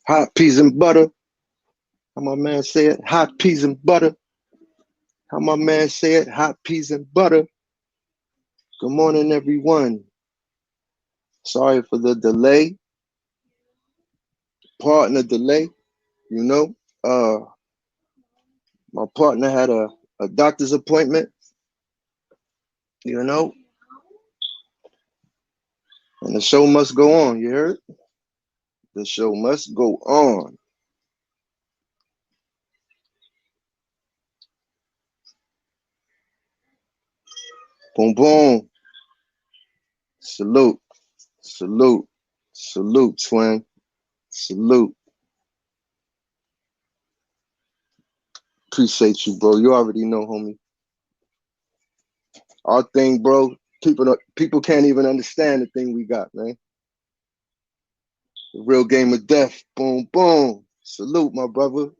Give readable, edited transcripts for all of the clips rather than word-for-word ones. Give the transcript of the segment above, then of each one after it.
Hot peas and butter. How my man say it? Hot peas and butter. How my man say it? Hot peas and butter. Good morning, everyone. Sorry for the delay. Partner delay. You know, my partner had a doctor's appointment. You know, and the show must go on. You heard? The show must go on. Boom, boom. Salute, salute, salute, twin. Salute. Appreciate you, bro. You already know, homie. Our thing, bro. People can't even understand the thing we got, man. The real game of death. Boom, boom. Salute, my brother.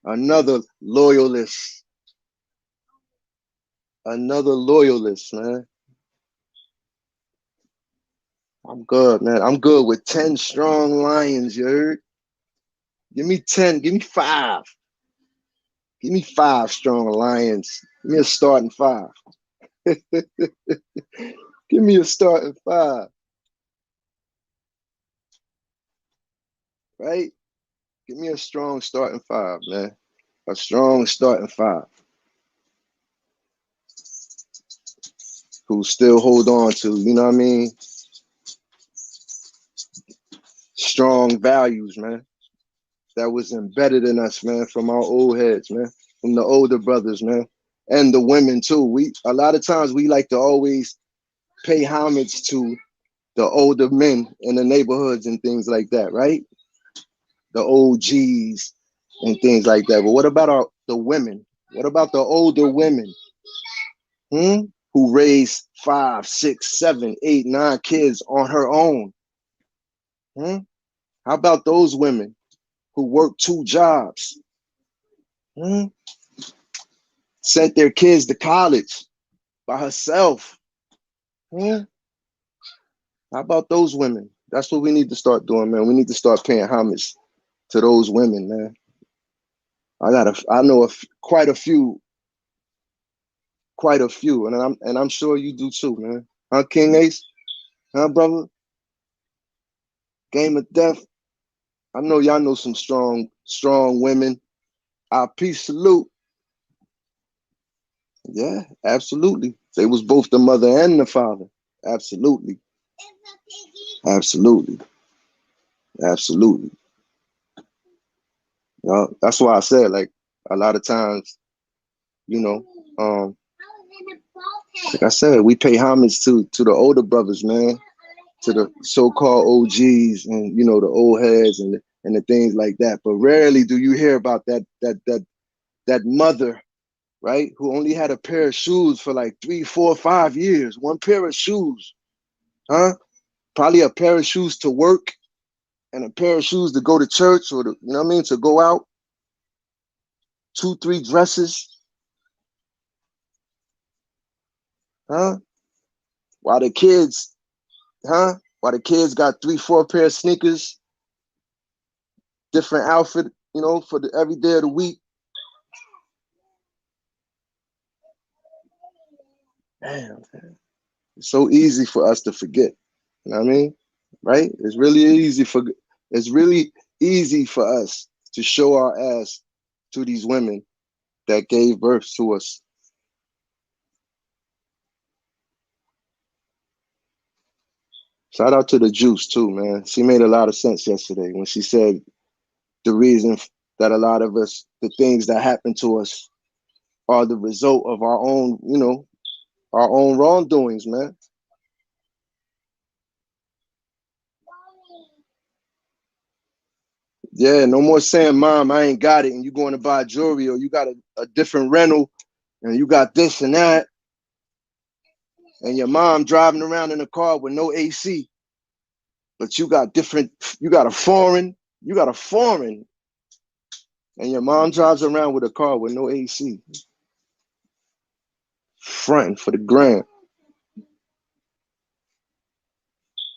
Another loyalist. Another loyalist, man. I'm good, man. I'm good with 10 strong lions, you heard? Give me 10. Give me 5. Give me 5 strong lions. Give me a starting 5. Give me a starting 5. Right? Give me a strong starting 5, man. A strong starting 5. Who still hold on to, you know what I mean? Strong values, man. That was embedded in us, man, from our old heads, man. From the older brothers, man. And the women too. A lot of times we like to always pay homage to the older men in the neighborhoods and things like that, right? The OGs and things like that. But what about the women? What about the older women? Who raised 5, 6, 7, 8, 9 kids on her own? How about those women who worked 2 jobs? Sent their kids to college by herself? How about those women? That's what we need to start doing, man. We need to start paying homage to those women, man. I know quite a few, and I'm sure you do too, man. Huh, King Ace? Huh, brother? Game of Death. I know y'all know some strong women. Peace, salute. Yeah, absolutely. They was both the mother and the father. Absolutely. Absolutely. Absolutely. That's why I said, like, a lot of times, you know, like I said, we pay homage to the older brothers, man, to the so-called OGs and, you know, the old heads and the things like that. But rarely do you hear about that mother, right, who only had a pair of shoes for like 3, 4, 5 years. One pair of shoes, huh? Probably a pair of shoes to work and a pair of shoes to go to church or you know what I mean, to go out. 2, 3 dresses, huh? While the kids, While the kids got 3, 4 pair of sneakers, different outfit, you know, for every day of the week. Damn, man. It's so easy for us to forget. You know what I mean? Right? It's really easy for us to show our ass to these women that gave birth to us. Shout out to the Juice too, man. She made a lot of sense yesterday when she said the reason that a lot of us, the things that happen to us are the result of our own, you know, our own wrongdoings, man. Yeah, no more saying, Mom, I ain't got it, and you going to buy jewelry, or you got a different rental, and you got this and that, and your mom driving around in a car with no AC, but you got a foreign, and your mom drives around with a car with no AC. Fronting for the grand.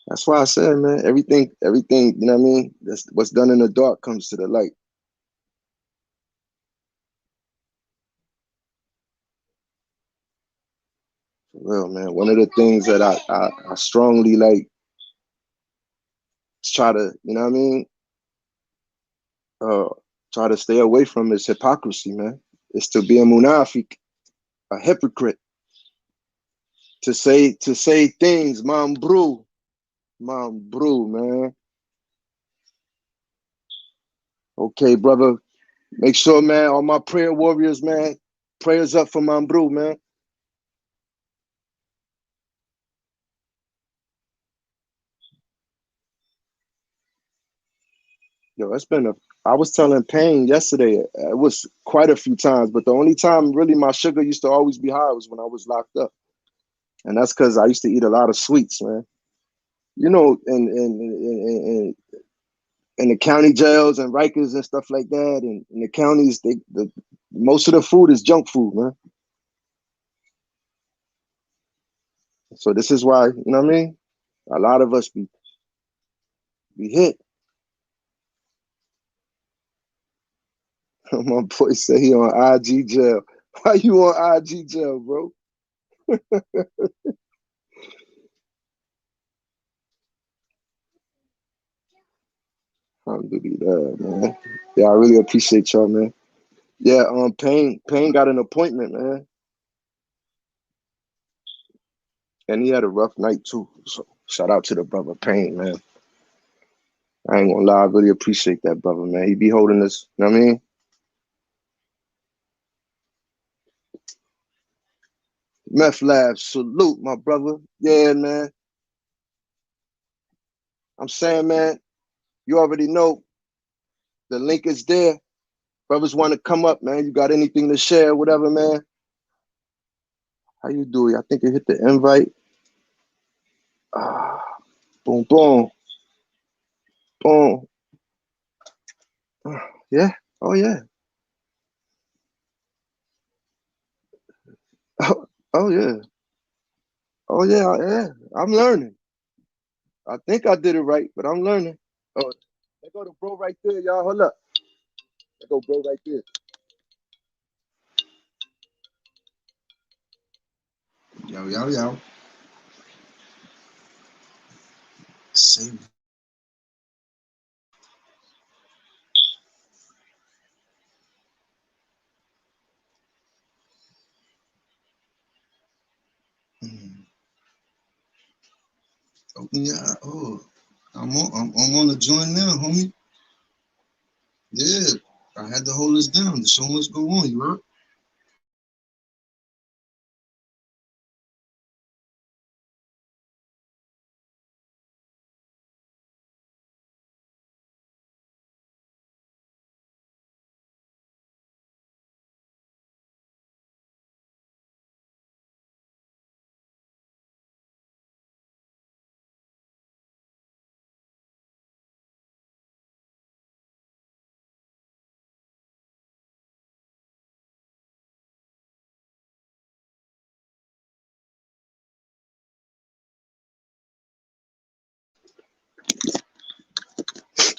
That's why I said, man, everything, you know what I mean? That's what's done in the dark comes to the light. For real, man. One of the things that I strongly like try to, you know what I mean? Uh Try to stay away from is hypocrisy, man. It's to be a munafik, a hypocrite. To say things, mom brew, man. Okay, brother. Make sure, man, all my prayer warriors, man, prayers up for Mom Brew, man. Yo, it's been a. I was telling Pain yesterday. It was quite a few times, but the only time really my sugar used to always be high was when I was locked up, and that's because I used to eat a lot of sweets, man. You know, in the county jails and Rikers and stuff like that, and in the counties, the most of the food is junk food, man. So this is why, you know what I mean? A lot of us be hit. My boy say he on IG jail. Why you on IG jail, bro? Alhamdulillah, man. Yeah, I really appreciate y'all, man. Yeah, Pain got an appointment, man, and he had a rough night too. So shout out to the brother Pain, man. I ain't gonna lie, I really appreciate that brother, man. He be holding us, you know what I mean? Meth Lab, salute, my brother. Yeah, man. I'm saying, man, you already know the link is there. Brothers want to come up, man. You got anything to share, whatever, man? How you do it? I think you hit the invite. Ah, boom, boom, boom. Yeah. Oh yeah. Oh, oh yeah. Oh yeah. Yeah. I'm learning. I think I did it right, but I'm learning. Oh, there go the bro right there, y'all. Hold up. There go bro right there. Yo, yo, yo. Same. Mm. Oh, yeah. Oh, I'm on the joint now, homie. Yeah. I had to hold us down to show what's going on, you heard?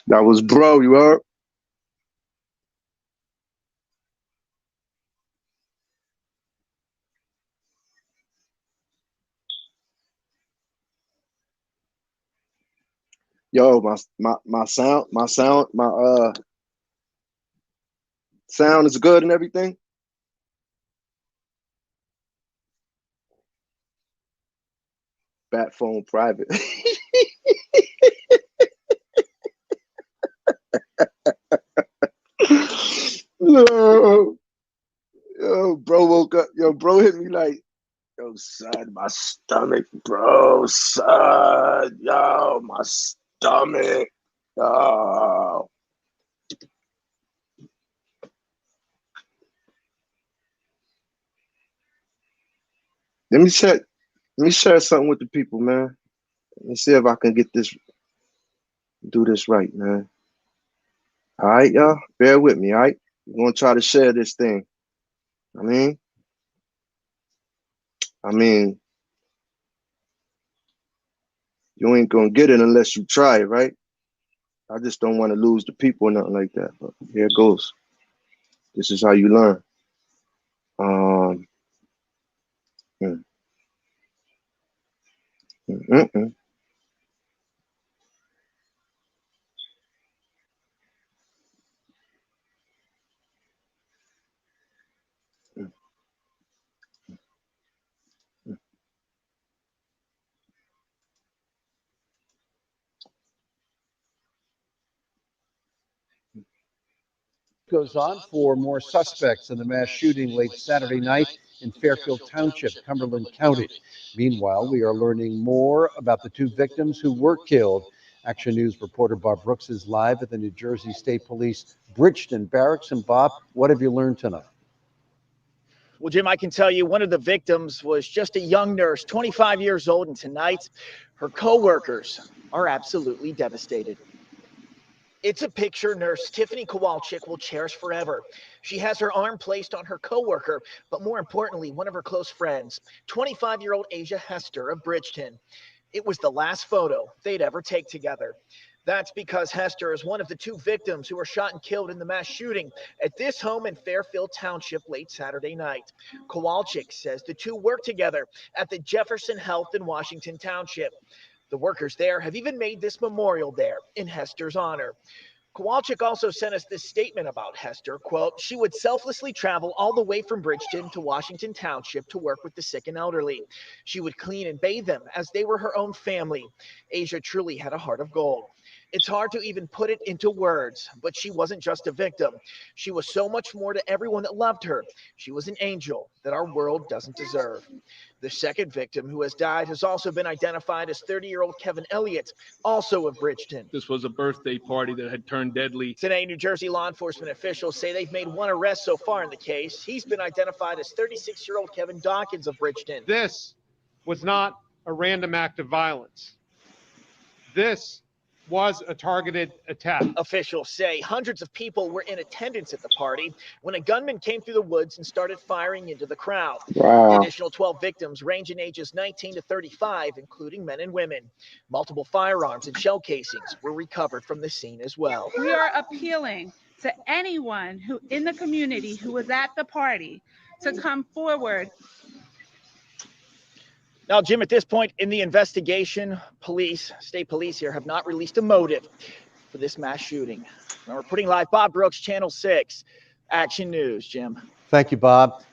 That was bro, you heard? Yo, my sound is good and everything. Bat phone private. Yo, yo, bro woke up. Yo, bro hit me like, yo, son, my stomach, bro, son, yo, my stomach. Oh, let me check. Let me share something with the people, man. Let me see if I can get this, do this right, man. All right, y'all, bear with me. All right, we're gonna try to share this thing. I mean, I mean, You ain't gonna get it unless you try it, right? I just don't want to lose the people or nothing like that. But here it goes. This is how you learn. Um, mm, mm, mm, mm. Goes on for more suspects in the mass shooting late Saturday night in Fairfield Township, Cumberland County. Meanwhile, we are learning more about the two victims who were killed. Action News reporter Bob Brooks is live at the New Jersey State Police Bridgeton Barracks. And Bob, what have you learned tonight? Well, Jim, I can tell you one of the victims was just a young nurse, 25 years old, and tonight her coworkers are absolutely devastated. It's a picture nurse Tiffany Kowalczyk will cherish forever. She has her arm placed on her coworker, but more importantly, one of her close friends, 25-year-old Asia Hester of Bridgeton. It was the last photo they'd ever take together. That's because Hester is one of the two victims who were shot and killed in the mass shooting at this home in Fairfield Township late Saturday night. Kowalczyk says the two worked together at the Jefferson Health in Washington Township. The workers there have even made this memorial there in Hester's honor. Kowalczyk also sent us this statement about Hester, quote, "She would selflessly travel all the way from Bridgeton to Washington Township to work with the sick and elderly. She would clean and bathe them as they were her own family. Asia truly had a heart of gold. It's hard to even put it into words, but she wasn't just a victim. She was so much more to everyone that loved her. She was an angel that our world doesn't deserve." The second victim who has died has also been identified as 30-year-old Kevin Elliott, also of Bridgeton. This was a birthday party that had turned deadly. Today, New Jersey law enforcement officials say they've made one arrest so far in the case. He's been identified as 36-year-old Kevin Dawkins of Bridgeton. This was not a random act of violence. This was a targeted attack. Officials say hundreds of people were in attendance at the party when a gunman came through the woods and started firing into the crowd. Wow. The additional 12 victims range in ages 19 to 35, including men and women. Multiple firearms and shell casings were recovered from the scene as well. We are appealing to anyone who in the community who was at the party to come forward. Now, Jim, at this point in the investigation, state police here have not released a motive for this mass shooting. Now, reporting live, Bob Brooks, Channel 6, Action News. Jim. Thank you, Bob.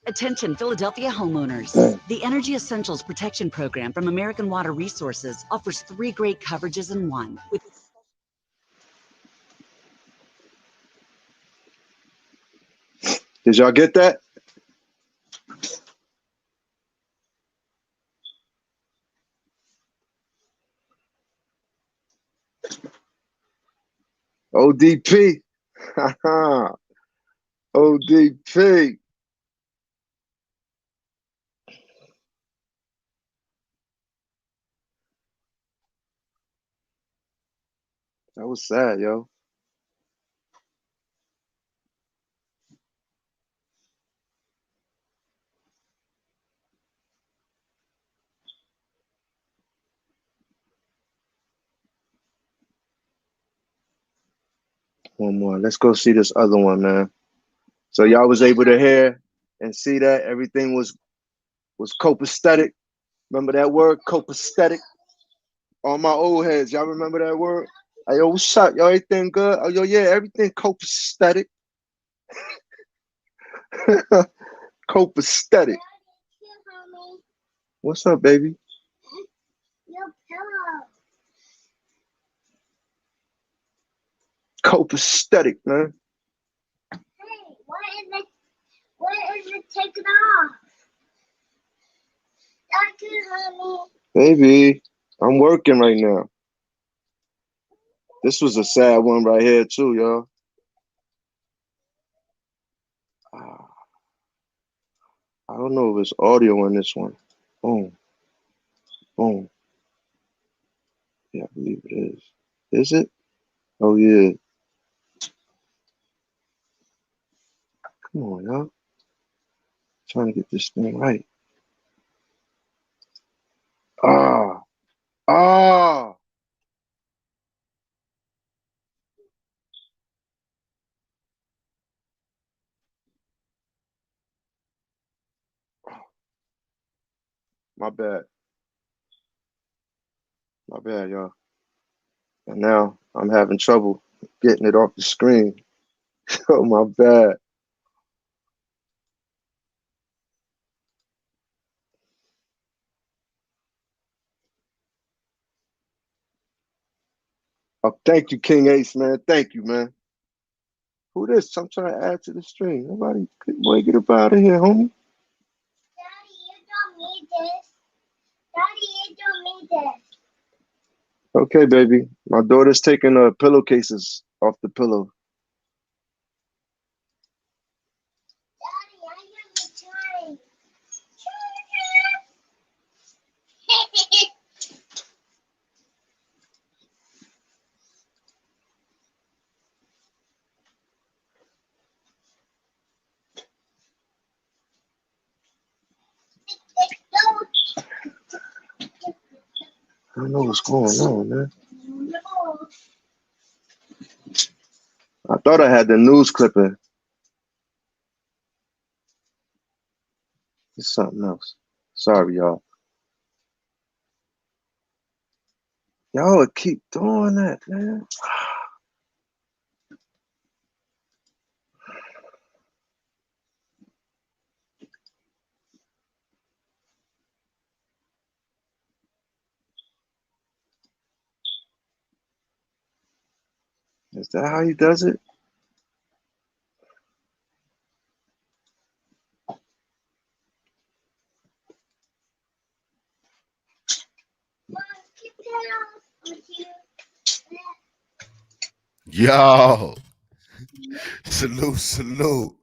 Attention Philadelphia homeowners. The Energy Essentials Protection Program from American Water Resources offers 3 great coverages in one. Did y'all get that? ODP. ODP. That was sad, yo. One more. Let's go see this other one, man. So y'all was able to hear and see that everything was copacetic. Remember that word, copacetic? All my old heads, y'all remember that word? Hey, yo, what's up? Yo, everything good? Oh, yo, yeah, everything copacetic. Copacetic. What's up, baby? Your pillow. Copacetic, man. Hey, what is it taking off? Honey. Baby, I'm working right now. This was a sad one right here, too, y'all. I don't know if it's audio on this one. Boom. Boom. Yeah, I believe it is. Is it? Oh, yeah. Come on, y'all. Trying to get this thing right. Ah. Ah. My bad. My bad, y'all. And now I'm having trouble getting it off the screen. Oh, my bad. Oh, thank you, King Ace, man. Thank you, man. Who this? I'm trying to add to the stream. Nobody, boy, get up out of here, homie. Daddy, you don't need this. Daddy, you don't need this. Okay, baby. My daughter's taking pillowcases off the pillow. Daddy, I have a time. I don't know what's going on, man. I thought I had the news clipping. It's something else. Sorry, y'all. Y'all keep doing that, man. Is that how he does it? Yo, salute.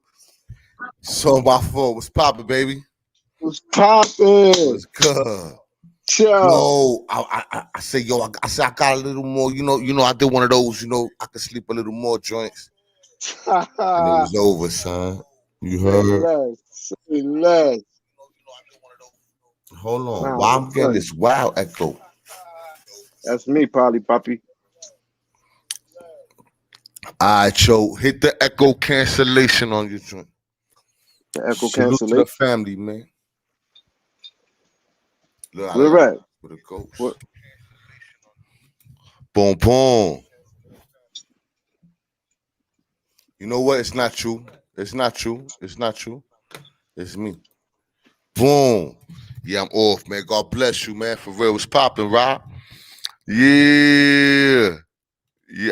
So my fault. What's poppin', baby? What's poppin'? What's good? Yo, I say, I said I got a little more. You know, I did one of those. You know, I could sleep a little more joints, and it was over, son. You heard? Say less. Hold on, Nah, why I'm getting this wild echo? That's me, probably, Poppy. All right, yo, hit the echo cancellation on your joint. The echo Salute cancellation. to the family, man. Look, We're right. With a ghost. What? Boom. You know what? It's not true. It's me. Boom. Yeah, I'm off, man. God bless you, man. For real, what's popping, Rob? Yeah,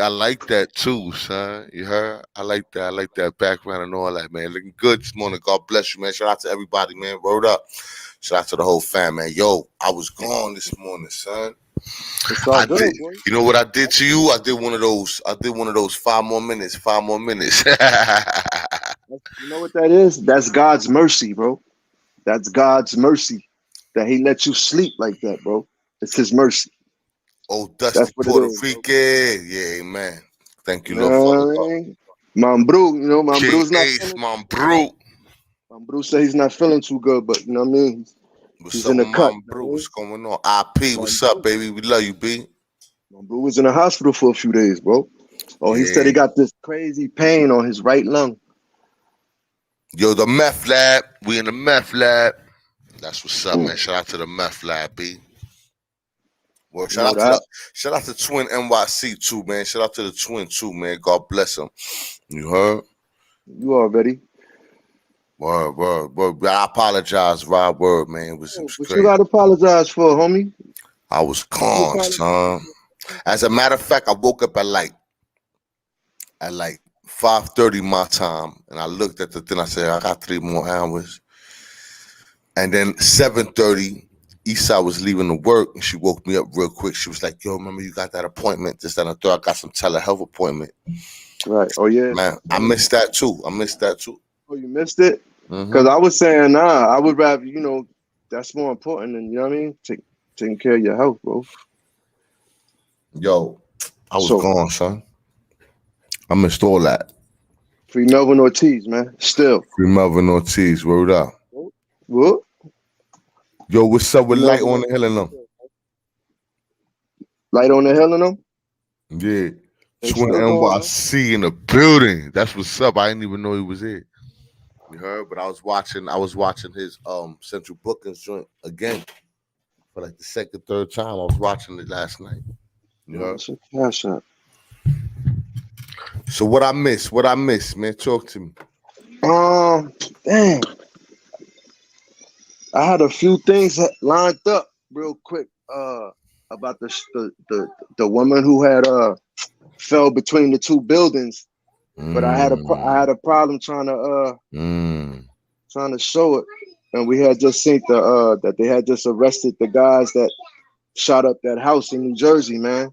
I like that too, son. You heard? I like that background and all that, man. Looking good this morning. God bless you, man. Shout out to everybody, man. Word up. Shout out to the whole fam, man. Yo, I was gone this morning, son. It's all good, boy. You know what I did to you? I did one of those 5 more minutes. You know what that is? That's God's mercy, bro. That's God's mercy that he let you sleep like that, bro. It's his mercy. Oh, Dusty Puerto Rican. Yeah, amen. Thank you, Lord, Father. Mambru, you know, Mambru's not Ace, Mambru. Mambru said he's not feeling too good, but you know what I mean? He's in the cut. Mambru? What's going on? IP, what's up, baby? We love you, B. Mambru was in the hospital for a few days, bro. Oh, he said he got this crazy pain on his right lung. Yo, the meth lab. We in the meth lab. That's what's up, man. Shout out to the meth lab, B. Well, shout out to Twin NYC too, man. Shout out to the Twin too, man. God bless him. You heard? You already. Word. I apologize, Rob. Word, man. It was what crazy. You gotta apologize for, homie? I was calm, son. As a matter of fact, I woke up at like 5:30 my time, and I looked at the thing. I said, I got 3 more hours. And then 7:30, Issa was leaving to work, and she woke me up real quick. She was like, yo, remember you got that appointment? This, that, and I thought I got some telehealth appointment. Right. Oh, yeah. Man, I missed that too. Oh, you missed it? Because I was saying, nah, I would rather, you know, that's more important than, you know what I mean? Taking care of your health, bro. Yo, I was gone, son. I missed all that. Free Melvin Ortiz, man. Still. Free Melvin Ortiz, word up. What? Yo, what's up with You know Light on what? the Hill and them? Light on the Hill and them? Yeah. They Twin still going, man. NYC in the building. That's what's up. I didn't even know he was here. You heard? But I was watching his Central Bookings joint again for like the second, third time. I was watching it last night. You heard? It's a cash out. So what I miss, man? Talk to me. Dang. I had a few things lined up real quick. About the woman who had fell between the two buildings, but I had a problem trying to show it, and we had just seen that they had just arrested the guys that shot up that house in New Jersey, man.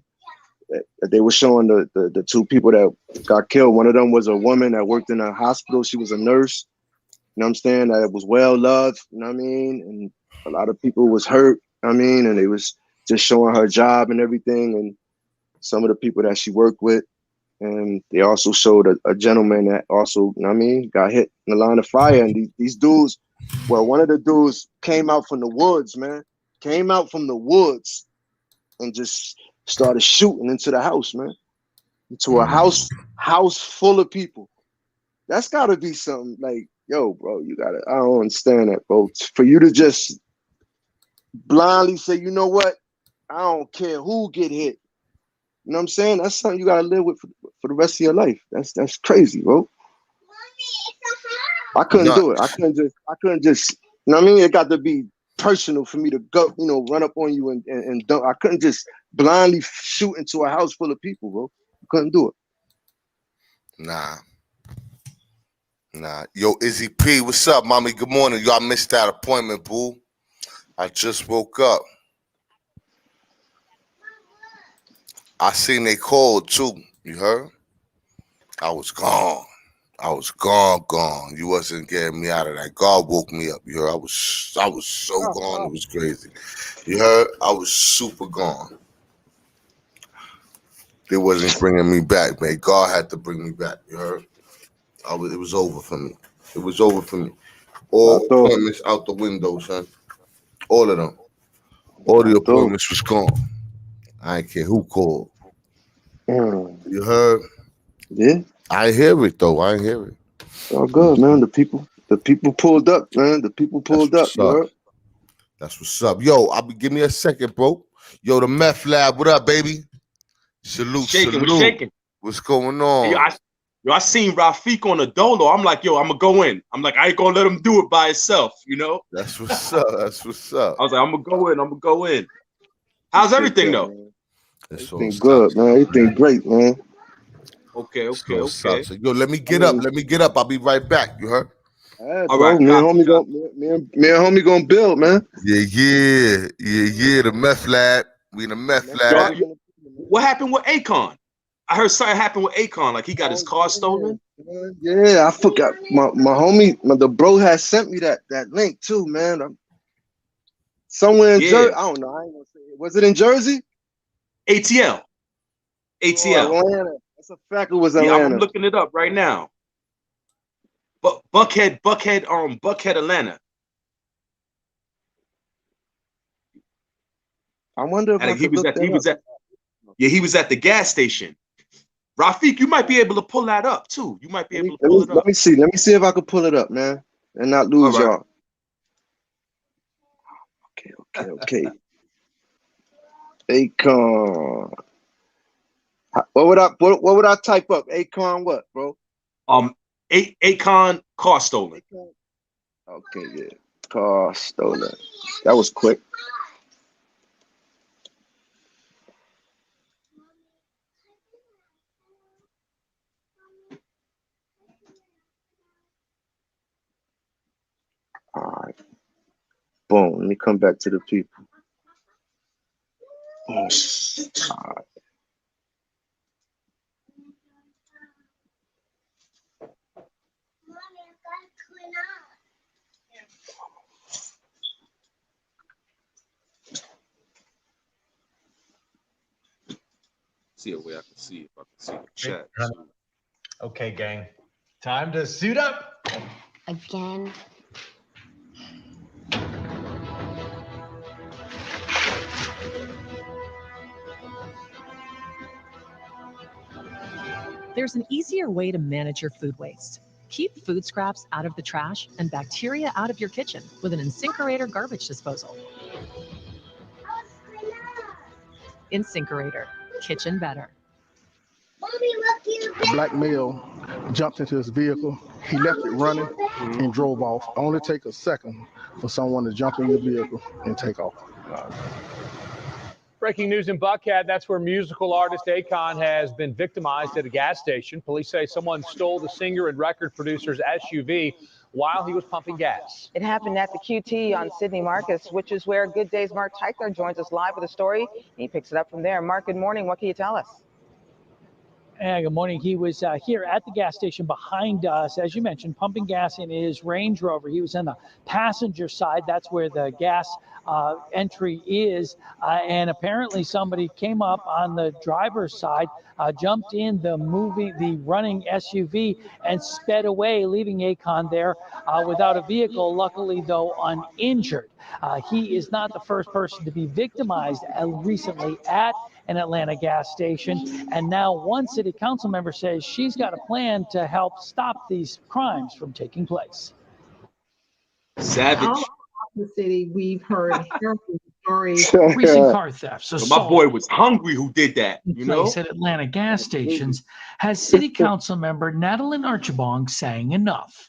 That they were showing the two people that got killed. One of them was a woman that worked in a hospital. She was a nurse. You know what I'm saying? That was well loved. You know what I mean? And a lot of people was hurt. You know what I mean? And they was just showing her job and everything, and some of the people that she worked with. And they also showed a gentleman that also, you know what I mean, got hit in the line of fire. And these dudes, well, one of the dudes came out from the woods, man. Came out from the woods and just started shooting into the house, man. Into a house full of people. That's gotta be something like, yo, bro, I don't understand that, bro. For you to just blindly say, you know what? I don't care who get hit. You know what I'm saying? That's something you gotta live with for the rest of your life. That's crazy, bro. I couldn't do it. I couldn't just, you know what I mean? It got to be personal for me to go, run up on you and dump. I couldn't just blindly shoot into a house full of people, bro. I couldn't do it. Nah. Yo, Izzy P, what's up, mommy? Good morning. Y'all missed that appointment, boo. I just woke up. I seen they called too. You heard? I was gone. Gone. You wasn't getting me out of that. God woke me up. You heard? I was so gone. It was crazy. You heard? I was super gone. They wasn't bringing me back, man. God had to bring me back. You heard? It was over for me. It was over for me. All appointments out the window, son. All of them. All the appointments was gone. I ain't care who called. You heard? Yeah. I hear it though. I hear it. All good, man. The people pulled up, man. The people pulled up. You heard? That's what's up. Yo, give me a second, bro. Yo, the Meth Lab. What up, baby? Salute. Shaking. What's going on? I seen Rafiq on a dolo. I'm like, yo, I'm gonna go in. I'm like, I ain't gonna let him do it by himself, you know? That's what's up. That's what's up. I was like, I'm gonna go in. How's everything though? Everything good, man. Everything great, man. Okay. Yo, let me get up. I'll be right back. You heard? All right, me and homie gonna build, man. Yeah. The Meth Lab. We in the Meth Lab. What happened with Akon? I heard something happened with Akon. Like he got his car stolen. Yeah, I forgot. My homie, the bro has sent me that link too, man. Somewhere in Jersey. I don't know. I ain't gonna say it. Was it in Jersey? ATL. Oh, Atlanta. That's a fact. It was Atlanta. Yeah, I'm looking it up right now. But Buckhead, Atlanta. I wonder if he was at the gas station. Rafiq, you might be able to pull that up too. You might be able to pull it up. Let me see if I can pull it up, man, and not lose y'all. Okay. Akon. What would I type up? Akon what, bro? Akon car stolen. Okay, yeah. Car stolen. That was quick. All right. Boom. Let me come back to the people. All right. See a way I can see if I can see the chat. Okay, gang. Time to suit up. Again. There's an easier way to manage your food waste. Keep food scraps out of the trash and bacteria out of your kitchen with an InSinkErator garbage disposal. InSinkErator, kitchen better. A black male jumped into his vehicle. He left it running and drove off. Only take a second for someone to jump in your vehicle and take off. Breaking news in Buckhead, that's where musical artist Akon has been victimized at a gas station. Police say someone stole the singer and record producer's SUV while he was pumping gas. It happened at the QT on Sidney Marcus, which is where Good Day's Mark Teichler joins us live with a story. He picks it up from there. Mark, good morning. What can you tell us? Good morning. He was here at the gas station behind us, as you mentioned, pumping gas in his Range Rover. He was on the passenger side. That's where the gas entry is. And apparently somebody came up on the driver's side, jumped in the running SUV and sped away, leaving Akon there without a vehicle, luckily, though, uninjured. He is not the first person to be victimized recently at an Atlanta gas station. And now one city council member says she's got a plan to help stop these crimes from taking place. Savage. All across the city, we've heard harrowing stories. Recent car thefts. So my boy was hungry who did that, you know? At Atlanta gas stations has city council member Natalie Archibong saying enough.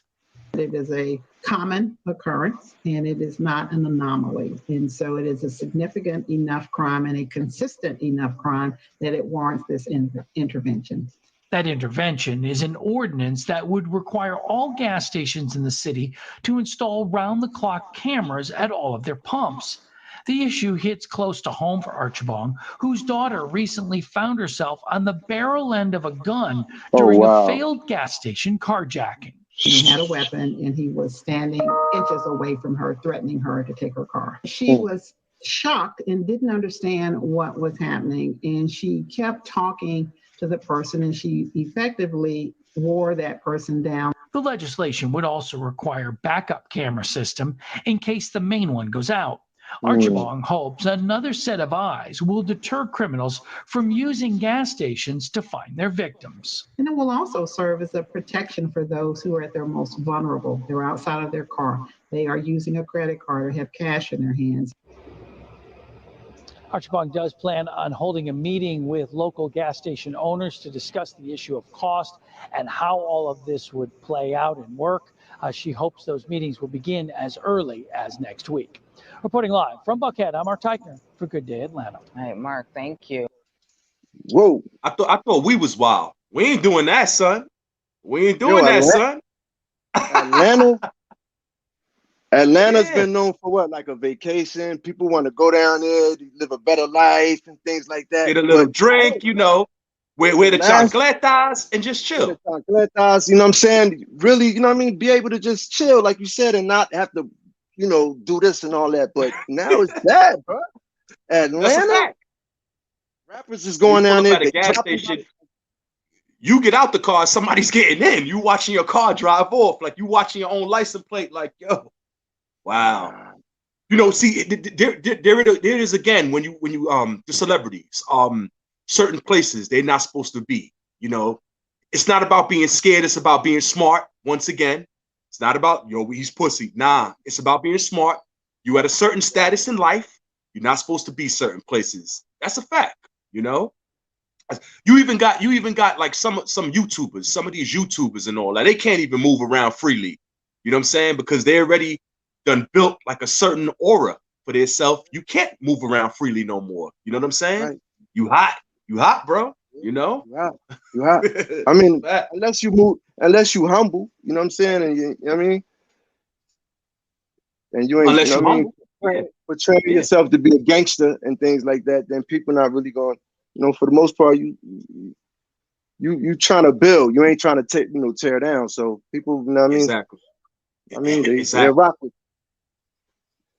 It is a common occurrence and it is not an anomaly. And so it is a significant enough crime and a consistent enough crime that it warrants this intervention. That intervention is an ordinance that would require all gas stations in the city to install round-the-clock cameras at all of their pumps. The issue hits close to home for Archibong, whose daughter recently found herself on the barrel end of a gun during a failed gas station carjacking. He had a weapon and he was standing inches away from her, threatening her to take her car. She was shocked and didn't understand what was happening. And she kept talking to the person and she effectively wore that person down. The legislation would also require backup camera system in case the main one goes out. Archibong hopes another set of eyes will deter criminals from using gas stations to find their victims. And it will also serve as a protection for those who are at their most vulnerable. They're outside of their car. They are using a credit card or have cash in their hands. Archibong does plan on holding a meeting with local gas station owners to discuss the issue of cost and how all of this would play out and work. She hopes those meetings will begin as early as next week. Reporting live from Buckhead, I'm Mark Teichner for Good Day Atlanta. Hey, Mark, thank you. Whoa. I thought we was wild. We ain't doing that, son. We ain't doing that, son. Atlanta's been known for what? Like a vacation. People want to go down there, live a better life and things like that. Get a little drink, you know, wear the chancletas and just chill. Chancletas, you know what I'm saying? Really, you know what I mean? Be able to just chill, like you said, and not have to, you know, do this and all that. But now it's bad, bro. Atlanta, rappers is going down there. At a gas station. You get out the car, somebody's getting in. You watching your car drive off, like you watching your own license plate. Like, yo, wow. You know, see, there it is again. When you the celebrities, certain places they're not supposed to be. You know, it's not about being scared. It's about being smart. Once again. It's not about, yo, he's pussy. Nah, it's about being smart. You at a certain status in life. You're not supposed to be certain places. That's a fact, you know? You even got like some YouTubers, some of these YouTubers and all that. They can't even move around freely. You know what I'm saying? Because they already done built like a certain aura for themselves. You can't move around freely no more. You know what I'm saying? Right. You hot, bro. You know? You hot. I mean, unless you humble, you know what I'm saying? And you know what I mean? And you ain't, unless you know what I mean? Portraying yourself to be a gangster and things like that, then people not really going, you know, for the most part, you trying to build. You ain't trying to tear down. So people, you know what I mean? Exactly. I mean, they rock with.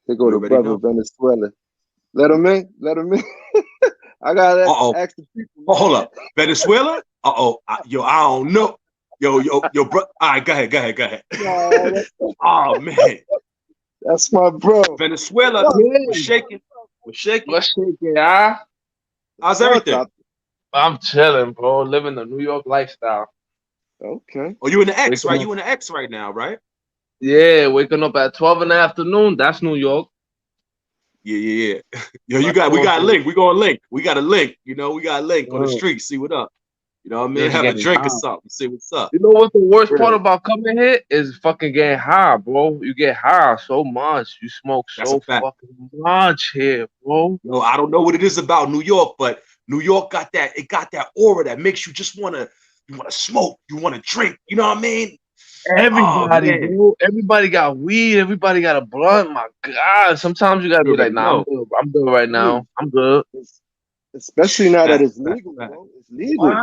They go to brother Venezuela. Let them in. I gotta ask the people. Oh, hold up, Venezuela. Yo, I don't know. Yo, bro. All right, go ahead. Oh man, that's my bro. Venezuela. We're shaking. What's shaking, huh? How's everything? I'm chilling, bro. Living the New York lifestyle. Okay. Oh, you in the X, Waking right? up- You in the X right now, right? Yeah, waking up at 12 in the afternoon. That's New York. Yeah. Yo, we got a link. We gonna link. We got a link. You know, we got a link on the street. See what up. You know what I mean? Just Have a getting drink or high. something. See what's up. You know what's the worst part Really. about coming here is fucking getting high, bro. You get high so much. You smoke That's so a fact. fucking much here, bro. No, I don't know what it is about New York, but New York got that. It got that aura that makes you just wanna smoke. You wanna drink. You know what I mean? Everybody, Oh, man. bro. Everybody got weed. Everybody got a blunt. My God. Sometimes you gotta be like, nah, I'm good right now. I'm good. Especially now that it's Fact, legal, fact. bro. It's legal. Why?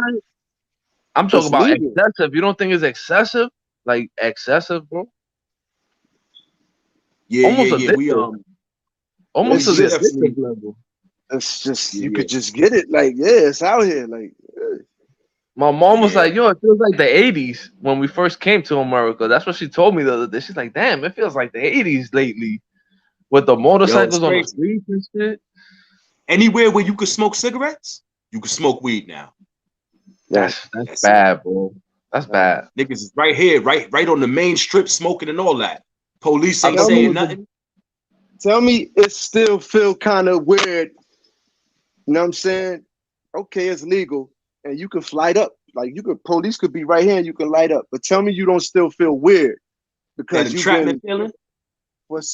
I'm talking It's about legal. excessive. You don't think it's excessive? Like excessive, bro? Yeah, Almost yeah. We addictive. Almost It's to the just- addictive level. It's just you Yeah. could just get it. Like, yeah, it's out here. Like, My mom was Yeah. like, yo, it feels like the 80s when we first came to America. That's what she told me the other day. She's like, damn, it feels like the 80s lately. With the motorcycles on the crazy. streets and shit. Anywhere where you could smoke cigarettes, you can smoke weed now. That's That's bad, bro. That's bad. Niggas is right here, right on the main strip, smoking and all that. Police ain't Tell me- saying nothing. tell me it still feel kind of weird. You know what I'm saying? Okay, it's legal and you can light up. Like police could be right here and you can light up. But tell me you don't still feel weird That because you've entrapment been feeling.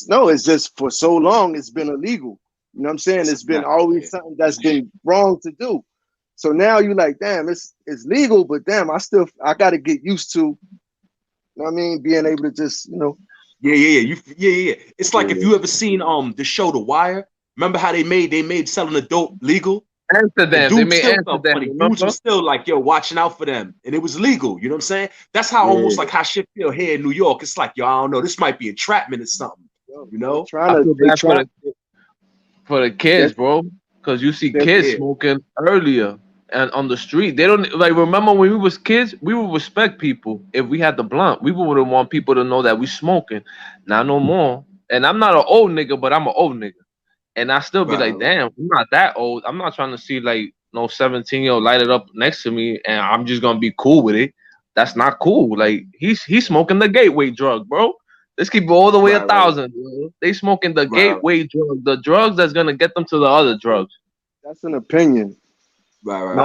no, it's just for so long it's been illegal. You know what I'm saying? It's been always something that's been wrong to do. So now you like, damn, it's legal, but damn, I got to get used to, you know what I mean, being able to just, Yeah. It's like if you ever seen the show The Wire. Remember how they made selling the dope legal? Amsterdam. The They dudes made still felt Amsterdam. funny. Dudes Remember? were still like, yo, watching out for them. And it was legal. You know what I'm saying? That's how almost like how shit feel here in New York. It's like, yo, I don't know. This might be entrapment or something. You know? I feel bad for the kids, bro. Because you see kids Yeah. smoking earlier and on the street. They don't like remember when we was kids, we would respect people if we had the blunt. We wouldn't want people to know that we smoking. Now no more. And I'm not an old nigga, but I'm an old nigga. And I still be like, damn, I'm not that old. I'm not trying to see like no 17-year-old light it up next to me and I'm just gonna be cool with it. That's not cool. Like he's smoking the gateway drug, bro. Let's keep it all the way 1,000. Bro. They smoking the gateway drug, the drugs that's gonna get them to the other drugs. that's an opinion. Right.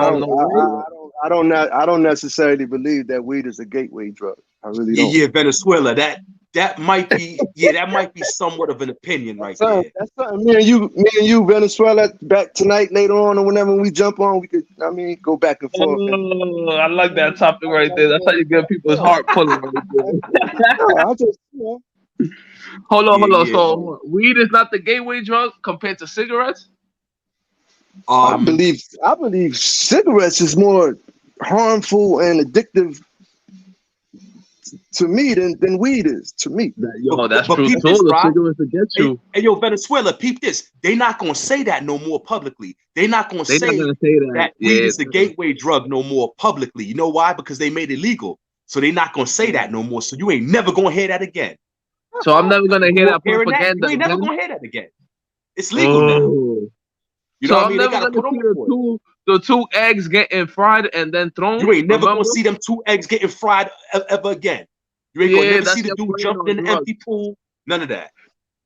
I don't necessarily believe that weed is a gateway drug. I really don't. Yeah, Venezuela. That might be that might be somewhat of an opinion right there. That's something. Me and you, Venezuela, back tonight later on or whenever we jump on, we could go back and forth. Oh, I like that topic right there. That's how you get people's heart pulling right there. I just, Hold on. Yeah. So weed is not the gateway drug compared to cigarettes? I believe cigarettes is more harmful and addictive to me than weed is to me. Yo, that's But true peep too. this, The Rob. cigarettes will get you. Hey, yo, Venezuela, peep this. They not gonna say that no more publicly. They not gonna They say, not gonna say that. weed Yeah, is the gateway drug no more publicly. You know why? Because they made it legal. So they not gonna say that no more. So you ain't never gonna hear that again. So I'm never gonna hear that Hearing propaganda. you ain't never again? gonna hear that again. It's legal now. Oh. You So know what I I'm mean? They never gotta gonna put see on the two eggs getting fried and then thrown. You ain't never remember? gonna see them 2 eggs getting fried ever again. You ain't gonna Yeah, never that's see the your dude brain jumping in on the drugs. empty pool. None of that.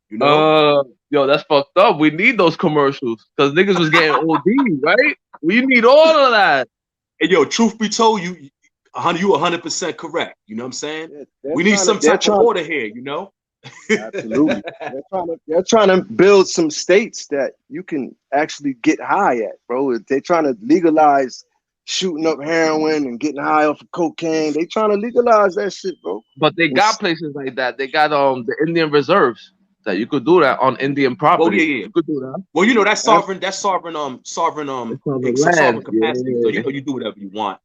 You know? Yo, that's fucked up. We need those commercials because niggas was getting OD, right? We need all of that. And yo, truth be told, you 100% correct. You know what I'm saying? We need some they're type of order here, you know? Absolutely. They're trying to build some states that you can actually get high at, bro. They're trying to legalize shooting up heroin and getting high off of cocaine. They trying to legalize that shit, bro. But they got places like that. They got the Indian reserves that you could do that on Indian property. yeah. You could do that. Well, you know, that's sovereign land, capacity. So yeah. you know you do whatever you want.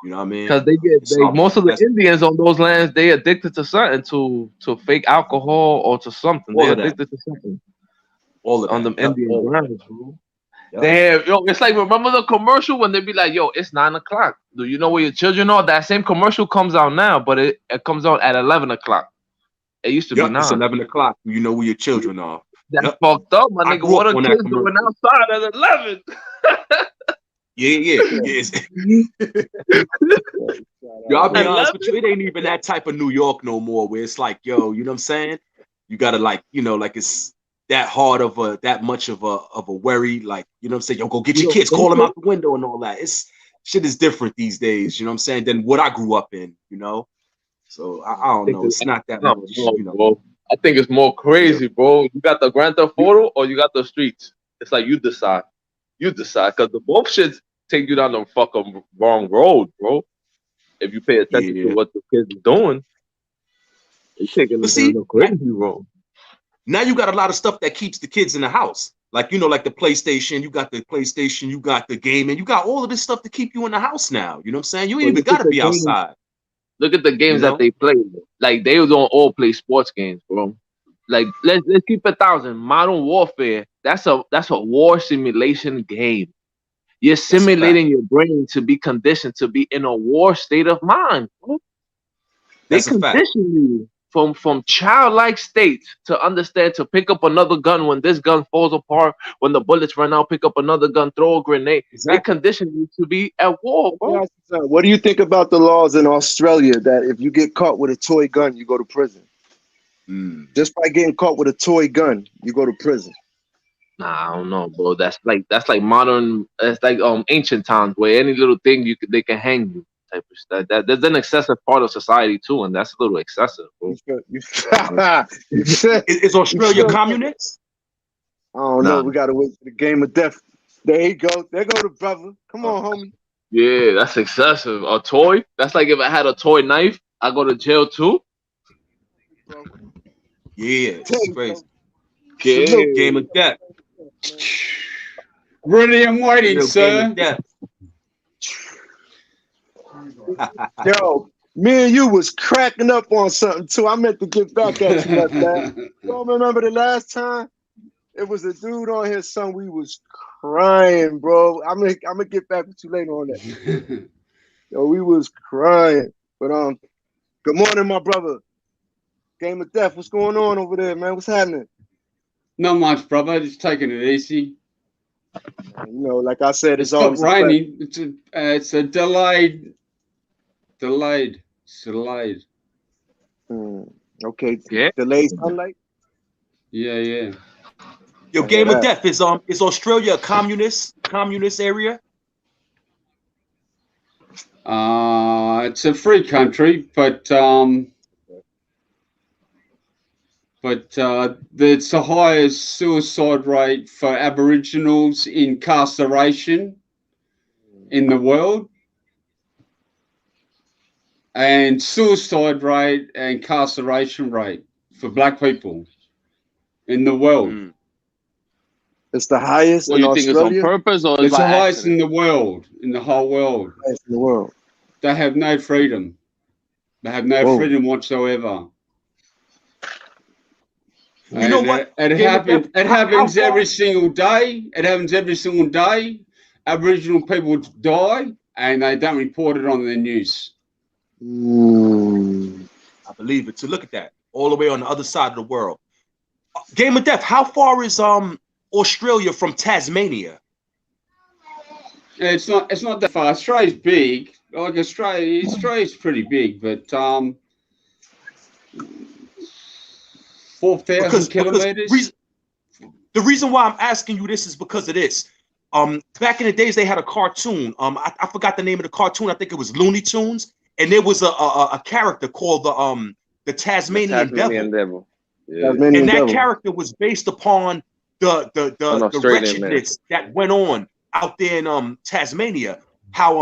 You know what I mean? Because most of the Indians on those lands, they addicted to something, to fake alcohol or to something. All They of that. addicted to something. All of on that. them Indian all of lands, bro. Yep. Damn, yo, it's like remember the commercial when they be like, "Yo, it's 9 o'clock. Do you know where your children are?" That same commercial comes out now, but it comes out at 11 o'clock. It used to be 9. It's 11 o'clock. You know where your children are. That's fucked up, my I nigga. grew What up are on that kids doing commercial. outside at 11? Yeah. Yo, I'll be honest with you, it ain't even that type of New York no more, where it's like, yo, you know what I'm saying? You gotta like, you know, like it's that hard of a, that much of a worry, like, you know what I'm saying? Yo, go get your kids, call them out the window and all that. Shit is different these days, you know what I'm saying, than what I grew up in, you know? So I don't know, it's not that much, you know. Bro. I think it's more crazy, bro. You got the Grand Theft Auto or you got the streets. It's like you decide. You decide, because the both shits take you down the fucking wrong road, bro. If you pay attention to what the kids are doing, they taking them down the crazy road. Now you got a lot of stuff that keeps the kids in the house. Like, you know, like the PlayStation, you got the gaming, you got all of this stuff to keep you in the house now. You know what I'm saying? You ain't even got to be outside. Look at the games that they play. Like, they don't all play sports games, bro. Like, let's keep it 1,000. Modern Warfare, that's a war simulation game. You're simulating your brain to be conditioned to be in a war state of mind, bro. They condition you from childlike states to understand to pick up another gun when this gun falls apart, when the bullets run out, pick up another gun, throw a grenade. They condition you to be at war, bro. What do you think about the laws in Australia that if you get caught with a toy gun, you go to prison? Just by getting caught with a toy gun, you go to prison. Nah, I don't know, bro. That's like modern. It's like ancient times where any little thing they can hang you. Type of stuff. That's an excessive part of society too, and that's a little excessive, bro. Is Australia communist? I don't know. We gotta wait for the game of death. There you go. There go the brother. Come on, homie. Yeah, that's excessive. A toy? That's like if I had a toy knife, I go to jail too. Yeah, it's crazy. Yeah. Game of death. Ready and waiting, sir. Yo, me and you was cracking up on something too. I meant to get back at you, man. You don't remember the last time? It was a dude on here, son. We was crying, bro. I'm gonna get back with you later on that. Yo, we was crying. But good morning, my brother. Game of Death. What's going on over there, man? What's happening? Not much, brother. Just taking it easy. You know, like I said, it's not always raining. It's a delayed. Okay. Yeah. Delayed sunlight. Yeah. Yo, Game of Death is Australia a communist area? It's a free country, but it's the highest suicide rate for Aboriginals incarceration in the world, and suicide rate and incarceration rate for Black people in the world. It's the highest in Australia? Think it's on purpose or it's the highest accident? in the world, in the whole world. Highest in the world. They have no freedom. They have no freedom whatsoever. You know what? It happens every single day. It happens every single day. Aboriginal people die and they don't report it on the news. I believe it. So look at that. All the way on the other side of the world. Game of Death, how far is Australia from Tasmania? It's not that far. Australia's big. Like Australia's pretty big, but 4,000 kilometers. The reason why I'm asking you this is because of this. Back in the days, they had a cartoon. I forgot the name of the cartoon. I think it was Looney Tunes, and there was a character called the Tasmanian Devil. Yeah. And that character was based upon the wretchedness that went on out there in Tasmania. How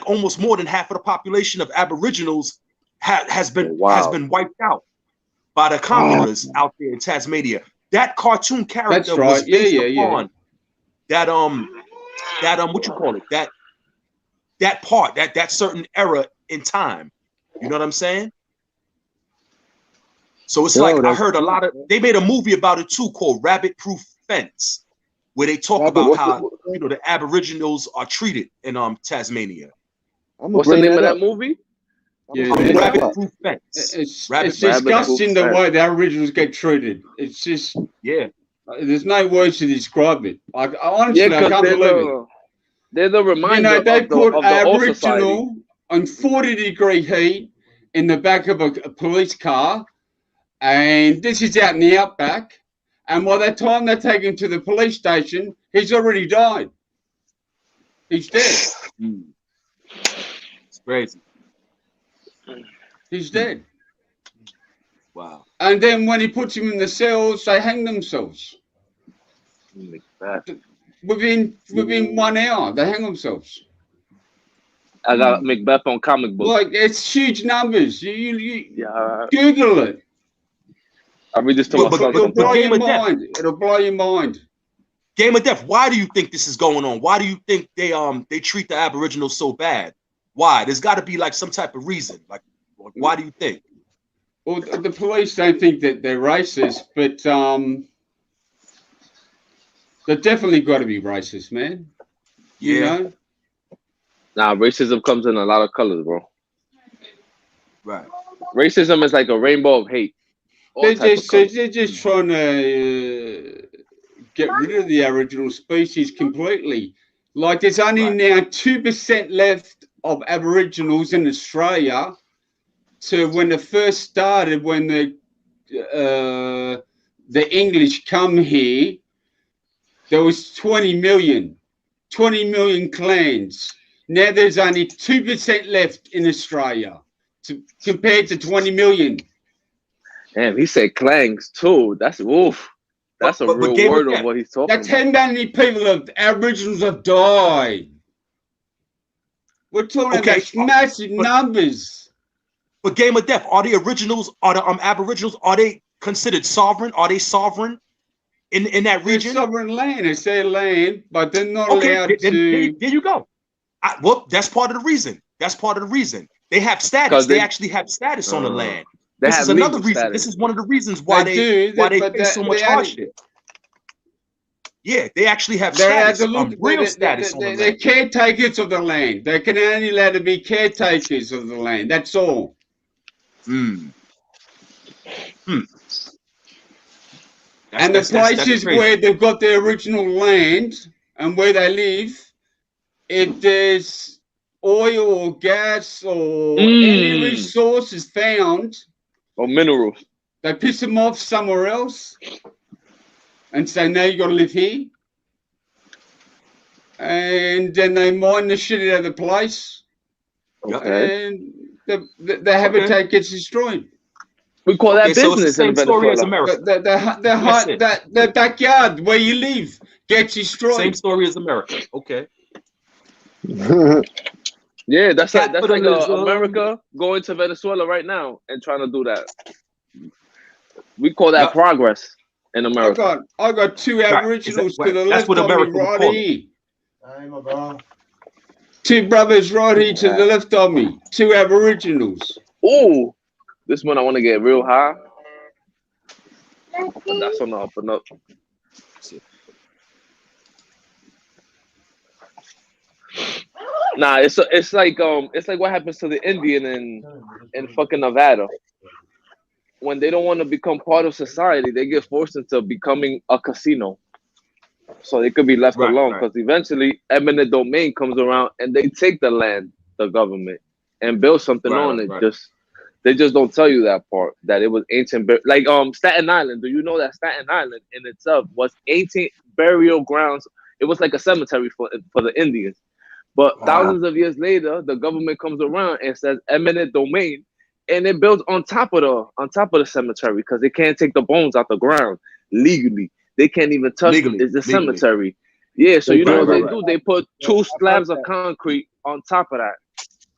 almost more than half of the population of Aboriginals has been wiped out by the conquerors out there in Tasmania. That cartoon character was based upon that what you call it, that part, that certain era in time. You know what I'm saying? So it's I heard a lot of, they made a movie about it too called Rabbit Proof Fence, where they talk about how the Aboriginals are treated in Tasmania. What's the name of that movie? Rabbit Proof Fence. It's disgusting the way the Aboriginals get treated. It's just there's no words to describe it. I honestly I can't believe it. They're the reminder You know, they of the put of the old society. Aboriginal on 40-degree heat in the back of a police car, and this is out in the outback. And by the time they take him to the police station, he's already died. He's dead. It's crazy. He's dead. Wow. And then when he puts him in the cells, they hang themselves. Within 1 hour, they hang themselves. I got Macbeth on comic book. Like, it's huge numbers. You Google it. I read this to my son. It'll blow your mind. It'll blow your mind. Game of Death. Why do you think this is going on? Why do you think they treat the Aboriginals so bad? Why? There's got to be like some type of reason. Like, why do you think? Well, the police don't think that they're racist, but they're definitely got to be racist, man. You know? Nah, racism comes in a lot of colors, bro. Right. Racism is like a rainbow of hate. They're just trying to get rid of the Aboriginal species completely. Like, there's only now 2% left of Aboriginals in Australia. So when it first started, when the English come here, there was 20 million clans. Now there's only 2% left in Australia compared to 20 million. Damn, he said clangs too. That's woof. That's a real word of what he's talking That's how many people of Aboriginals have died. We're talking about massive numbers. But Game of Death, are the Aboriginals, are they considered sovereign? Are they sovereign in that region? It's sovereign land. It's their land, but they're not allowed to. There you go. Well, that's part of the reason. That's part of the reason. They have status. They actually have status on the land. This is another reason. Status. This is one of the reasons why they face so much hardship. Yeah, they actually have status. Real status on the land. They're caretakers of the land. They can only allowed to be caretakers of the land. That's all. And the places where they've got their original land and where they live, if there's oil or gas or any resources found, or minerals, they piss them off somewhere else and say, no, you got to live here. And then they mine the shit out of the place. Okay. And the habitat gets destroyed. We call that so it's the business same in story as Venezuela. America. The backyard where you live gets destroyed. Same story as America. Okay. Yeah, that's like America going to Venezuela right now and trying to do that. We call that progress in America. I got two Aboriginals to the left of me right here. Two brothers right here to the left of me. Two Aboriginals. Oh, this one I want to get real high. But that's on the up and up. Nah, it's like what happens to the Indian in fucking Nevada. When they don't want to become part of society, they get forced into becoming a casino. So they could be left alone because eventually eminent domain comes around and they take the land, the government, and build something on it. They just don't tell you that part, that it was ancient, like Staten Island. Do you know that Staten Island in itself was ancient burial grounds? It was like a cemetery for the Indians. But thousands of years later, the government comes around and says eminent domain, and it builds on top of the cemetery because they can't take the bones out the ground legally. They can't even touch it. It's a cemetery. Yeah, so you know what they do? They put 2 slabs of concrete on top of that.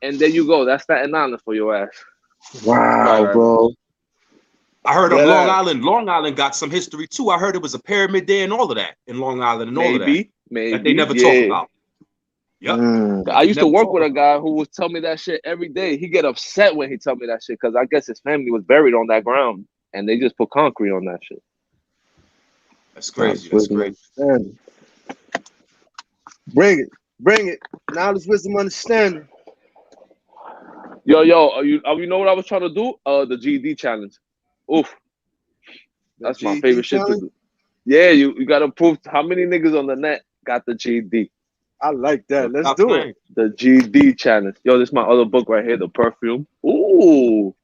And there you go. That's Staten Island for your ass. Wow, bro. I heard of Long Island. Long Island got some history too. I heard it was a pyramid there and all of that in Long Island and all of that. Maybe. That they never talk about. Yep. I used to work with a guy who would tell me that shit every day. He get upset when he tell me that shit because I guess his family was buried on that ground and they just put concrete on that shit. That's crazy. That's crazy. Bring it. Knowledge, wisdom, understanding. Yo, you know what I was trying to do? The GED challenge. Oof. That's my favorite shit to do. Yeah, you gotta prove how many niggas on the net got the GED. I like that. Let's Stop do playing. it. The GD challenge. Yo, this is my other book right here, The Perfume. Ooh.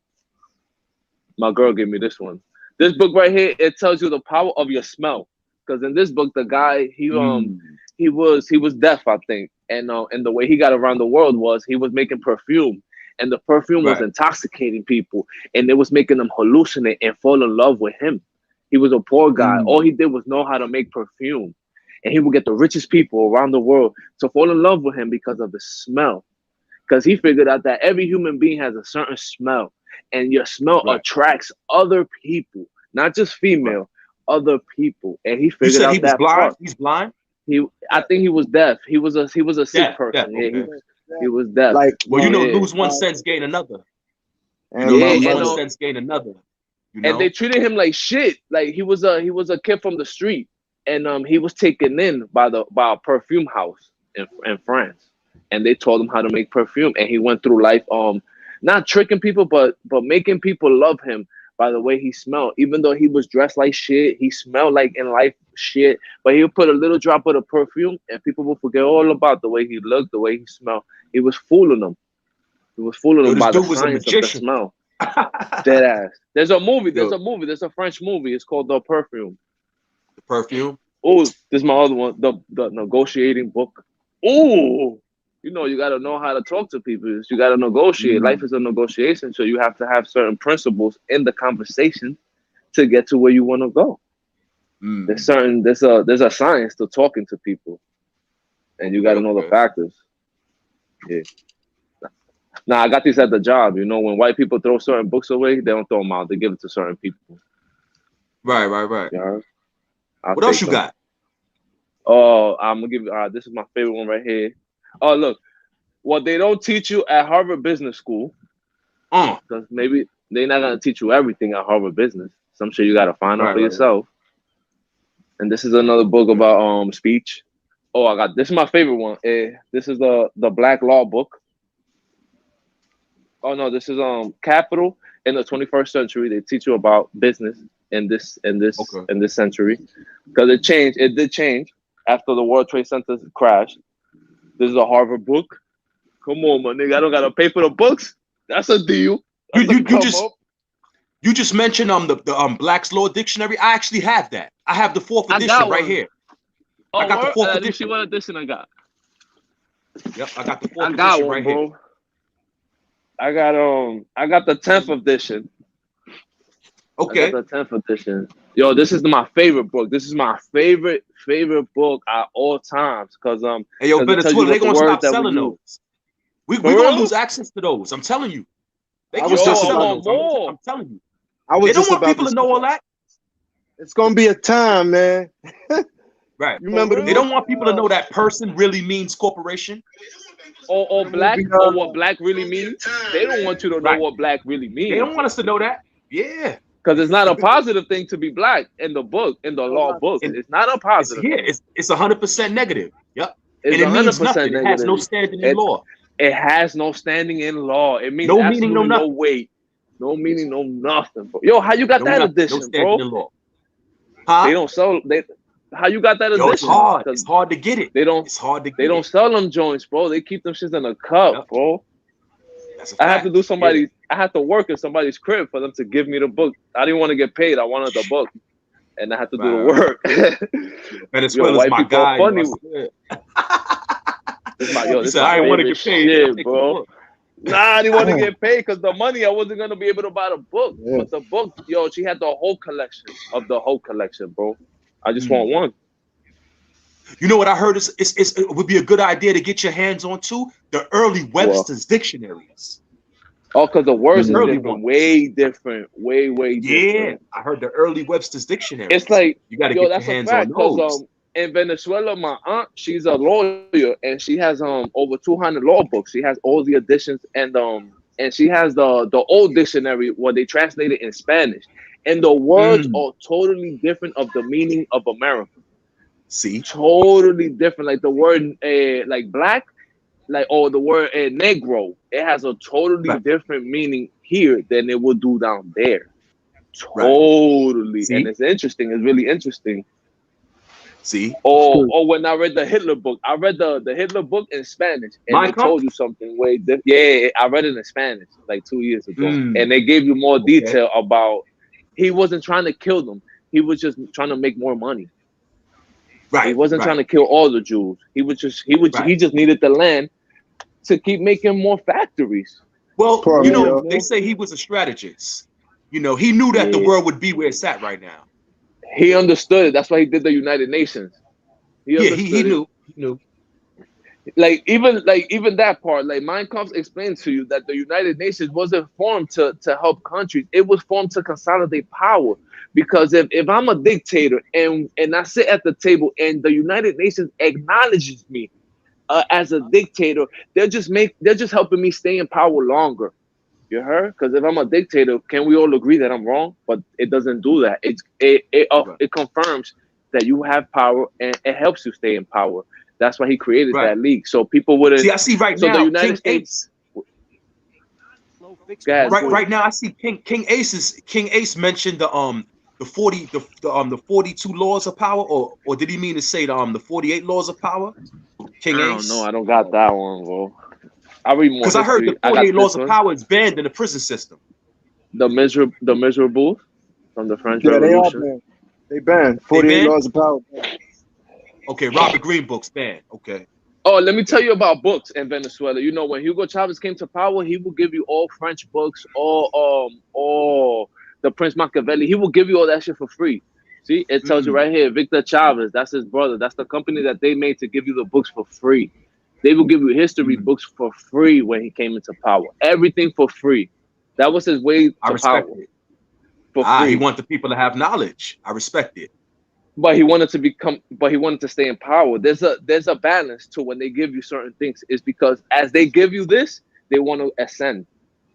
My girl gave me this one. This book right here, it tells you the power of your smell. Because in this book, the guy, he was deaf, I think. And the way he got around the world was he was making perfume. And the perfume was Right. intoxicating people. And it was making them hallucinate and fall in love with him. He was a poor guy. All he did was know how to make perfume. And he would get the richest people around the world to fall in love with him because of the smell. Because he figured out that every human being has a certain smell. And your smell attracts other people, not just female, other people. And he You figured said out he was that blind. part. He's blind. I think he was deaf. He was a sick Deaf, person. deaf, Yeah, okay. he was deaf. Like, Well, you know, Yeah. lose one sense, gain another. You and know, my lose and, one mother, sense, gain another. You know? And they treated him like shit. Like he was a kid from the street, and he was taken in by a perfume house in France, and they told him how to make perfume, and he went through life not tricking people, but making people love him by the way he smelled. Even though he was dressed like shit, he smelled like in life shit, but he would put a little drop of the perfume, and people would forget all about the way he looked, the way he smelled. He was fooling them. He was fooling them this by the dude was a science of the magician. smell. Dead ass. There's a movie. Yo. There's a French movie. It's called The Perfume. The perfume. Oh, this is my other one. The negotiating book. Oh, you know, you gotta know how to talk to people. You gotta negotiate. Life is a negotiation, so you have to have certain principles in the conversation to get to where you want to go. There's a science to talking to people, and you gotta know the factors. Yeah. Now I got these at the job. You know, when white people throw certain books away, they don't throw them out. They give it to certain people. Right. Yeah. What else you got? Oh, I'm gonna give you. This is my favorite one right here. Oh, look, what they don't teach you at Harvard Business School, because maybe they're not gonna teach you everything at Harvard Business. Some shit you gotta find out for yourself. And this is another book about speech. Oh, I got this is my favorite one. This is the Black Law book. Oh no, this is Capital in the 21st Century. They teach you about business in this century, because it did change after the World Trade Center crashed. This is a Harvard book. Come on, my nigga, I don't gotta pay for the books. That's a deal. You just mentioned the Black's Law Dictionary. I actually have that. I have the 4th edition right here. Oh, I got the 4th Let me see edition. what edition I got. Yep, I got the 4th I got edition one, right bro. here. I got the 10th edition. Okay. I got the 10th edition. Yo, this is my favorite book. This is my favorite book at all times. Cause Hey, yo, 'cause it Venezuela, tells you they what the gonna words stop that we selling use. those. We're For gonna real? lose access to those. I'm telling you. They I gonna was stop just selling about- those. I'm telling you. I was They don't just want about people to to know all that. It's gonna be a time, man. Right. You remember They don't want people to know that person really means corporation. Or black, or what black really means. They don't want you to know what black really means. They don't want us to know that. Yeah. Because it's not a positive thing to be black in the book, in the law book. It's not a positive. It's 100% negative. Yep. It's And it means 100% nothing. It has no negative. standing in law. It has no standing in law. It means No meaning, no absolutely no nothing. weight. No meaning, no nothing, bro. Yo, how you got No that nothing. No edition, standing bro? in law. Huh? They don't sell. How you got that edition? Yo, it's hard. 'Cause It's hard to get it. They don't. It's hard to get They don't it. sell them joints, bro. They keep them shits in a cup, bro. That's a I have fact. to do somebody. I have to work in somebody's crib for them to give me the book. I didn't want to get paid. I wanted the book, and I had to do the work. Venezuela's white my people are guy. funny. Yo, This is my, yo, He this said, is my "I didn't wanna favorite get paid, I'll shit, take bro. the book." Nah, I didn't want to get paid because the money I wasn't gonna be able to buy the book. Yeah. But the book, yo, she had the whole collection of the whole collection, bro. I just want one. You know what I heard? It would be a good idea to get your hands on too. The early Webster's dictionaries. Oh, because the words is Early different, way different, way Yeah, different. I heard the early Webster's dictionary. It's like, you got to yo, get your that's a hands fact. on those. Because in Venezuela, my aunt, she's a lawyer, and she has over 200 law books. She has all the editions, and she has the old dictionary where they translate it in Spanish, and the words are totally different of the meaning of America. See, totally different. Like the word like black, like or the word negro, it has a totally different meaning here than it would do down there. Totally, and it's interesting. It's really interesting. See? Or when I read the Hitler book, I read the Hitler book in Spanish, and Mein they Kampf? told you something way different. Yeah, I read it in Spanish like 2 years ago, Mm. and they gave you more detail about he wasn't trying to kill them. He was just trying to make more money. Right. He wasn't right. trying to kill all the Jews. He just needed the land to keep making more factories. Well, Poor you man, know, yo. they say he was a strategist. You know, he knew that the Yeah. world would be where it's at right now. He understood it. That's why he did the United Nations. Yeah, understood he it. knew. He knew. Like even that part, like Mein Kampf explained to you that the United Nations wasn't formed to help countries. It was formed to consolidate power. Because if I'm a dictator and I sit at the table and the United Nations acknowledges me as a dictator, they're just helping me stay in power longer. You heard? Because if I'm a dictator, can we all agree that I'm wrong? But it doesn't do that. It confirms that you have power and it helps you stay in power. That's why he created Right. that league. So people wouldn't. See, I see right so now, the United King States. Ace. Go ahead, go ahead. Right now, I see King Ace mentioned the 42 laws of power, or did he mean to say the 48 laws of power? King I Ace. don't know. I don't got that one, bro. I read more Because I heard the history. I got 48 laws this of one. power is banned in the prison system. The miserable from the French Yeah, they are Revolution. banned. They banned 48 banned? laws of power. Okay, Robert Greene books banned. Okay. Oh, let me tell you about books in Venezuela. You know, when Hugo Chavez came to power, he will give you all French books, all the Prince Machiavelli. He will give you all that shit for free. See, it tells you right here, Victor Chavez, that's his brother. That's the company that they made to give you the books for free. They will give you history books for free when he came into power. Everything for free. That was his way I to respect power. it. For free. He wanted the people to have knowledge. I respect it. But he wanted to stay in power. There's a balance to when they give you certain things. It's because as they give you this, they want to ascend.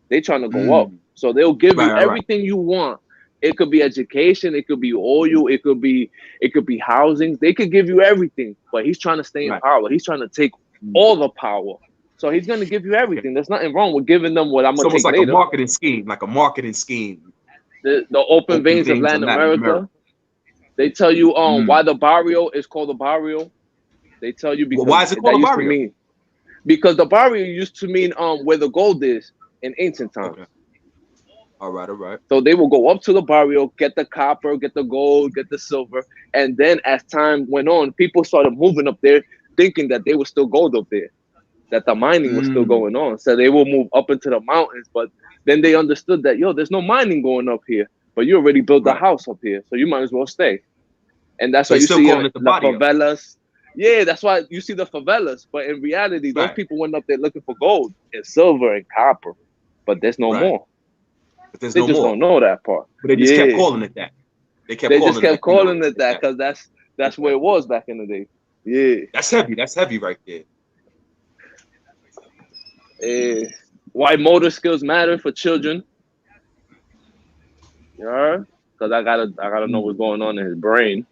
They trying to go up. So they'll give you everything you want. It could be education, it could be oil, it could be housing. They could give you everything, but he's trying to stay in power. He's trying to take all the power. So he's gonna give you everything. There's nothing wrong with giving them what I'm It's gonna almost take like later. a marketing scheme, The open veins of Latin America. They tell you why the barrio is called the barrio. They tell you because why is it called a barrio? Because the barrio used to mean where the gold is in ancient times. Okay. All right. So they will go up to the barrio, get the copper, get the gold, get the silver, and then as time went on, people started moving up there, thinking that there was still gold up there, that the mining was still going on. So they will move up into the mountains, but then they understood that there's no mining going up here, but you already built the house up here, so you might as well stay. And that's So why you still see calling it the the barrio. favelas. Yeah, that's why you see the favelas. But in reality, those people went up there looking for gold and silver and copper, but there's no more. But there's They no just more. don't know that part. But they just kept calling it that. They just kept calling it that because that's where it was back in the day. Yeah. That's heavy. That's heavy right there. Why motor skills matter for children. Yeah. Because I gotta know what's going on in his brain.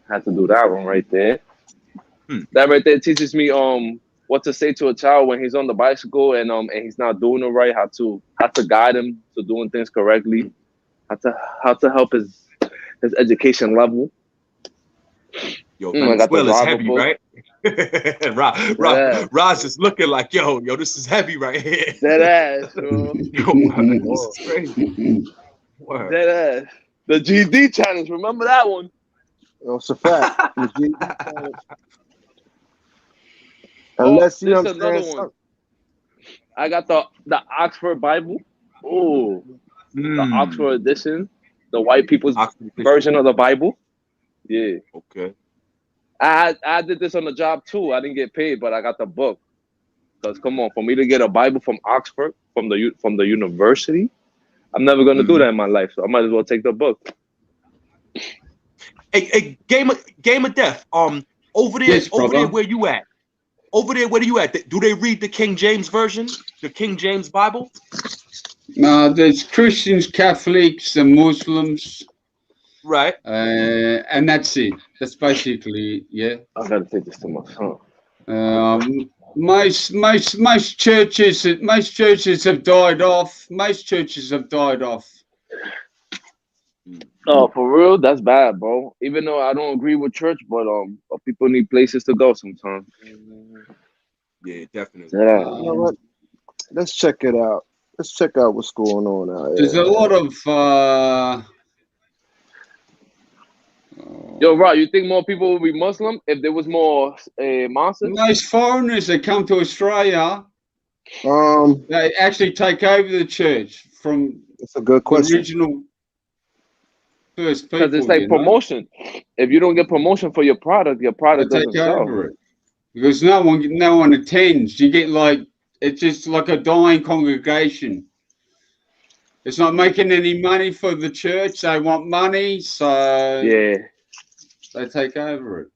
Had to do that one right there. That right there teaches me what to say to a child when he's on the bicycle and he's not doing it right, how to guide him to doing things correctly, how to help his education level. Yo, I got the Venezuela's Robert heavy, book. right? Rod's just looking like, yo, this is heavy right here. That ass, bro. This is crazy. Word. That ass. The GD challenge, remember that one? It's a fact. The GD challenge. Unless you this understand another one. something. I got the Oxford Bible. Oh, the Oxford edition, the white people's version of the Bible. Yeah. Okay. I did this on the job too. I didn't get paid, but I got the book. Because come on, for me to get a Bible from Oxford, from the university, I'm never gonna do that in my life. So I might as well take the book. Hey, Game of Death. Over there, Yes, over there, brother. where you at? Over there, where are you at? Do they read the King James version, the King James Bible? There's Christians, Catholics, and Muslims. Right. And that's it. That's basically, yeah. I gotta take this to my phone. Most churches have died off. Most churches have died off. Oh, for real? That's bad, bro. Even though I don't agree with church, but people need places to go sometimes. Yeah, definitely. Yeah. You know what? Let's check it out. Let's check out what's going on out There's here. a lot of Yo, Rob, you think more people would be Muslim if there was more mosques? those foreigners that come to Australia. Um, They actually take over the church from It's a good the question. original first people. Because it's like you know? promotion. If you don't get promotion for your product They doesn't take sell. over it because no one attends. You get like it's just like a dying congregation. It's not making any money for the church. They want money, so Yeah. they take over it.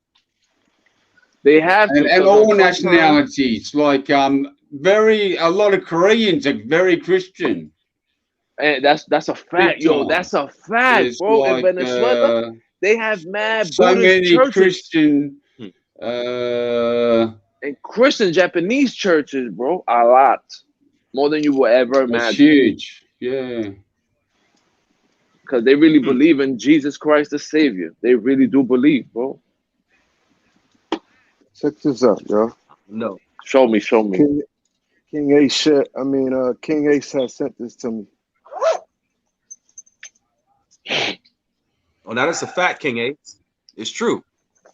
They have to. And so all sometimes- nationalities, like a lot of Koreans are very Christian. And that's a fact, Big yo. time. That's a fact, It's bro. like, In Venezuela, they have mad so Buddhist many churches Christian and Christian Japanese churches, bro. A lot. More than you will ever it's imagine. huge. Yeah. Because they really believe in Jesus Christ the Savior. They really do believe, bro. Check this out, yo. No. Show me. King Ace King Ace has sent this to me. Oh, now that's a fact, King Ace. It's true.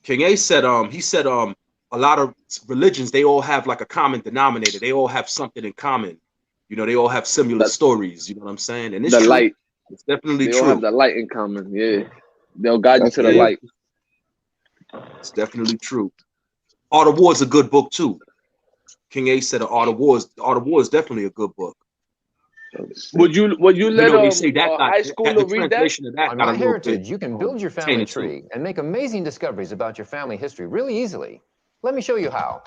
King Ace said, he said, a lot of religions, they all have like a common denominator. They all have something in common. You know, they all have similar stories. You know what I'm saying? And it's The true. light. It's definitely They true. all have the light in common. Yeah. They'll guide you to the Yeah. light. It's definitely true. Art of War is a good book too. King Ace said Art of War is definitely a good book. Would you let they say that got, high schooler the read that? translation of that On got a My little bit Heritage, you can build your family tainted too. tree and make amazing discoveries about your family history really easily. Let me show you how.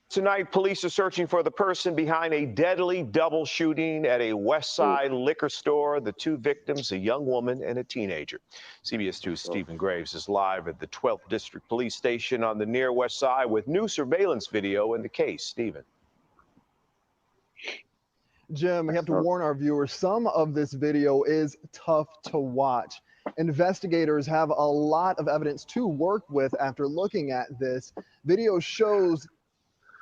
Tonight, police are searching for the person behind a deadly double shooting at a West Side liquor store. The two victims, a young woman and a teenager. CBS 2's Stephen Graves is live at the 12th District Police Station on the near West Side with new surveillance video in the case. Stephen. Jim, we have to warn our viewers, some of this video is tough to watch. Investigators have a lot of evidence to work with after looking at this. Video shows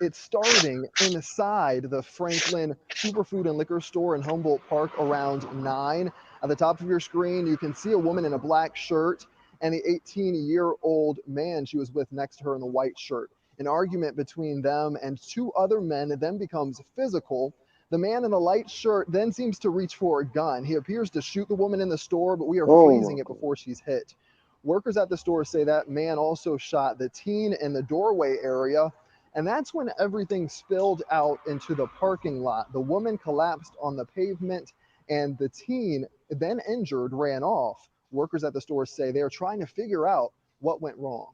it starting inside the Franklin Superfood and Liquor Store in Humboldt Park around 9. At the top of your screen, you can see a woman in a black shirt and the 18-year-old man she was with next to her in the white shirt. An argument between them and two other men then becomes physical. The man in the light shirt then seems to reach for a gun. He appears to shoot the woman in the store, but we are freezing it before she's hit. Workers at the store say that man also shot the teen in the doorway area, and that's when everything spilled out into the parking lot. The woman collapsed on the pavement, and the teen, then injured, ran off. Workers at the store say they are trying to figure out what went wrong.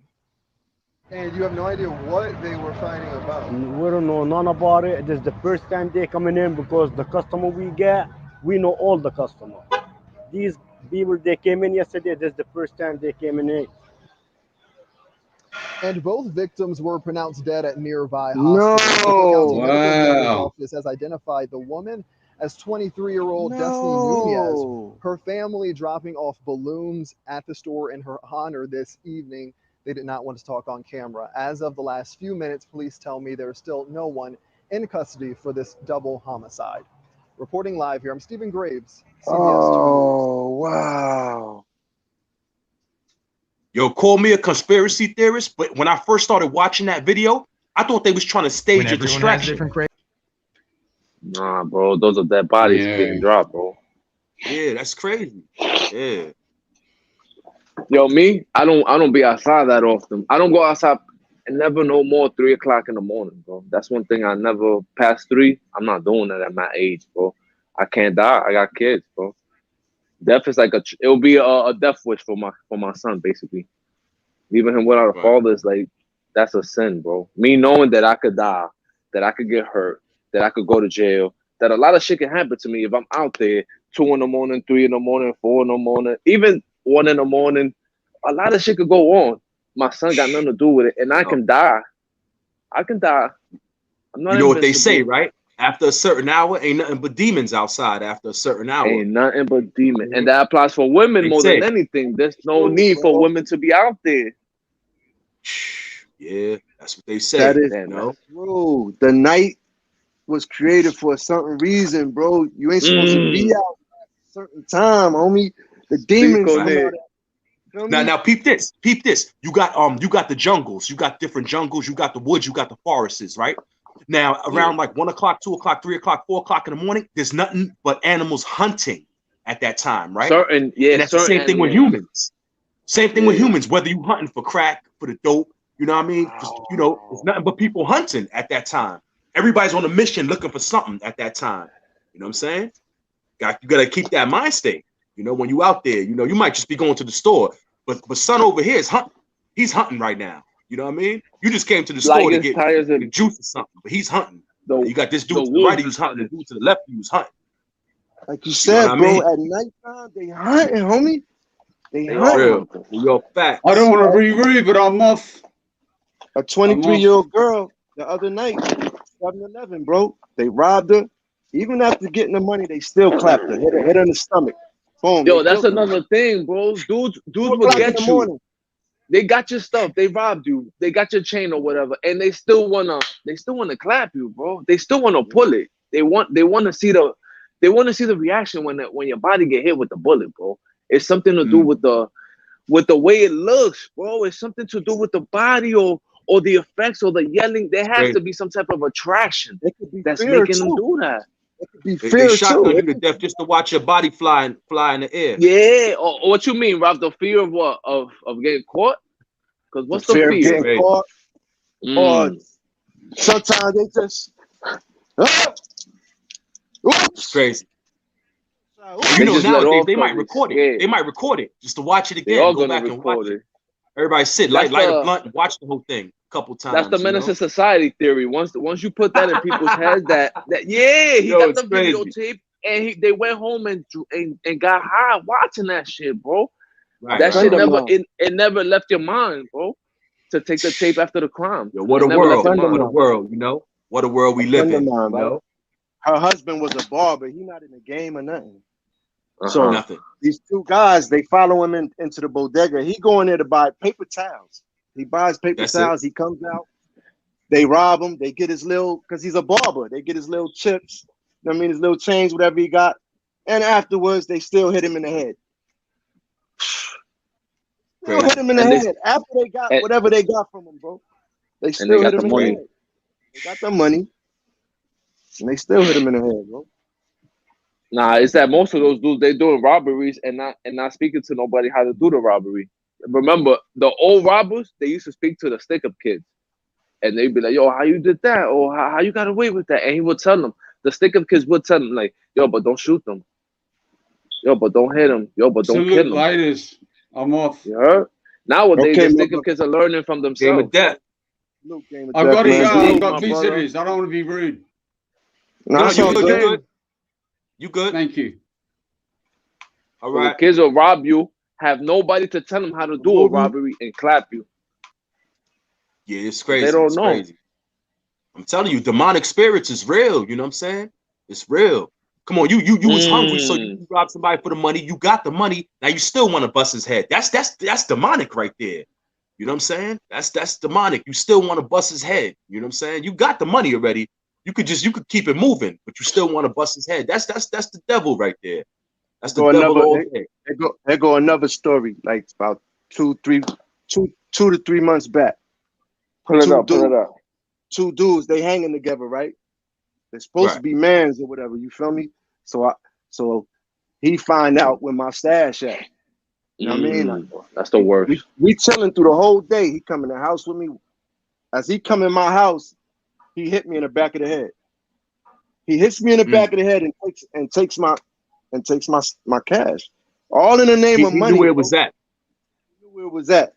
And you have no idea what they were fighting about? We don't know none about it. This is the first time they coming in because the customer we get, we know all the customer. These people, they came in yesterday. This is the first time they came in. And both victims were pronounced dead at nearby No. hospitals. The County Medical Examiner's Wow. office has identified the woman as 23-year-old Destiny Nunez. Her family dropping off balloons at the store in her honor this evening. They did not want to talk on camera. As of the last few minutes, police tell me there is still no one in custody for this double homicide. Reporting live here, I'm Stephen Graves, CBS 2 News. Oh, wow. Yo, call me a conspiracy theorist, but when I first started watching that video, I thought they was trying to stage a distraction. Nah, bro. Those are dead bodies getting dropped, bro. Yeah, that's crazy. Yeah. Yo, me, I don't be outside that often. I don't go outside and never no more 3 o'clock in the morning, bro. That's one thing I never past 3. I'm not doing that at my age, bro. I can't die. I got kids, bro. Death is like it'll be a death wish for my son, basically. Leaving him without a father is like, that's a sin, bro. Me knowing that I could die, that I could get hurt, that I could go to jail, that a lot of shit can happen to me if I'm out there 2 in the morning, 3 in the morning, 4 in the morning, even 1 in the morning. A lot of shit could go on. My son got nothing to do with it, and I can die. I can die. I'm not You know what they say, invincible. right? After a certain hour, ain't nothing but demons outside after a certain hour. Ain't nothing but demon. And that applies for women more than anything. There's no need for women to be out there. Yeah, that's what they say. That is, you know? bro. The night was created for a certain reason, bro. You ain't supposed to be out at a certain time, homie. The demons come out. Now peep this. You got the jungles, you got different jungles, you got the woods, you got the forests, right? Now around like 1 o'clock, 2 o'clock, 3 o'clock, 4 o'clock in the morning, there's nothing but animals hunting at that time, right? And that's the same thing with humans. Same thing with humans, whether you hunting for crack, for the dope, you know what I mean? Just, you know, there's nothing but people hunting at that time. Everybody's on a mission looking for something at that time. You know what I'm saying? You gotta keep that mind state. You know, when you out there, you know, you might just be going to the store, but son over here is hunting. He's hunting right now. You know what I mean? You just came to the store to get the juice or something, but he's hunting. You got this dude to the right, he was hunting. The dude to the left, he was hunting. Like you said, bro, at nighttime, they hunting, homie. They hunting. Yo, facts. I don't want to be rude, but I'm off. A 23-year-old girl the other night, 7-Eleven, bro. They robbed her. Even after getting the money, they still clapped her. Hit her in the stomach. Boom. Yo, that's another thing, bro. Dudes will get you. They got your stuff. They robbed you. They got your chain or whatever, and they still wanna clap you, bro. They still wanna pull it. They want to see the reaction when your body get hit with the bullet, bro. It's something to do with the way it looks, bro. It's something to do with the body or the effects or the yelling. There has to be some type of attraction that's making them do that. They shot you to death just to watch your body fly in the air. Yeah, or what you mean, Rob? The fear of what? Of getting caught? Because what's the fear? Of getting caught? Or sometimes they just It's crazy. You know, nowadays they might record it. They might record it just to watch it again. Go back and watch it. Everybody sit, light a blunt, and watch the whole thing a couple times. That's the menace of society theory. Once you put that in people's heads, that he got the videotape, and they went home and got high watching that shit, bro. Right, that shit never left your mind, bro. To take the tape after the crime. Yo, what a world! What a world! You know, what a world we live in. You know? Her husband was a barber. He not in the game or nothing. So nothing. These two guys, they follow him into the bodega. He go in there to buy paper towels. He buys paper towels. He comes out. They rob him. They get his little, because he's a barber. They get his little chips. I mean, his little change, whatever he got. And afterwards, they still hit him in the head. Still hit him in the head. After they got whatever they got from him, bro. They still hit him in the head. They got the money. And they still hit him in the head, bro. Nah, it's that most of those dudes, they doing robberies and not speaking to nobody how to do the robbery. Remember, the old robbers, they used to speak to the stick-up kids. And they'd be like, yo, how you did that? Or how you got away with that? And he would tell them, the stick-up kids would tell them, like, yo, but don't shoot them. Yo, but don't hit them. Yo, but don't kill them. Ladies, I'm off. You heard? Nowadays, the stick-up kids are learning from themselves. Game of death. I've got to go. I've got visitors. I don't want to be rude. No, you good. You good? Thank you. All right. The kids will rob you, have nobody to tell them how to do a robbery, and clap you. Yeah, it's crazy. They don't it's know. Crazy. I'm telling you, demonic spirits is real. You know what I'm saying? It's real. Come on, you was hungry, so you robbed somebody for the money. You got the money. Now you still want to bust his head. That's demonic right there. You know what I'm saying? That's demonic. You still want to bust his head. You know what I'm saying? You got the money already. You could keep it moving, but you still want to bust his head. That's the devil right there. That's the devil all day. There go another story, like about 2 to 3 months back. Pull it up. Two dudes, they hanging together, right? They're supposed to be mans or whatever. You feel me? So he find out where my stash at. You know what I mean? Like, that's the worst. We chilling through the whole day. He come in the house with me. As he come in my house, he hit me in the back of the head. He hits me in the back of the head and takes my cash. All in the name of money. He knew where it was at. He knew where it was at.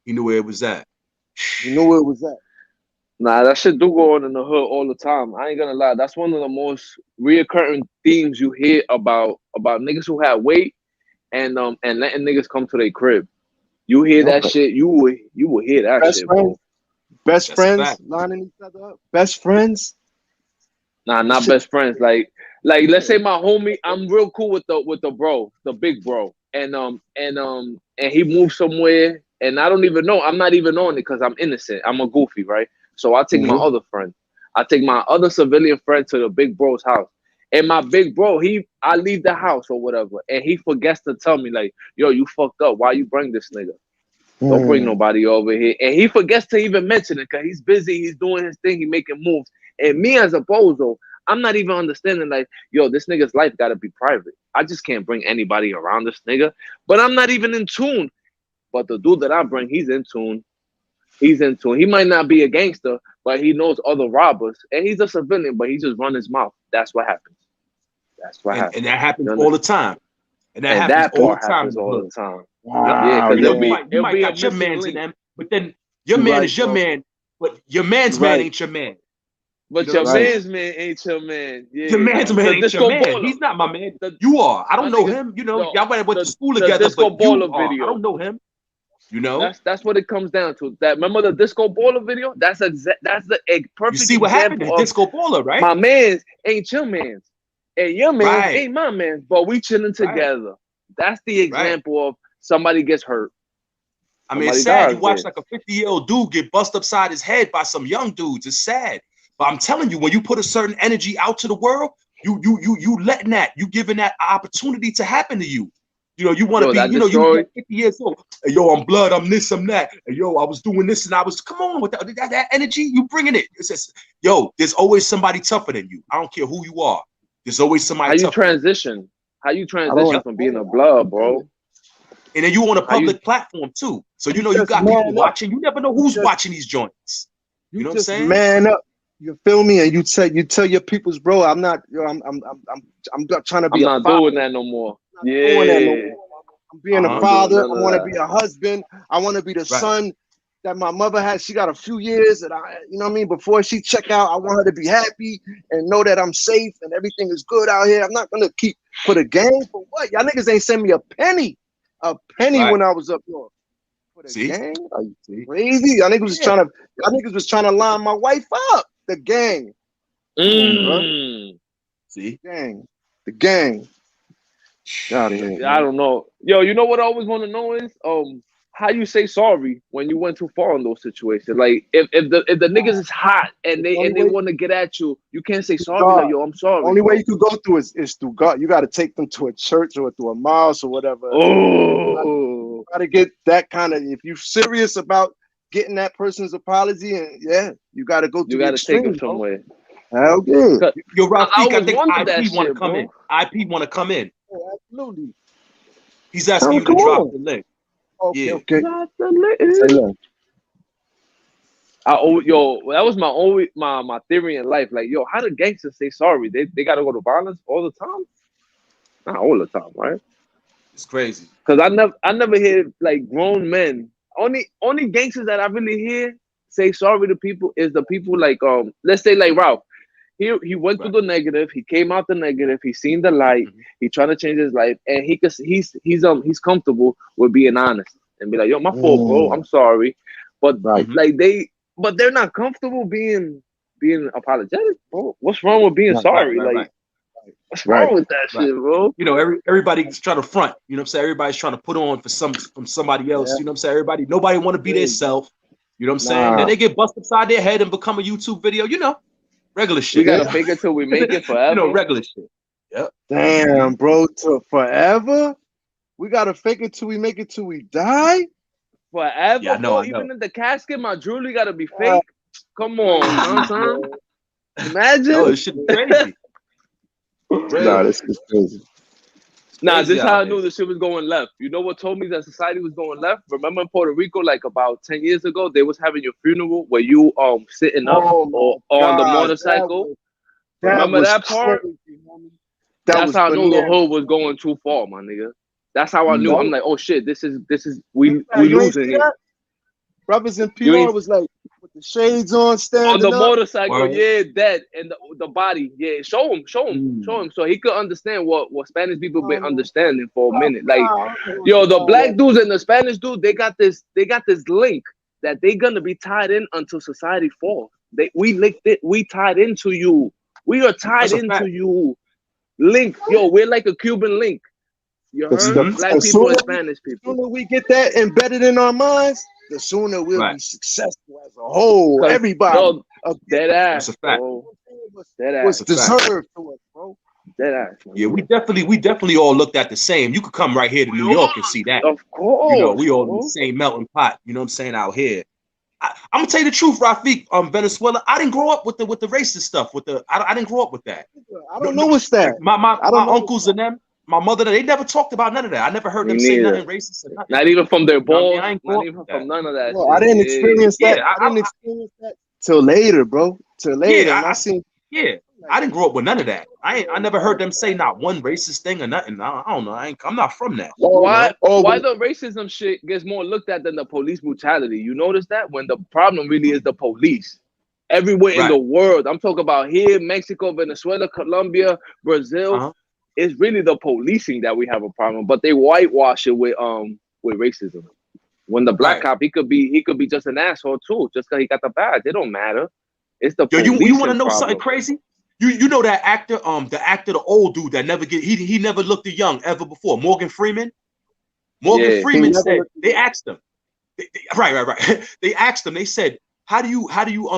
He knew where it was at. He knew where it was at. Nah, that shit do go on in the hood all the time. I ain't gonna lie. That's one of the most reoccurring themes you hear about niggas who have weight and letting niggas come to their crib. You hear that shit. You will hear that shit. Best friends lining each other up. Best friends. Nah, not best friends. Like let's say my homie, I'm real cool with the bro, the big bro, and he moved somewhere, and I don't even know. I'm not even on it because I'm innocent. I'm a goofy, right? So I take my other friend. I take my other civilian friend to the big bro's house. And my big bro, I leave the house or whatever, and he forgets to tell me, like, yo, you fucked up. Why you bring this nigga? Don't bring nobody over here. And he forgets to even mention it because he's busy. He's doing his thing. He making moves. And me as a bozo, I'm not even understanding, like, yo, this nigga's life got to be private. I just can't bring anybody around this nigga. But I'm not even in tune. But the dude that I bring, he's in tune. He's in tune. He might not be a gangster, but he knows other robbers. And he's a civilian, but he just run his mouth. That's what happens. That's what happens. And that happens all the time. And that happens all the time. Wow. Yeah, because you might got your man's in them, but then your man is your man, but your man's man ain't your man. But your man's man ain't your man. Yeah. Your man's man ain't your man. He's not my man. You are. I don't know him. You know, y'all went to school together, but you are. I don't know him. You know, that's what it comes down to. That remember the Disco Baller video? That's the perfect. You see what happened in Disco Baller, right? My man's ain't your man's, and your man's ain't my man's, but we chilling together. That's the example of somebody gets hurt. I mean, it's sad. You watch like a 50-year-old dude get bust upside his head by some young dudes. It's sad, but I'm telling you, when you put a certain energy out to the world, you letting that, you giving that opportunity to happen to you. You know, you want to be, you know, you're 50 years old. Hey, yo, I'm blood, I'm this, I'm that. Hey, yo, I was doing this and I was, come on with that energy, you bringing it. It's just, yo, there's always somebody tougher than you. I don't care who you are. There's always somebody tougher. How you transition from being a blood, bro? And then you on a public platform too. So, you know, you got people watching. You never know who's watching these joints. You know what I'm saying? Man up. You feel me? And you tell your peoples, bro, I'm not, yo, I'm not trying to be I'm not doing that no more. Yeah, I'm being a father. I want to be a husband. I want to be the son that my mother had. She got a few years, and you know what I mean. Before she check out, I want her to be happy and know that I'm safe and everything is good out here. I'm not gonna keep for the game for what? Y'all niggas ain't send me a penny when I was up north. For the gang, are you crazy? Y'all niggas was trying to line my wife up. The gang. See, the gang. Out of here, I don't know. Yo, you know what I always want to know is how you say sorry when you went too far in those situations. Like if the niggas is hot and they want to get at you, you can't say sorry. Like, yo, I'm sorry. Only way you could go through is through God. You got to take them to a church or through a mosque or whatever. Oh, you got to get that kind of. If you're serious about getting that person's apology, and you got to go. You got to take them somewhere. Hell yeah. Yo, Ralph, I think IP want to come in. IP want to come in. Oh, absolutely. He's asking you to drop the link. Okay. Drop the link. That was my theory in life. Like, yo, how do gangsters say sorry? They gotta go to violence all the time? Not all the time, right? It's crazy. Cause I never hear like grown men. Only gangsters that I really hear say sorry to people is the people like let's say like Ralph. He went through the negative. He came out the negative. He seen the light. He trying to change his life, and he's comfortable with being honest and be like, "Yo, my fault, bro. I'm sorry." But they're not comfortable being apologetic, bro. What's wrong with being sorry? What's wrong with that shit, bro? You know, everybody's trying to front. You know what I'm saying? Everybody's trying to put on from somebody else. You know what I'm saying? Nobody want to be their self. You know what I'm saying? Then they get busted upside their head and become a YouTube video. You know. Regular shit. We gotta fake it till we make it forever. You know, regular shit. Yep. Damn, bro, to forever? We gotta fake it till we make it till we die? Forever? Yeah, bro. Even in the casket, my jewelry gotta be fake. Come on, son. Imagine. Oh, this shit is crazy. Nah, this is crazy. Nah, this is how I knew the shit was going left. You know what told me that society was going left? Remember in Puerto Rico, like about 10 years ago, they was having your funeral where you sitting up or on the motorcycle. Remember that part? That's how I knew the hood was going too far, my nigga. That's how I knew. I'm like, oh shit, this is we losing it. Brothers in PR was like with the shades on, standing on the up. motorcycle, dead, and the body, show him, so he could understand what Spanish people been understanding for a minute. Like, yo, the black dudes and the Spanish dude, they got this link that they gonna be tied in until society falls. We linked it, we tied into you We are tied into you. Link, yo, we're like a Cuban link. You heard? Black people and Spanish people. The sooner we get that embedded in our minds, the sooner we'll be successful as a whole. Everybody. Yo, dead ass. That's a fact. Dead ass. What's deserved to us, bro? Dead ass. Yeah, we definitely all looked at the same. You could come right here to New York and see that. Of course. You know, we all in the same melting pot. You know what I'm saying? Out here. I'm gonna tell you the truth, Rafiq. Venezuela, I didn't grow up with the racist stuff. I didn't grow up with that. I don't know what's that. My uncles and them, my mother, they never talked about none of that. I never heard them say nothing racist. Or nothing. Not even from their balls. I ain't not even from none of that. Bro, I didn't experience that. I didn't experience that till later, bro. Till later. Yeah, I didn't grow up with none of that. I never heard them say not one racist thing or nothing. I don't know. I'm not from that. Why the racism shit gets more looked at than the police brutality? You notice that? When the problem really is the police. Everywhere in the world. I'm talking about here, Mexico, Venezuela, Colombia, Brazil. It's really the policing that we have a problem. But they whitewash it with racism. When the black cop, he could be just an asshole too, just because he got the badge. It don't matter. It's the you want to know something crazy? You know that actor, the old dude that never he never looked young ever before. Morgan Freeman. Morgan Freeman said they asked him. Right. They asked him. They said, "How do you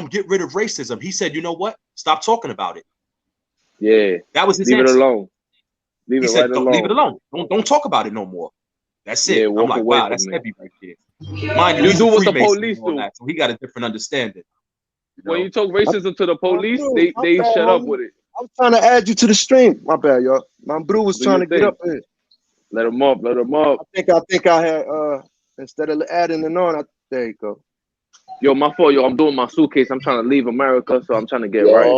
get rid of racism?" He said, "You know what? Stop talking about it." Yeah, that was his answer. Leave it alone. Leave he it said, right alone. Leave it alone. Don't talk about it no more. That's it. Yeah, I'm like, wow, that's heavy right there. Mind you do what the police do. So he got a different understanding. When you talk racism to the police, they shut up with it. I'm trying to add you to the stream. My bad, y'all. My bro was trying to get up here. Let him up. I think I had instead of adding it on, there you go. Yo, my fault, yo. I'm doing my suitcase. I'm trying to leave America, so I'm trying to get right.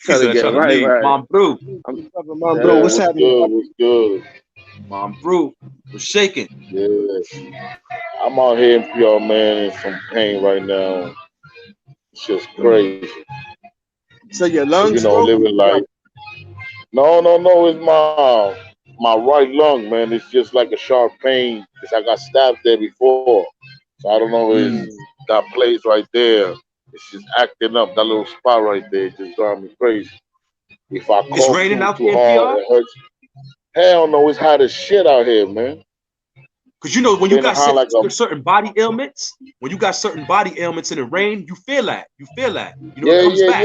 Trying to get right. Mom, bro. Mom, bro, what's happening? What's good? Mom, bro, was shaking. Yeah, I'm out here, y'all, man, in some pain right now. It's just crazy. So your lungs, living life. No. It's my right lung, man. It's just like a sharp pain because I got stabbed there before. So I don't know. It's that place right there. It's just acting up. That little spot right there just drives me crazy. If I it's raining out too there, hard, it hurts. Hell no, it's hot as shit out here, man. Because when you got certain body ailments, when you got certain body ailments in the rain, you feel that. You know, it comes back.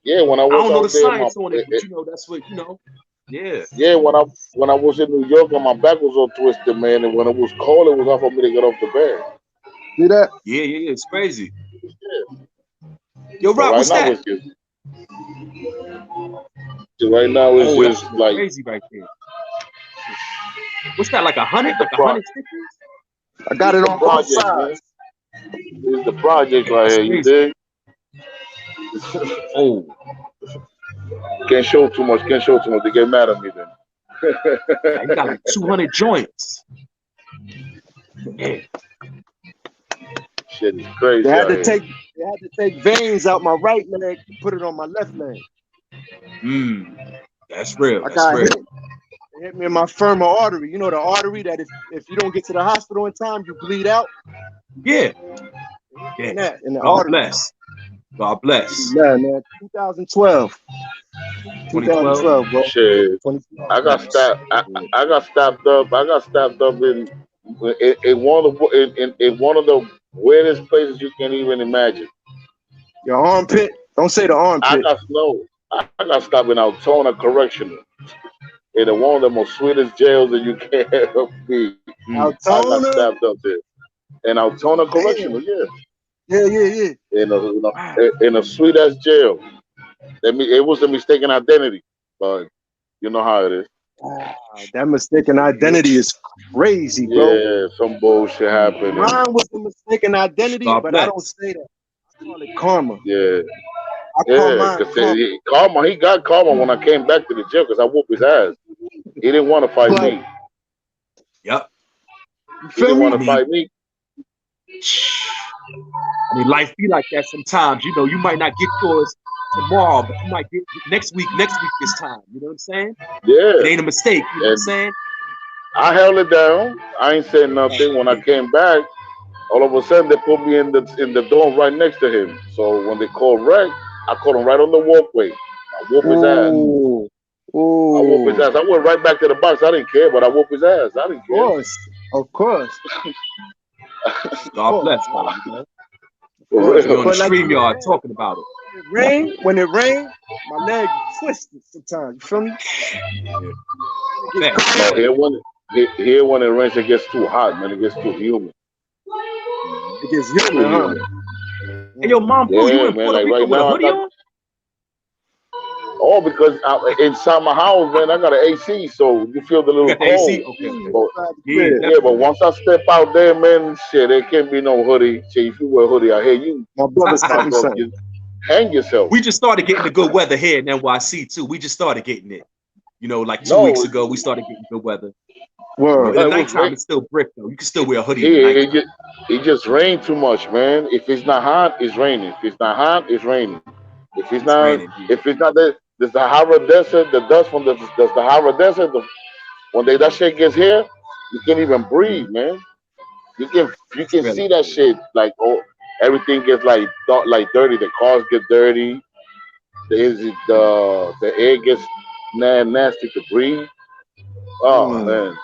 Yeah. When I was I don't know the there, science on it, but that's what Yeah. Yeah, when I was in New York and my back was all twisted, man, and when it was cold, it was hard for me to get off the bed. See that? Yeah. It's crazy. Yo, Rob, what's that? Right now it's just like crazy right there. What's that, like 100? Like 100 stickers? I got it on both sides. It's the project right here, you dig? Oh. Can't show too much. They get mad at me then. You got like 200 joints. Yeah. Shit is crazy. They had to take veins out my right leg and put it on my left leg. That's real. It hit me in my femoral artery. You know the artery that if you don't get to the hospital in time, you bleed out. Yeah. In the God artery. bless. God bless. Yeah, man. 2012. 2012, bro. Shit. I got stabbed. I got stabbed up. I got stabbed up in one of the weirdest places you can even imagine. Your armpit. Don't say the armpit. I got stabbed in Altona Correctional. In one of the most sweetest jails that you can ever be. Altona? I got stabbed up there. In Altona Correctional, yeah. Yeah. In a sweet ass jail. It was a mistaken identity, but you know how it is. That mistaken identity is crazy, bro. Yeah, some bullshit happened. Mine was a mistaken identity, but I don't say that. I call it karma. Yeah. He got karma when I came back to the jail because I whooped his ass. He didn't want to fight me. Yep. He didn't want to fight me. I mean, life be like that sometimes. You know, you might not get yours tomorrow, but you might get next week this time. You know what I'm saying? Yeah. It ain't a mistake. You know what I'm saying? I held it down. I ain't saying nothing. When I came back, all of a sudden they put me in the dorm right next to him. So when they called Rec, I caught him right on the walkway. I whooped his ass. Ooh. I whooped his ass. I went right back to the box. I didn't care, but I whooped his ass. I didn't care. Of course. God bless, man. For real. You're on the But like- StreamYard talking about it. When it rains, my leg twisted sometimes. You feel me? No, here when it rains, it gets too hot, man. It gets too humid. It gets humid, huh? Hey, yo, Mom, bro, you Yeah, in man. Puerto Like Rico right with a now, hoodie on? oh, because inside my house, man, I got an AC, so you feel the little You got the cold. AC? Okay. But, Yeah, but once I step out there, man, shit, there can't be no hoodie. Shit, if you wear a hoodie out here, you My brother's might as well just hang yourself. We just started getting the good weather here in NYC too. We just started getting it. You know, like 2 No, weeks ago, we started getting good weather. Word. In the It was nighttime, rain- it's still brick though. You can still wear a hoodie Here, in the nighttime. it just rained too much, man. If it's not hot, it's raining. If it's not hot, it's raining. If it's not, raining, if it's not the Sahara Desert, the dust from the Sahara Desert, when that shit gets here, you can't even breathe, man. You can see that shit like everything gets like dirty. The cars get dirty. The air gets nasty to breathe. Oh man.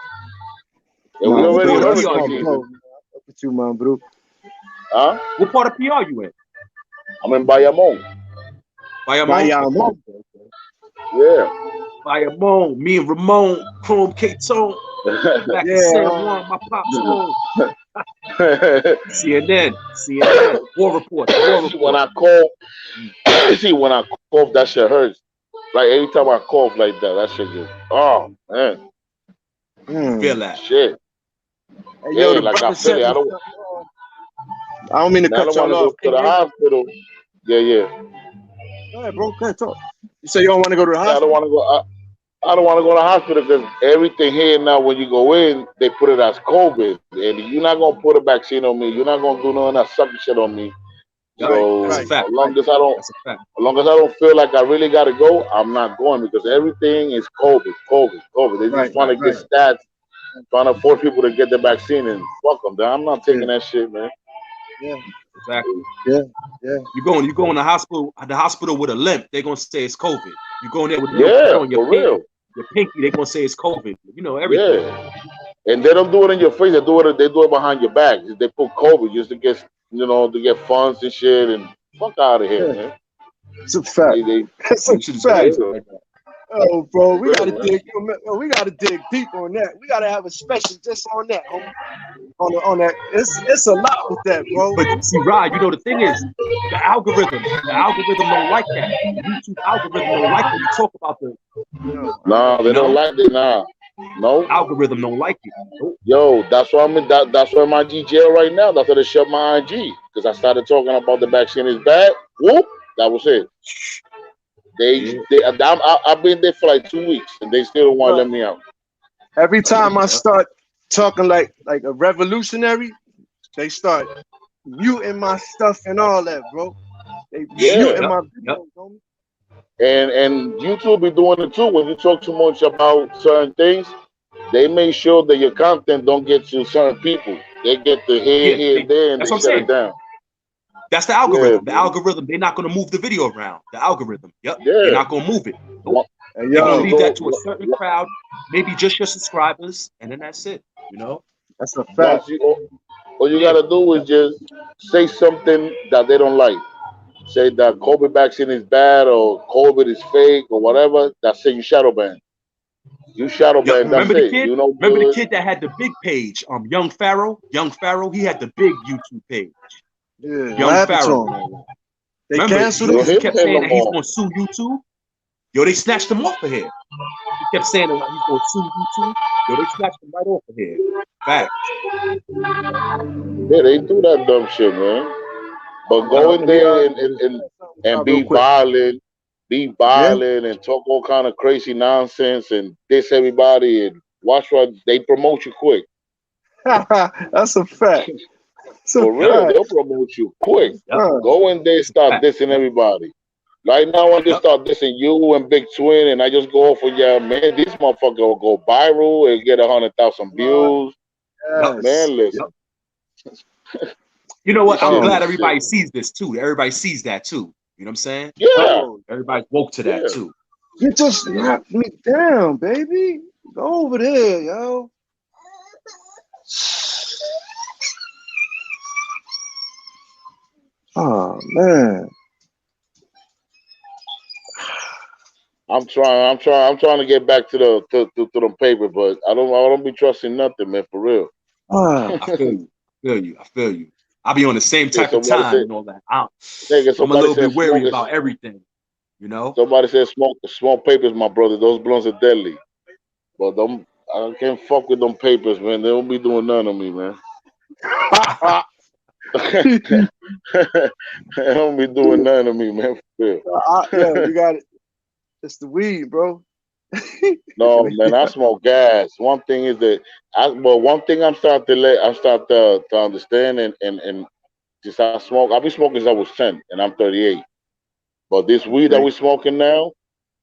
And we already What hurricane part of PR season. you Look at you, man, bro. Huh? What part of PR you in? I'm in Bayamon. Bayamon? Yeah. Bayamon. Me and Ramon, Chrome K-Tone. Back in San Juan, my pops home. CNN. War report. When I cough, when I cough, that shit hurts. Like every time I cough like that shit just, oh man. Feel that. Shit. Hey, yo, Yeah, the like I brother feel it. said, I don't mean to I cut don't y'all want off. to go to the hospital. Yeah. Go ahead, bro. Go ahead, talk. You say you don't want to go to the I hospital? don't want to go. I don't want to go to the hospital because everything here now, when you go in, they put it as COVID, and you're not gonna put a vaccine on me. You're not gonna do none of that sucking shit on me. So That's a fact. as long as I don't feel like I really gotta go, I'm not going because everything is COVID. They just want to get stats, trying to force people to get the vaccine, and fuck them. I'm not taking that shit, man. Yeah. Exactly. Yeah. You go in the hospital with a limp, they're gonna say it's COVID. You go in there with on your for real. Your pinky, they're gonna say it's COVID. You know everything. Yeah. And they don't do it in your face. They do it behind your back. They put COVID just to get funds and shit, and fuck out of here, man. It's a fact. It's a fact. Oh, bro, we gotta dig. We gotta dig deep on that. We gotta have a special just on that, homie. On that. It's a lot with that, bro. But see, Rod, you know the thing is, the algorithm don't like that. The YouTube algorithm don't like when you talk about the. No, they don't like it. Nah, no. Algorithm don't like it. Nope. Yo, that's why that's why my GGL right now. That's why they shut my IG because I started talking about the vaccine is bad. Whoop, that was it. I've been there for like 2 weeks and they still don't want to let me out. Every time I start talking like a revolutionary, they start muting my stuff and all that, bro. They muting my videos, homie. And YouTube be doing it too. When you talk too much about certain things, they make sure that your content don't get to certain people. They get the here, there, and they shut it down. That's the algorithm. The algorithm, they're not going to move the video around. The algorithm. Yep. They're not going to move it. Nope. They're going to leave that to a certain crowd, maybe just your subscribers, and then that's it. You know? That's a fact. All you got to do is just say something that they don't like. Say that COVID vaccine is bad or COVID is fake or whatever. That's it. You shadow ban. You shadow ban. That's Remember the it. kid? You know, remember the kid that had the big page? Young Pharaoh. He had the big YouTube page. Yeah, Young Pharaoh. They canceled him. He kept saying that he's going to sue YouTube. Yo, they snatched him off of here. He kept saying that he's going to sue YouTube. Yo, they snatched him right off of here. Fact. Yeah, they do that dumb shit, man. But go in there and be violent, and talk all kind of crazy nonsense and diss everybody and watch what they promote you quick. That's a fact. For real, they'll promote you quick. Go in there, start dissing everybody. Right now, I just start dissing you and Big Twin, and I just go off of man, this motherfucker will go viral and get 100,000 views. Man, listen. You know what? I'm glad everybody sees this too. Everybody sees that too. You know what I'm saying? Yeah. Everybody's woke to that too. You just knocked me down, baby. Go over there, yo. Oh man. I'm trying to get back to the paper, but I don't be trusting nothing, man, for real. I feel you. I be on the same type of time and all that. I'm a little bit wary about everything, you know. Somebody said smoke papers, my brother. Those blunts are deadly, but I can't fuck with them papers, man. They don't be doing none of me, man. They don't be doing none of me, man. For real. Yeah, you got it. It's the weed, bro. No, man, I smoke gas. One thing is that one thing I'm starting to understand and just I smoke. I've been smoking since I was 10 and I'm 38. But this weed that we smoking now,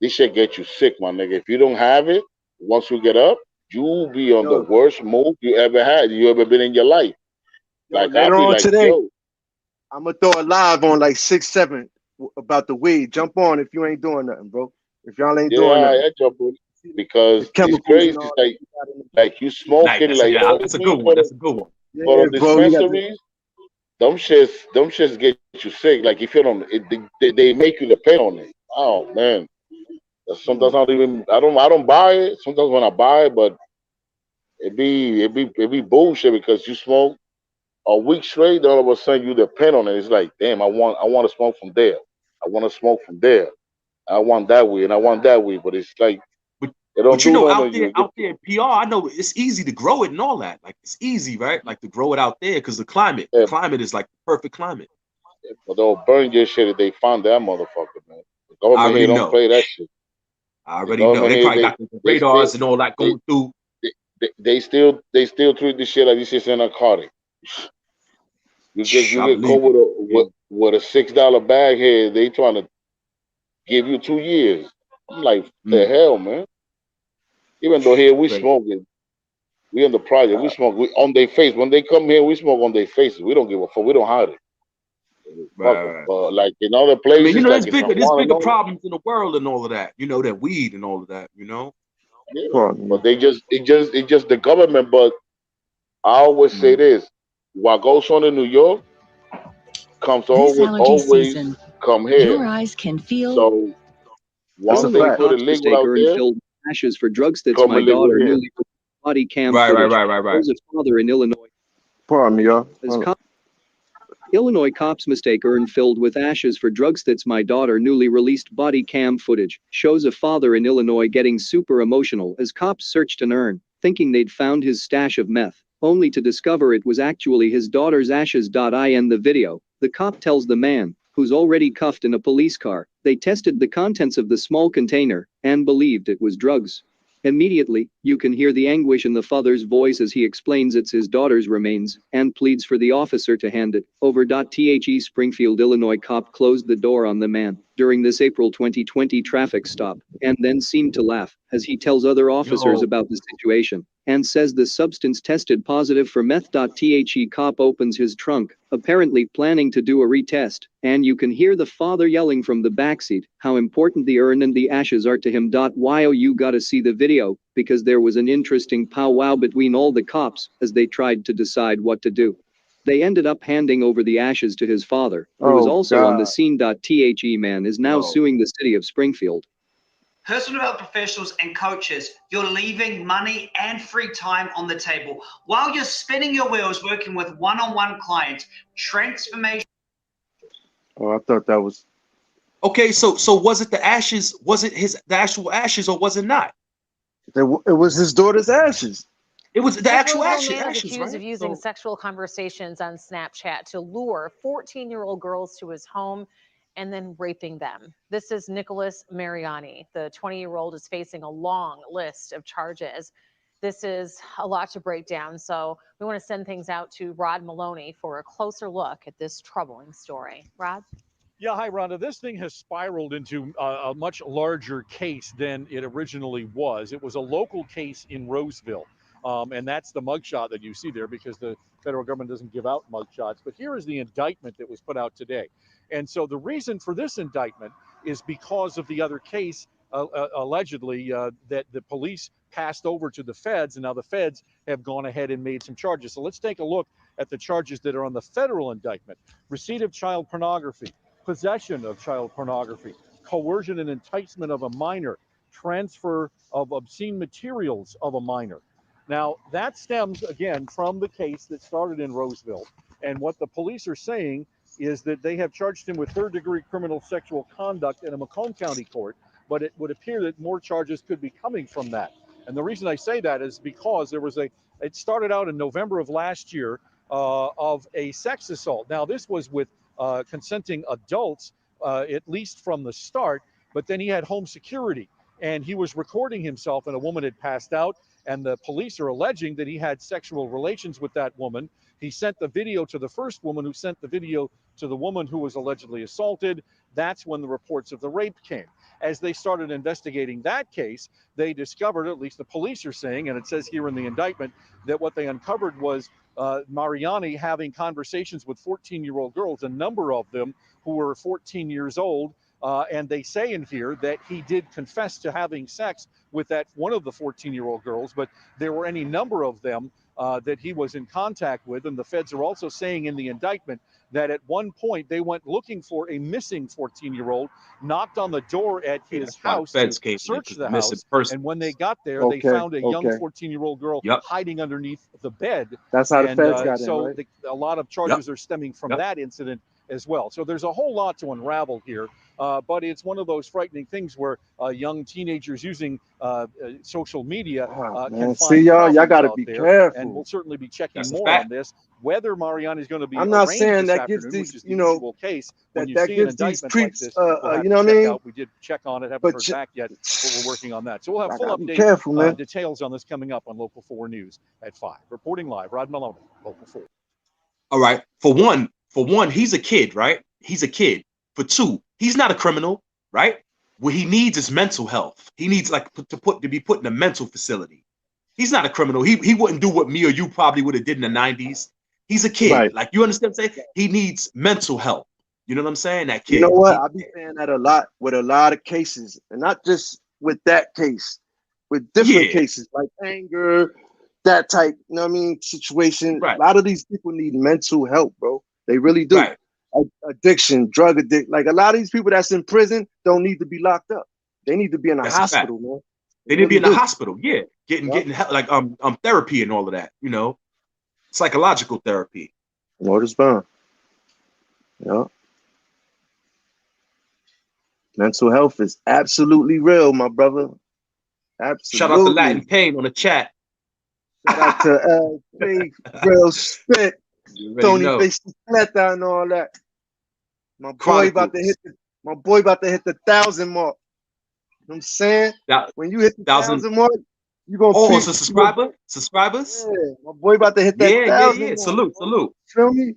this shit get you sick, my nigga. If you don't have it, once you get up, you'll be on the worst mood you ever been in your life. Like later I'll be on like, today, yo, I'm gonna throw a live on like 6, 7 about the weed. Jump on if you ain't doing nothing, bro. If y'all ain't doing nothing. I jump on because it's crazy. Like you smoking, that's a good one. That's a good one. But on dispensaries, them shits get you sick. Like if you don't, they make you depend on it. Oh man, sometimes not even. I don't buy it. Sometimes when I buy it, but it be bullshit because you smoke a week straight, then all of a sudden you depend on it. It's like, damn, I want to smoke from there. I want to smoke from there. I want that weed and I want that weed, but it's like, but you know, out there in PR, I know it's easy to grow it and all that. Like it's easy, right? Like to grow it out there because the climate is like the perfect climate. But they'll burn your shit if they find that motherfucker, man. The government here don't play that shit. I already know. They probably got the radars and all that going through. They still treat this shit like this shit's in a narcotic. You get caught with a $6 bag here. They trying to give you 2 years. I'm like, the hell, man. Even though here we smoking, we in the project, we smoke on their face. When they come here, we smoke on their faces. We don't give a fuck. We don't hide it. Right. But like in other places, I mean, you know, like there's bigger problems in the world and all of that. You know, that weed and all of that. You know. Yeah, but it just the government. But I always say this: what goes on in New York comes always come here. Your eyes can feel. So one thing for the legal out there. Ashes for drugs. That's my daughter. Newly body cam footage. Shows a father in Illinois. Pardon me, y'all. Illinois cops mistake urn filled with ashes for drugs. That's my daughter. Newly released body cam footage shows a father in Illinois getting super emotional as cops searched an urn, thinking they'd found his stash of meth, only to discover it was actually his daughter's ashes. In the video, the cop tells the man, who's already cuffed in a police car, they tested the contents of the small container and believed it was drugs. Immediately, you can hear the anguish in the father's voice as he explains it's his daughter's remains and pleads for the officer to hand it over. The Springfield, Illinois cop closed the door on the man during this April 2020 traffic stop and then seemed to laugh as he tells other officers about the situation and says the substance tested positive for meth. The cop opens his trunk, apparently planning to do a retest, and you can hear the father yelling from the backseat how important the urn and the ashes are to him. Yo, you gotta see the video, because there was an interesting powwow between all the cops as they tried to decide what to do. They ended up handing over the ashes to his father, who was also on the scene. The man is now suing the city of Springfield. Personal development professionals and coaches, you're leaving money and free time on the table while you're spinning your wheels working with one-on-one clients. Transformation. Oh, I thought that was okay. So was it the ashes? Was it the actual ashes, or was it not? It was his daughter's ashes. It was the actual man ashes, is accused right? of using sexual conversations on Snapchat to lure 14-year-old girls to his home and then raping them. This is Nicholas Mariani. The 20-year-old is facing a long list of charges. This is a lot to break down, so we want to send things out to Rod Maloney for a closer look at this troubling story. Rod? Yeah, hi, Rhonda. This thing has spiraled into a much larger case than it originally was. It was a local case in Roseville, and that's the mugshot that you see there because the federal government doesn't give out mugshots. But here is the indictment that was put out today. And so the reason for this indictment is because of the other case, allegedly, that the police passed over to the feds, and now the feds have gone ahead and made some charges. So let's take a look at the charges that are on the federal indictment: receipt of child pornography, possession of child pornography, coercion and enticement of a minor, transfer of obscene materials of a minor. Now, that stems, again, from the case that started in Roseville. And what the police are saying is that they have charged him with third-degree criminal sexual conduct in a Macomb County court, but it would appear that more charges could be coming from that. And the reason I say that is because it started out in November of last year of a sex assault. Now, this was with consenting adults, at least from the start, but then he had home security, and he was recording himself, and a woman had passed out, and the police are alleging that he had sexual relations with that woman. He sent the video to the first woman, who sent the video to the woman who was allegedly assaulted. That's when the reports of the rape came. As they started investigating that case, they discovered, at least the police are saying, and it says here in the indictment, that what they uncovered was Mariani having conversations with 14-year-old girls, a number of them who were 14 years old. And they say in here that he did confess to having sex with that one of the 14-year-old girls, but there were any number of them that he was in contact with. And the feds are also saying in the indictment that at one point they went looking for a missing 14-year-old, knocked on the door at his house to search the house. And when they got there, they found a young 14-year-old girl hiding underneath the bed. That's how the feds got in, so right? a lot of charges are stemming from that incident as well. So there's a whole lot to unravel here, but it's one of those frightening things where young teenagers using social media can find see, y'all gotta be careful. And we'll certainly be checking more on this. Whether Mariani is going to be I'm not saying that gives these, which is the usual case, when that you see gives an these indictment creeps, like this, we'll you know what I mean? we did check on it, haven't heard back yet, but we're working on that. So we'll have full update, careful, man. Details on this coming up on Local 4 News at 5. Reporting live, Rod Maloney, Local 4. All right. For one, he's a kid, right? He's a kid. For two, he's not a criminal, right? What he needs is mental health. He needs to be put in a mental facility. He's not a criminal. He wouldn't do what me or you probably would have did in the 90s. He's a kid. Right. Like, you understand what I'm saying? He needs mental help. You know what I'm saying? That kid. You know what? I be saying that a lot with a lot of cases, and not just with that case, with different cases like anger, that type, you know what I mean, situation. Right. A lot of these people need mental help, bro. They really do. Right. Addiction, drug addiction. Like, a lot of these people that's in prison don't need to be locked up. They need to be in a hospital, man. They need to be in the hospital, yeah. Getting like therapy and all of that, you know. Psychological therapy. Notice bound. Yeah. Mental health is absolutely real, my brother. Absolutely. Shout out to Latin Pain on the chat. Shout out to LJ, Real Spit, Tony Bicicleta and all that. My boy about to hit the 1,000 mark. You know what I'm saying? When you hit the 1,000 mark, you gonna it's a subscribers? Yeah, my boy about to hit that 1,000. Yeah. Salute. Feel me?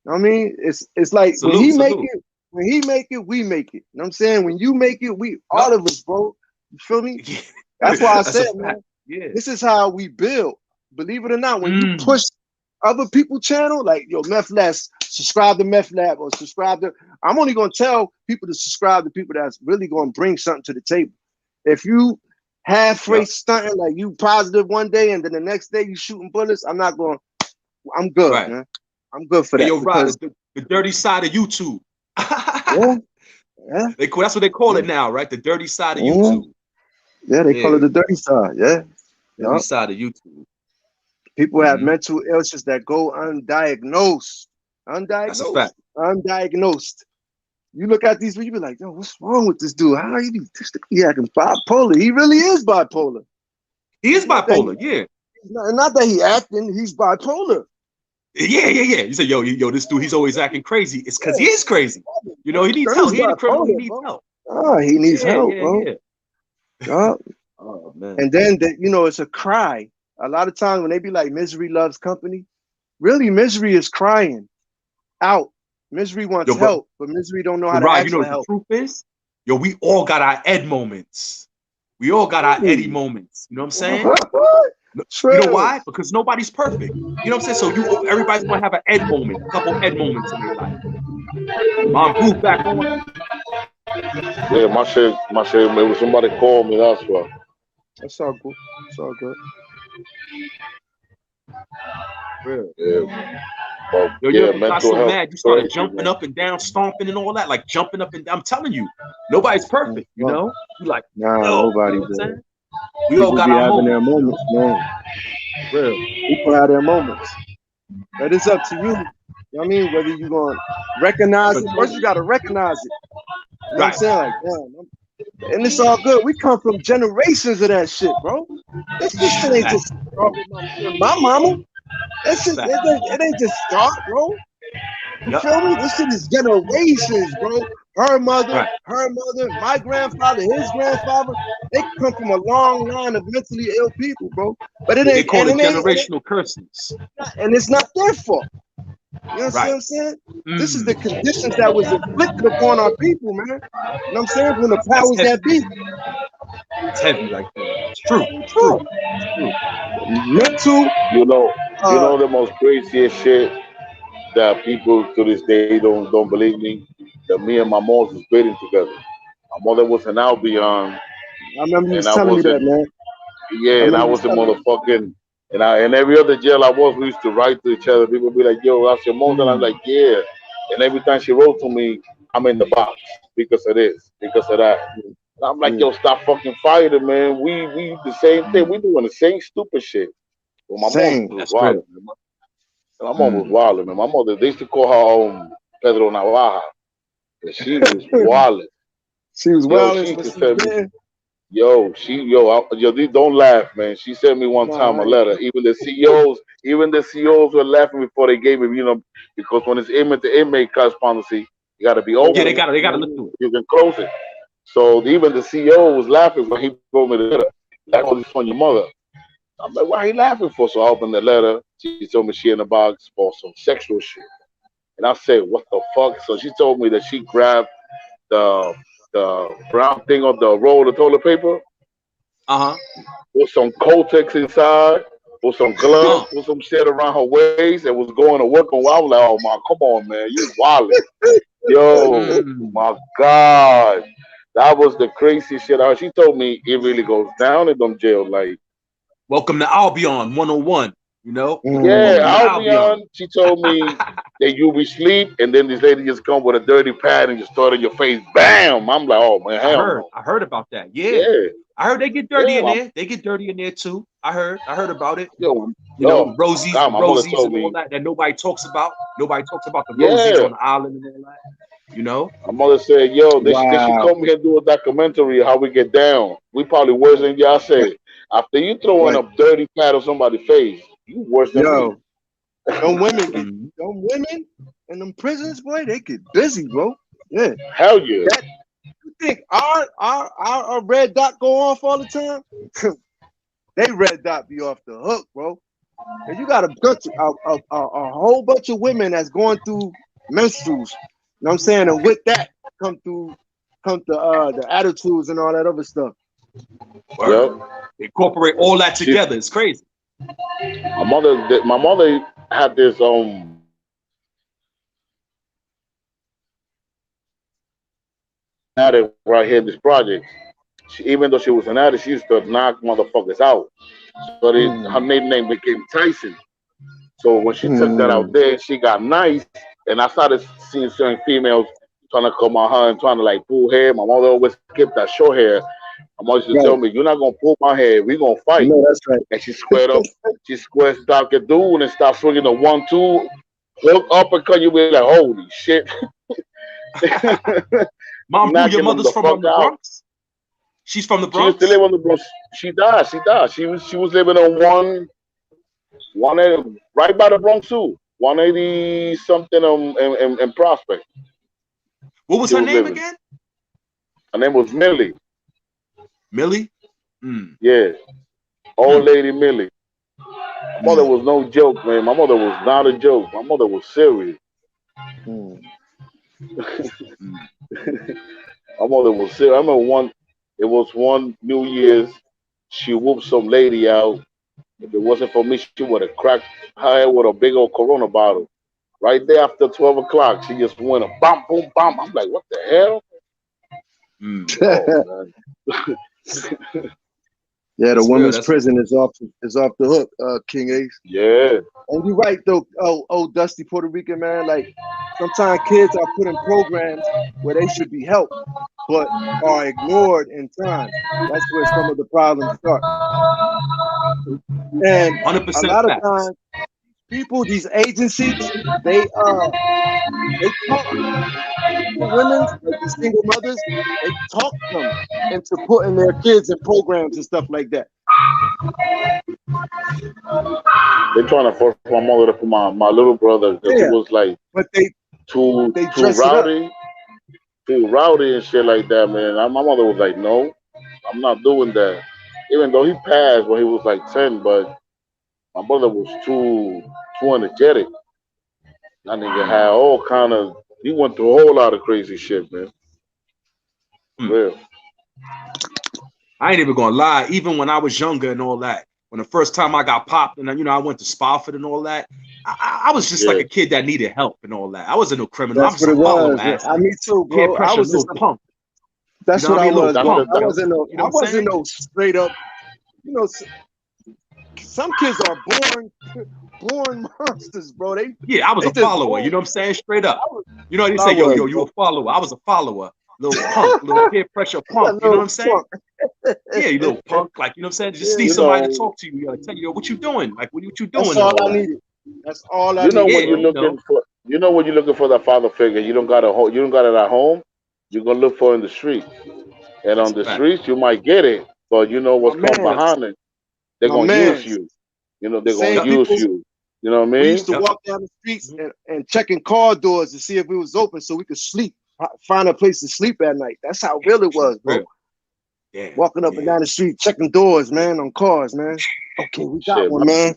I mean, it's like when he make it, we make it. You know what I'm saying? When you make it, we all of us, bro. You feel me? That's why I said, man, this is how we build. Believe it or not, when you push other people's channel, like, yo, Meth Lab, subscribe to Meth Lab, or subscribe to, I'm only gonna tell people to subscribe to people that's really gonna bring something to the table. If you halfway stunting, like you positive one day and then the next day you shooting bullets, I'm good, man. I'm good for that. Yo, Rod, the dirty side of YouTube. Yeah. That's what they call it now, right? The dirty side of YouTube. Yeah, they call it the dirty side. Yeah. Dirty side of YouTube. People have mental illnesses that go undiagnosed. That's a fact. Undiagnosed. You look at these people, you be like, yo, what's wrong with this dude? How are you? He acting bipolar. He really is bipolar. He is bipolar, yeah. Not that he acting, he's bipolar. Yeah. You say, yo, this dude, he's always acting crazy. It's because he is crazy. You know, he needs help. He ain't a criminal. He needs help. Oh, he needs help, bro. Yeah. Oh, man. And then, it's a cry. A lot of times when they be like, misery loves company, really, misery is crying out. Misery wants help, but misery don't know how to ask for help. The truth is, we all got our Ed moments. We all got our Eddie moments. You know what I'm saying? You know why? Because nobody's perfect. You know what I'm saying? So everybody's gonna have an Ed moment, a couple Ed moments in their life. Mom Booth back on. Yeah, my shit, maybe somebody called me, that's why. That's all good. It's all good. Yeah. But Yo, yeah, got mental so health. mad you started Crazy, jumping man. up and down, stomping and all that, like jumping up and down. I'm telling you, nobody's perfect, you know? You like, Nah, yo, nobody, you know what I'm bro. saying? We all People got be our having their moments, moments, man. Real. People have their moments. But it's up to you. You know what I mean? Whether you gonna recognize it. First you gotta recognize it. You know what I'm saying? Like, damn. And it's all good. We come from generations of that shit, bro. This shit ain't just start with my mama. That shit, it ain't just start, bro. You feel me? This shit is generations, bro. Her mother, my grandfather, his grandfather, they come from a long line of mentally ill people, bro. But it They ain't, call and it it ain't, generational curses. and it's not their fault. You know what I'm saying? This is the conditions that was inflicted upon our people, man. You know what I'm saying? From the powers that be. It's heavy like that. It's true. It's true. Mental. You know the most craziest shit that people to this day don't believe me. That me and my mom was dating together. My mother was in Albion. I remember you and was telling me that, in, man. Yeah, and I was in motherfucking, and every other jail I was, we used to write to each other. People be like, yo, that's your mom. And I'm like, yeah. And every time she wrote to me, I'm in the box because of this, because of that. And I'm like, yo, stop fucking fighting, man. We the same thing. We doing the same stupid shit. Well, my mom was wild. My mom was wild, man. My mother, they used to call her Pedro Navaja. And she was wild. She was wild. She just said me, yo, don't laugh, man. She sent me one time a letter. Even the CEOs were laughing before they gave it, because when it's inmate to inmate correspondency, you gotta be open. Yeah, they gotta look through it. You can close it. So even the CEO was laughing when he told me the letter. That was from your mother. I'm like, why are you laughing for? So I opened the letter. She told me she in the box for some sexual shit. And I said, what the fuck? So she told me that she grabbed the brown thing of the roll of toilet paper. With some Kotex inside, with some gloves, with some shit around her waist, and was going to work on. I was like, oh my, come on, man, you wildin'. Yo, my God. That was the craziest shit. She told me it really goes down in them jails. Like, welcome to Albion 101. You know? Yeah, Albion. She told me that you be sleep, and then this lady just come with a dirty pad and just start in your face. Bam! I'm like, oh man, hell I heard about that. Yeah. I heard they get dirty in there. They get dirty in there too. I heard about it. Rosie's and all that nobody talks about. Nobody talks about the Rosies on the island and all that. You know? My mother said, yo, they should come here and do a documentary of how we get down. We probably worse than y'all said. After you throwing a dirty pad on somebody's face, you worse than me. Them women in them prisons, boy, they get busy, bro. Yeah. Hell yeah. You think our red dot go off all the time? They red dot be off the hook, bro. And you got a whole bunch of women that's going through menstruals. You know what I'm saying? And with that come the attitudes and all that other stuff. Yep. Incorporate all that together. It's crazy. My mother had this addict right here in this project. Even though she was an addict, she used to knock motherfuckers out. So her name became Tyson. So when she took that out there, she got nice, and I started seeing certain females trying to come on her and trying to like pull hair. My mother always kept that short hair. My mother used to tell me, "You're not gonna pull my hair. We're gonna fight." No, that's right. And she squared up. She squared stock a dude and started swinging the 1-2, hook uppercut. You be like, "Holy shit!" Mom, your mother's from the Bronx. She's from the Bronx. She used to live on the Bronx. She died. She was living on 180, right by the Bronx Zoo, 180 something in Prospect. What was her name again? Her name was Millie. Millie? Yeah. Old lady Millie. My mother was no joke, man. My mother was not a joke. My mother was serious. My mother was serious. I remember one New Year's, she whooped some lady out. If it wasn't for me, she would have cracked her head with a big old Corona bottle. Right there after 12 o'clock, she just went a bump, boom, bump. I'm like, what the hell? Oh, man. Yeah, the That's real. women's That's prison is off the hook, King Ace. Yeah. And you're right though, Dusty Puerto Rican man. Like sometimes kids are put in programs where they should be helped, but are ignored in time. That's where some of the problems start. And 100% a lot of facts. times, people, these agencies, they talk the women, like the single mothers, they talk them into putting their kids in programs and stuff like that. They're trying to force my mother to put my little brother because he was like but they too dress it up. rowdy and shit like that, man. My mother was like, no, I'm not doing that. Even though he passed when he was like 10, but my brother was too energetic. That nigga had all kind of. He went through a whole lot of crazy shit, man. Real. I ain't even gonna lie. Even when I was younger and all that, when the first time I got popped and I went to Spofford and all that, I was just like a kid that needed help and all that. I wasn't no criminal. That's I was what it a follow was. ass. Me too, bro. Peer I pressure, was just little punk. That's You know what I I mean? was. Little punk, I wasn't no. you know I what I'm wasn't no straight up. You know, some kids are born monsters, bro. Yeah, I was they a just follower. born. You know what I'm saying? Straight up. You know, they I say, yo, was, you a follower. I was a follower. Little punk, little peer pressure punk. You know what I'm saying? Yeah, you little punk. Like, you know what I'm saying? Just need somebody to talk to you. Tell you, yo, what you doing? Like, what you doing? That's and all all I that. needed. That's all I You know needed. when you're looking for. You know when you're looking for that father figure, you don't got it at home. You're gonna look for it in the streets, and on the streets you might get it, but you know what's coming behind it. They're gonna use you. You know they're Same Oh, gonna use people. you. You know what I mean? We used to walk down the streets and checking car doors to see if it was open so we could sleep, find a place to sleep at night. That's how real it was, bro. Yeah. Walking up and down the street, checking doors, man, on cars, man. Okay, we got Shit, one, man.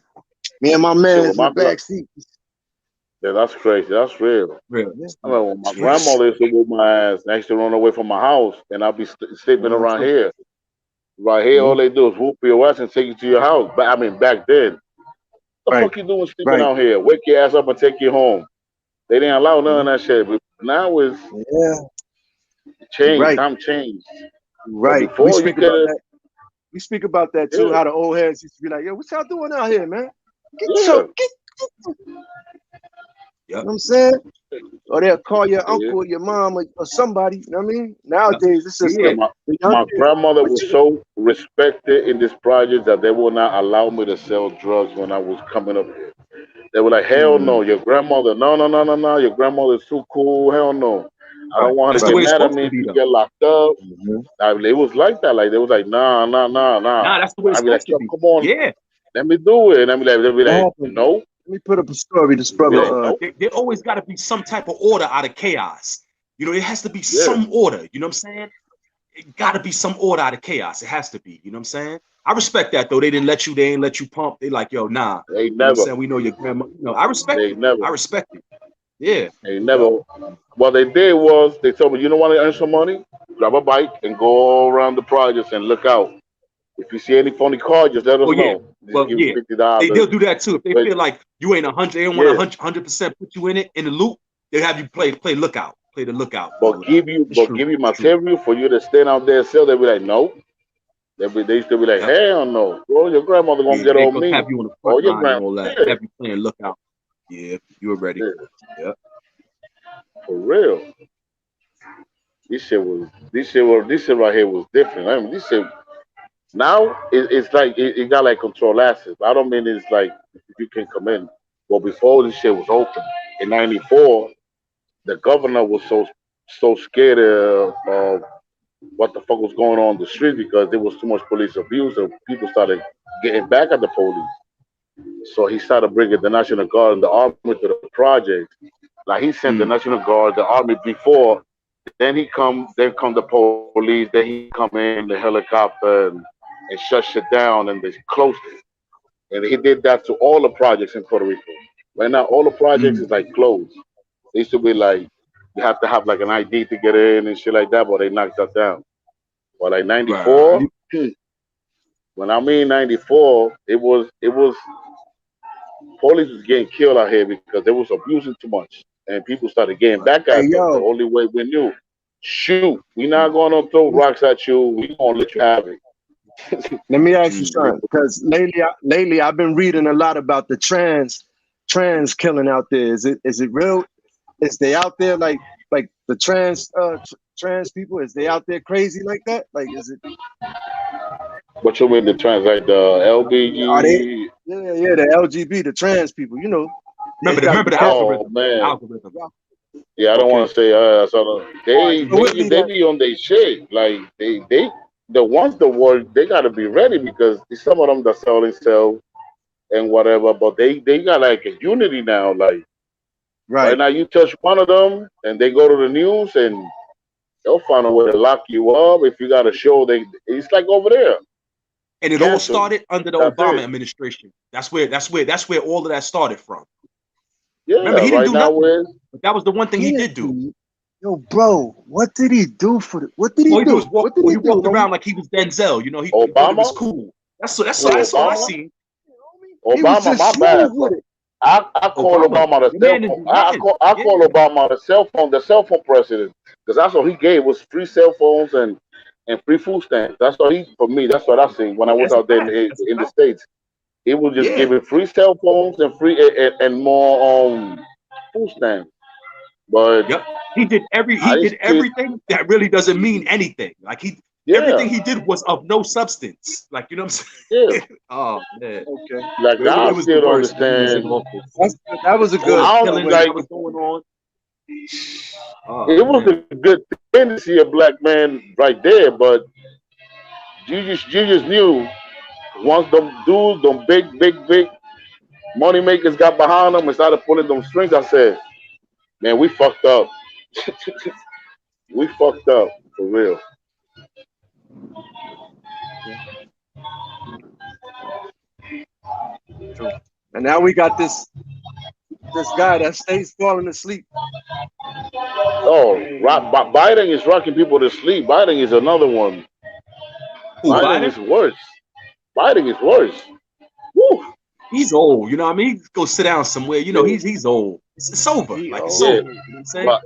Me and my man in the back seat. Yeah, that's crazy. That's real. Real. I mean, when my grandmother used to whoop my ass, and I used to run away from my house, and I'll be sleeping around here. Right here, all they do is whoop your ass and take you to your house. But I mean, back then, what the fuck you doing sleeping out here? Wake your ass up and take you home. They didn't allow none of that shit. But now it's changed. Time changed. Right. Before We you speak could about that. We speak about that too. How the old heads used to be like, "Yo, what y'all doing out here, man? Get your get." You know what I'm saying? Or they'll call your uncle or your mom or somebody. You know what I mean? Nowadays, it's just Yeah, my grandmother was so respected in this project that they would not allow me to sell drugs when I was coming up here. They were like, hell no, your grandmother, no, your grandmother's too cool, hell no. I don't want her to get mad at me if you get locked up. I mean, it was like that. Like, they was like, nah. Nah, that's the way it's I'd be like, supposed to be. come on, Yeah. let me do it. And I'd be like, they'll be like, no. Let me put up a story. This brother. There always got to be some type of order out of chaos. You know, it has to be some order. You know what I'm saying? It got to be some order out of chaos. It has to be. You know what I'm saying? I respect that though. They ain't let you pump. They like, yo, nah. They You know what I'm never. saying? We know your grandma. No, I respect it. Never. I respect it. Yeah. They never. What they did was they told me, you don't want to earn some money? Grab a bike and go around the projects and look out. If you see any funny car, just let us know. Just give you $50. They'll do that too. If they feel like you ain't 100, they don't want 100% put you in it in the loop. They have you play lookout, play the lookout. But give you material for you to stand out there and sell. They be like, no. They used to be like, hell no. Bro, your grandmother gonna get on me. Have you on the front line and all that. Have you playing lookout. Yeah, you were ready. Yeah. For real. This shit right here was different. I mean, this shit. Now it's like it got like control access. I don't mean it's like you can come in. But before this shit was open in '94, the governor was so scared of what the fuck was going on the street because there was too much police abuse and people started getting back at the police. So he started bringing the National Guard and the Army to the project. Like he sent the National Guard, the Army before. Then come the police. Then he come in the helicopter and shut shit down and they closed it. And he did that to all the projects in Puerto Rico. Right now, all the projects is like closed. They used to be like, you have to have like an ID to get in and shit like that, but they knocked that down. But like '94, when I mean '94, it was police was getting killed out here because they was abusing too much, and people started getting back at them. The only way we knew, shoot, we're not gonna throw rocks at you. We gonna let you have it. Let me ask you something, because lately I've been reading a lot about the trans killing out there. Is it real? Is they out there like the trans people? Is they out there crazy like that? Like, is it? What you mean the trans, like the LBG? Are they, yeah, the LGB, the trans people. You know. Remember the algorithm. Man. Algorithm. Yeah, I don't want to say they be on their shit. Like they the ones that work, they gotta be ready because some of them that sell themselves and whatever, but they got like a unity now. Like right now, you touch one of them and they go to the news and they'll find a way to lock you up if you got a show. It's like over there. And it all started under the Obama administration. That's where all of that started from. Yeah, remember he didn't do nothing. But that was the one thing he did do. Yo, bro, what did he do for the? What did he do? He walked around like he was Denzel. You know, he was cool. That's all I seen. Obama, my bad. I call Obama the cell phone. I call Obama the cell phone president, because that's all he gave was free cell phones and free food stamps. That's all for me. That's what I seen when I was out there in the States. He was just giving free cell phones and free and more food stamps. But he did everything that really doesn't mean anything. Like everything he did was of no substance. Like, you know what I'm saying? Yeah. Oh man. Okay. Like I still don't understand. That was a good. I don't like what's going on. It was a good thing to see a black man right there, but you just knew once them dudes, them big money makers got behind them and started pulling them strings. I said, man, we fucked up. We fucked up for real. And now we got this guy that stays falling asleep. Oh, Biden is rocking people to sleep. Biden is another one. Biden is worse. Biden is worse. Woo. He's old, you know what I mean? Go sit down somewhere. You know, he's old. It's over. Like it's over. You know what I'm saying?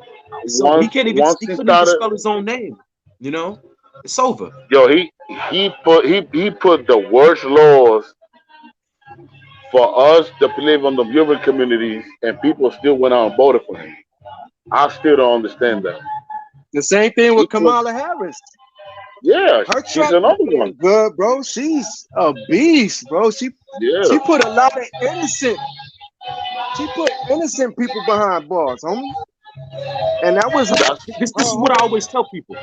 So he couldn't even spell his own name. You know? It's over. Yo, he put the worst laws for us to live on the urban communities, and people still went out and voted for him. I still don't understand that. The same thing with Kamala Harris. Yeah, her she's another one. Good, bro. She's a beast, bro. She put a lot of innocent people behind bars, homie. And that was this is what I always tell people.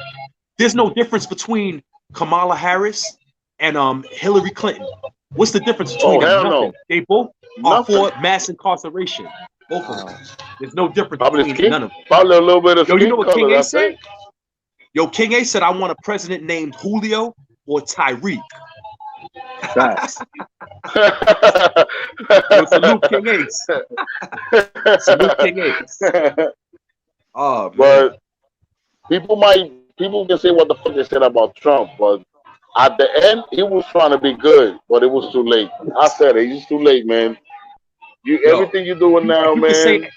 There's no difference between Kamala Harris and Hillary Clinton. What's the difference between them? Nothing. No. They both are for mass incarceration. Both of them. There's no difference between none of them. Probably a little bit of you know what King A said? Yo, King A said, I want a president named Julio or Tyreek. Facts. Salute King Ace. Salute King Ace. Oh, but people can say what the fuck they said about Trump, but at the end, he was trying to be good, but it was too late. I said it. It's too late, man. Everything you're doing now, man.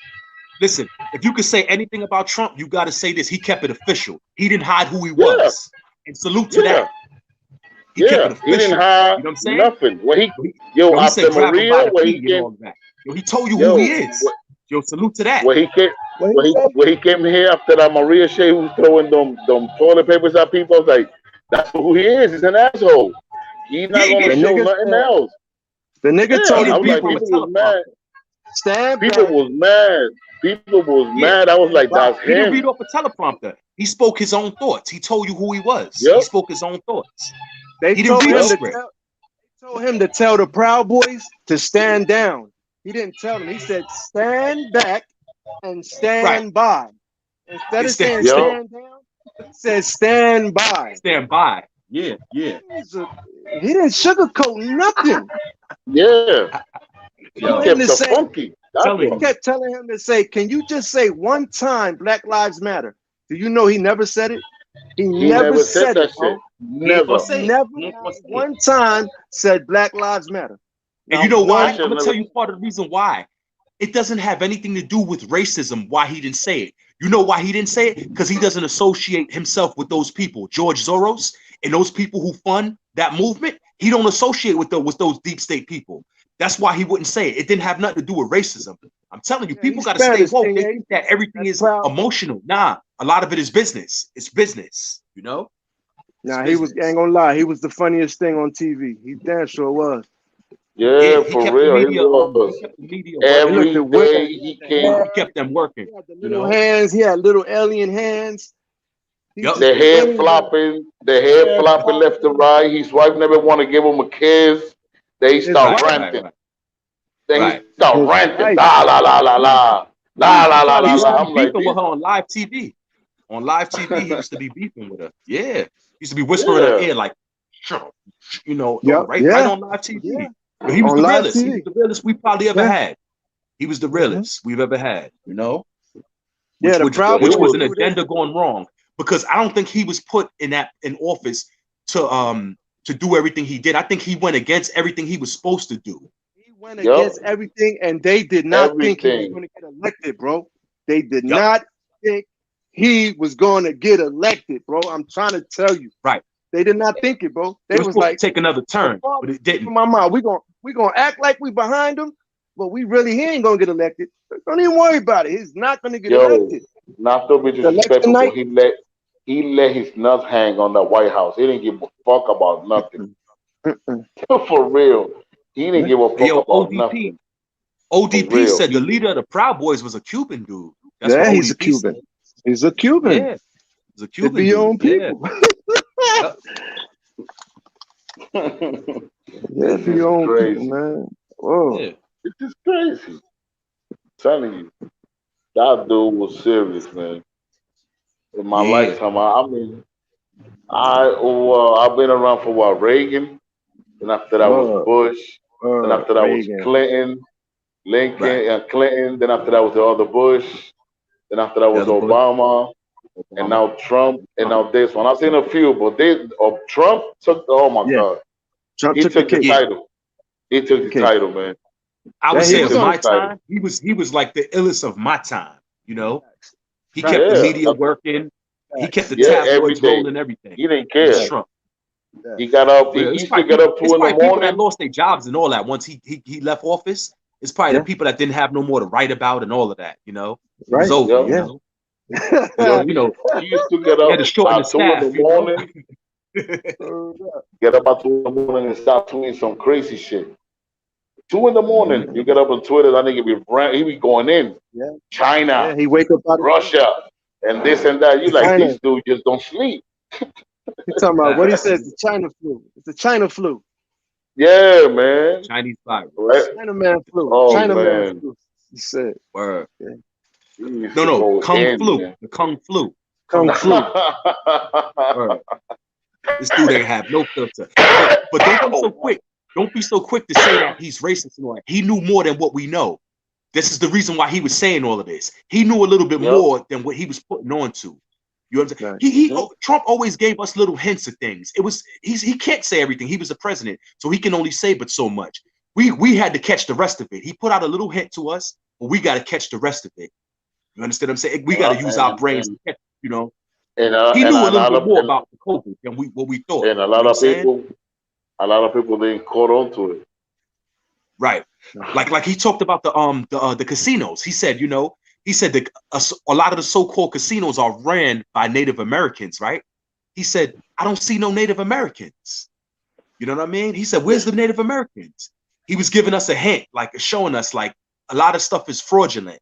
Listen, if you could say anything about Trump, you got to say this. He kept it official. He didn't hide who he was. And salute to that. He kept it official. He didn't hide, you know what I'm saying? Nothing. When he after Maria, when he came, he told you who he is. Yo, salute to that. When he came here after that Maria Shea was throwing them toilet papers at people, I was like, that's who he is. He's an asshole. He's not gonna show nothing else. The nigga told his people was mad. People was mad. People was mad. I was like, that's him. He didn't read off a teleprompter. He spoke his own thoughts. He told you who he was. Yep. He spoke his own thoughts. He didn't read the script. They told him to tell the Proud Boys to stand down. He didn't tell them. He said, stand back and stand by. Instead of saying stand down, he said stand by. Stand by. Yeah, yeah. He didn't sugarcoat nothing. Yeah. He kept so funky. He kept telling him to say, can you just say one time Black Lives Matter? Do you know he never said it? He never said that shit. Never one time said Black Lives Matter. And you know why? I should I'm gonna never- tell you part of the reason why. It doesn't have anything to do with racism. Why he didn't say it? You know why he didn't say it? Because he doesn't associate himself with those people, George Soros, and those people who fund that movement. He don't associate with those deep state people. That's why he wouldn't say it. It didn't have nothing to do with racism. I'm telling you, people he's got to stay Spanish, woke. King, They yeah. think that everything is proud. emotional. Nah, a lot of it is business. It's business. You know. Nah, he was, ain't gonna lie, he was the funniest thing on TV. He damn sure was. Yeah, he for kept real, the he media, was. he kept the media Every working. day he came. He kept them working. You Little know. hands, he had little alien hands. He Yup. just The head waved. flopping, left and right. His wife never want to give him a kiss. Then he start ranting. Then he start ranting. La la la la la. La la la He la used la. to I'm be like, beefing with her on live TV. On live TV, he used to be beefing with her. Yeah, he used to be whispering in her ear like, you know, right on live TV. But he was On the live realest. He TV. was the realest we probably ever Yeah. had. He was the realest we've ever had. You know. Yeah, the Proud Which was Boys an do this. agenda going wrong, because I don't think he was put in office to do everything he did. I think he went against everything he was supposed to do. He went against everything, and they did not think he was Everything. going to get elected, bro. They did not think he was going to get elected, bro. I'm trying to tell you. Right. They did not think it, bro. They It was was supposed like, to take another turn, but it didn't. my mom, we gonna act like we behind him, but he ain't gonna get elected. Don't even worry about it. He's not gonna get elected. Not to be The election disrespectful, night- but he let his nuts hang on the White House. He didn't give a fuck about nothing. For real. He didn't give a fuck Yo, about ODP. nothing. ODP For real. said the leader of the Proud Boys was a Cuban dude. That's Yeah, what he's a ODP Cuban. said. He's a Cuban. Yeah, he's a They Cuban be your own dude. Yeah. people. Yeah, be your own Crazy. people, man. Whoa. Yeah. It's just crazy. I'm telling you. That dude was serious, man. In my lifetime, I mean, I've been around for what, Reagan, and after that was Bush, and after that was Reagan. Clinton, Lincoln, Clinton. Then after that was the other Bush. Then after that was Obama, and now Trump, and now this one. I've seen a few, but Trump took. Oh my God, Trump he took took the the cake. title. He took the title, man. I would Yeah, say he of was on my the title. time, he was like the illest of my time. You know, he Right. kept the Yeah. media working. He kept the Yeah, tabloids everything. rolling, everything. He didn't It was care. Trump. He got up. He Yeah, it's used to probably get up 2 it's in the probably people that morning. lost their jobs and all that once he left office. It's probably the people that didn't have no more to write about and all of that. You know, it was Right. over. Yep. You know, you know, He used to get he up had to shorten the at 2 in staff. the You know? morning. Get up at 2 in the morning and start tweeting some crazy shit. 2 in the morning, you get up on Twitter, that nigga he be going in. Yeah. China, Yeah, he wake up out of Russia, and this and that. You like, China. these dudes just don't sleep. He's talking about what he says, the China flu. It's the China flu. Yeah, man. Chinese virus. Right? China man flu. Oh, China man man. flu. He said. Word. Yeah. He used No, to no, go Kung in, flu. man. The Kung flu. Kung flu. Word. This dude ain't have no filter. But don't be so quick. Don't be so quick to say that he's racist and all that. He knew more than what we know. This is the reason why he was saying all of this. He knew a little bit more than what he was putting on to. You understand? Trump always gave us little hints of things. He can't say everything. He was the president, so he can only say but so much. We had to catch the rest of it. He put out a little hint to us, but we got to catch the rest of it. You understand what I'm saying? We got to use our brains to catch, you know. And, He knew a little bit more and, about the COVID than what we thought. and a You know lot what of I'm saying? people didn't caught on to it. Right. Like he talked about the casinos. He said, you know, that a lot of the so-called casinos are ran by Native Americans, right? He said, I don't see no Native Americans. You know what I mean? He said, where's the Native Americans? He was giving us a hint, like showing us like a lot of stuff is fraudulent.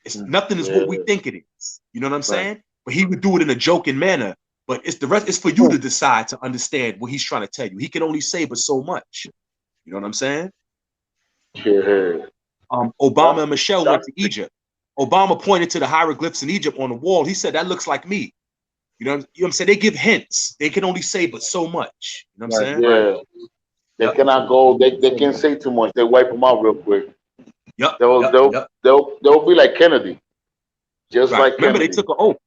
It's nothing is what we think it is. You know what I'm saying? But he would do it in a joking manner. But it's the rest. It's for you to decide to understand what he's trying to tell you. He can only say but so much. You know what I'm saying? Yeah. Obama and Michelle went to Egypt. Obama pointed to the hieroglyphs in Egypt on the wall. He said, that looks like me. You know what I'm saying? They give hints. They can only say but so much. You know what I'm saying? Yeah. They cannot go. They can't say too much. They wipe them out real quick. They'll be like Kennedy. Just like Remember, Kennedy. they took an oath.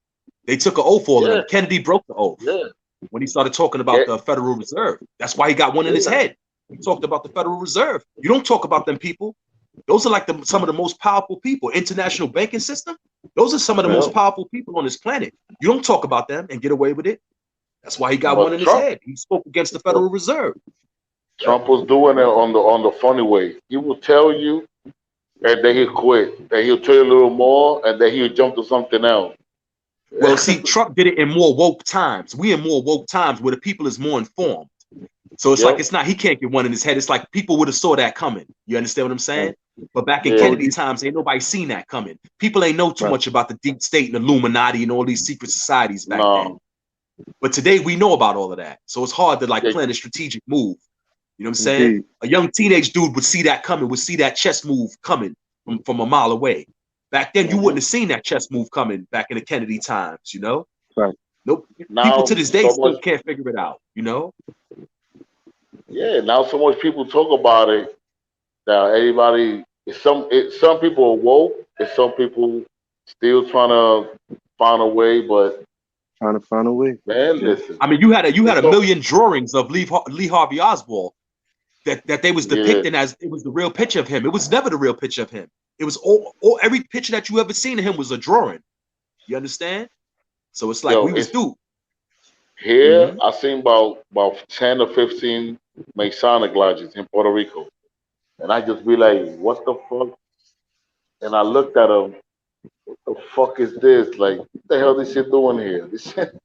They took an oath for them. Kennedy broke the oath when he started talking about the Federal Reserve. That's why he got one in his head. You talked about the Federal Reserve. You don't talk about them people. Those are like some of the most powerful people. International banking system. Those are some of the most powerful people on this planet. You don't talk about them and get away with it. That's why he got one in his head. He spoke against the Federal Reserve. Trump was doing it on the funny way. He will tell you, and then he'll quit. Then he'll tell you a little more, and then he'll jump to something else. Well, see, Trump did it in more woke times. We in more woke times where the people is more informed. So it's like it's not, he can't get one in his head. It's like people would have saw that coming. You understand what I'm saying? But back in Kennedy times, ain't nobody seen that coming. People ain't know too much about the deep state and Illuminati and all these secret societies back then. But today we know about all of that. So it's hard to like plan a strategic move. You know what I'm saying? Indeed. A young teenage dude would see that coming, would see that chess move coming from a mile away. Back then, you wouldn't have seen that chess move coming back in the Kennedy times, you know? Right. Nope. People to this day still can't figure it out, you know? Yeah, now so much people talk about it that everybody, some people are woke, and some people still trying to find a way, but trying to find a way. Man, listen. I mean, you had a million drawings of Lee Harvey Oswald that they was depicting as it was the real picture of him. It was never the real picture of him. It was every picture that you ever seen of him was a drawing. You understand? So it's like we was duped. Here, I seen about 10 or 15 Masonic lodges in Puerto Rico. And I just be like, what the fuck? And I looked at them, what the fuck is this? Like, what the hell this shit doing here? This shit.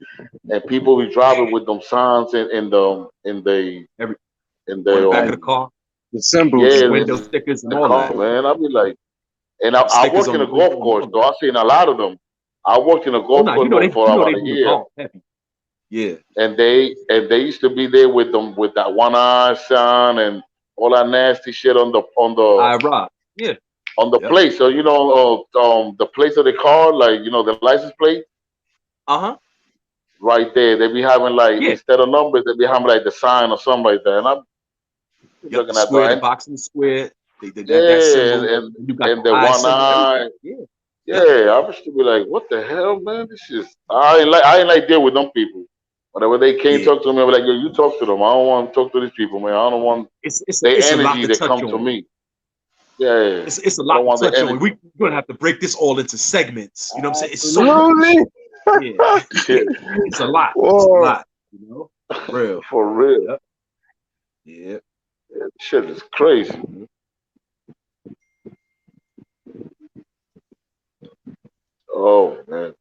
And people be driving with them signs in the back of the car. The symbols, window stickers and all that. Man, I'll be like, and I work in a golf course, so I've seen a lot of them. I worked in a golf course for about a year. Yeah. And they used to be there with them with that one eye sign and all that nasty shit on the plate. So you know the plates of the car, like you know the license plate. Right there, they be having like instead of numbers, they be having like the sign or something like that. And I'm looking at the box and square. And the one eye. Yeah, I used to be like, what the hell, man? This is I ain't like deal with them people. Whenever they can't talk to me, I'm like, yo, you talk to them. I don't want to talk to these people, man. I don't want their energy that come to me. Yeah, it's a lot to touch on. We're gonna have to break this all into segments. You know what I'm saying? It's so much. It's a lot. It's a lot. You know, for real. Yeah. Shit is crazy. Oh man,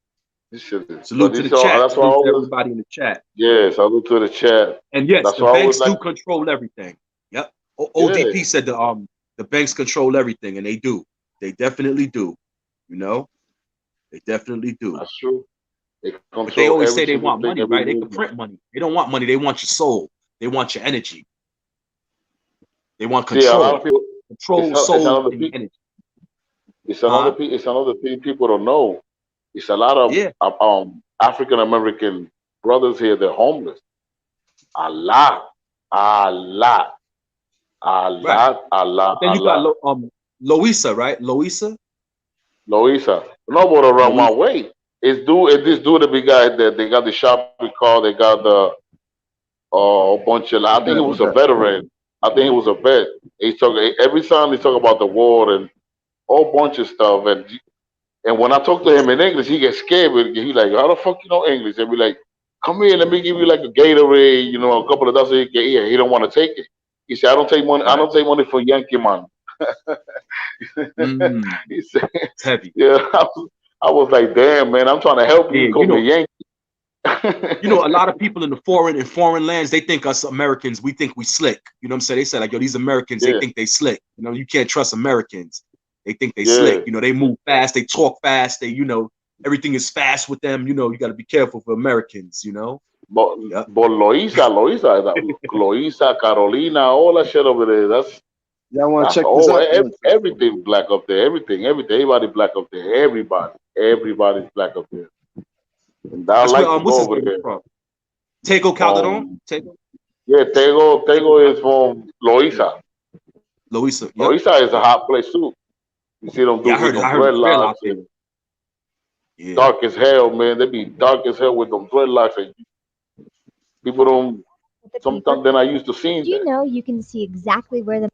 this shit is. Salute to the chat. That's why everybody in the chat. Yeah, salute to the chat. And yes, the banks do control everything. Yep. ODP said the banks control everything, and they do. They definitely do. You know, they definitely do. That's true. But they always say they want money, right? They can print money. They don't want money. They want your soul. They want your energy. They want control. A lot of people, control, soul, and energy. It's another thing people don't know. It's a lot of African American brothers here. They're homeless. A lot. Then you got Louisa, right? Louisa. No, but around my way. This dude that we got that they got the shopping cart. They got the a bunch of. I think he was a veteran. I think he was a vet. He's talking every time they talk about the war and whole bunch of stuff. And when I talk to him in English, he gets scared. He's like, "How the fuck you know English?" And be like, "Come here, let me give you like a Gatorade, you know, a couple of dollars." He don't want to take it. He said, "I don't take money. I don't take money for Yankee man." He said, "It's heavy." Yeah, I was like, "Damn, man, I'm trying to help you become a Yankee." You know, a lot of people in foreign lands, they think us Americans, we think we slick. You know what I'm saying? They say like, yo, these Americans, they think they slick. You know, you can't trust Americans. They think they slick. You know, they move fast, they talk fast, they, you know, everything is fast with them. You know, you got to be careful for Americans, you know. But Loisa, Carolina, all that shit over there, that's y'all want to check this out? Everything black up there, everybody black up there, everybody's black up there. And I like to go over there. Tego Calderon? Tego? Yeah, Tego is from Loisa. Loisa is a hot place too. You see them dudes with them dreadlocks. Dark as hell, man. They be dark as hell with them dreadlocks. And people don't Sometimes than I used to see Did you that. know you can see exactly where the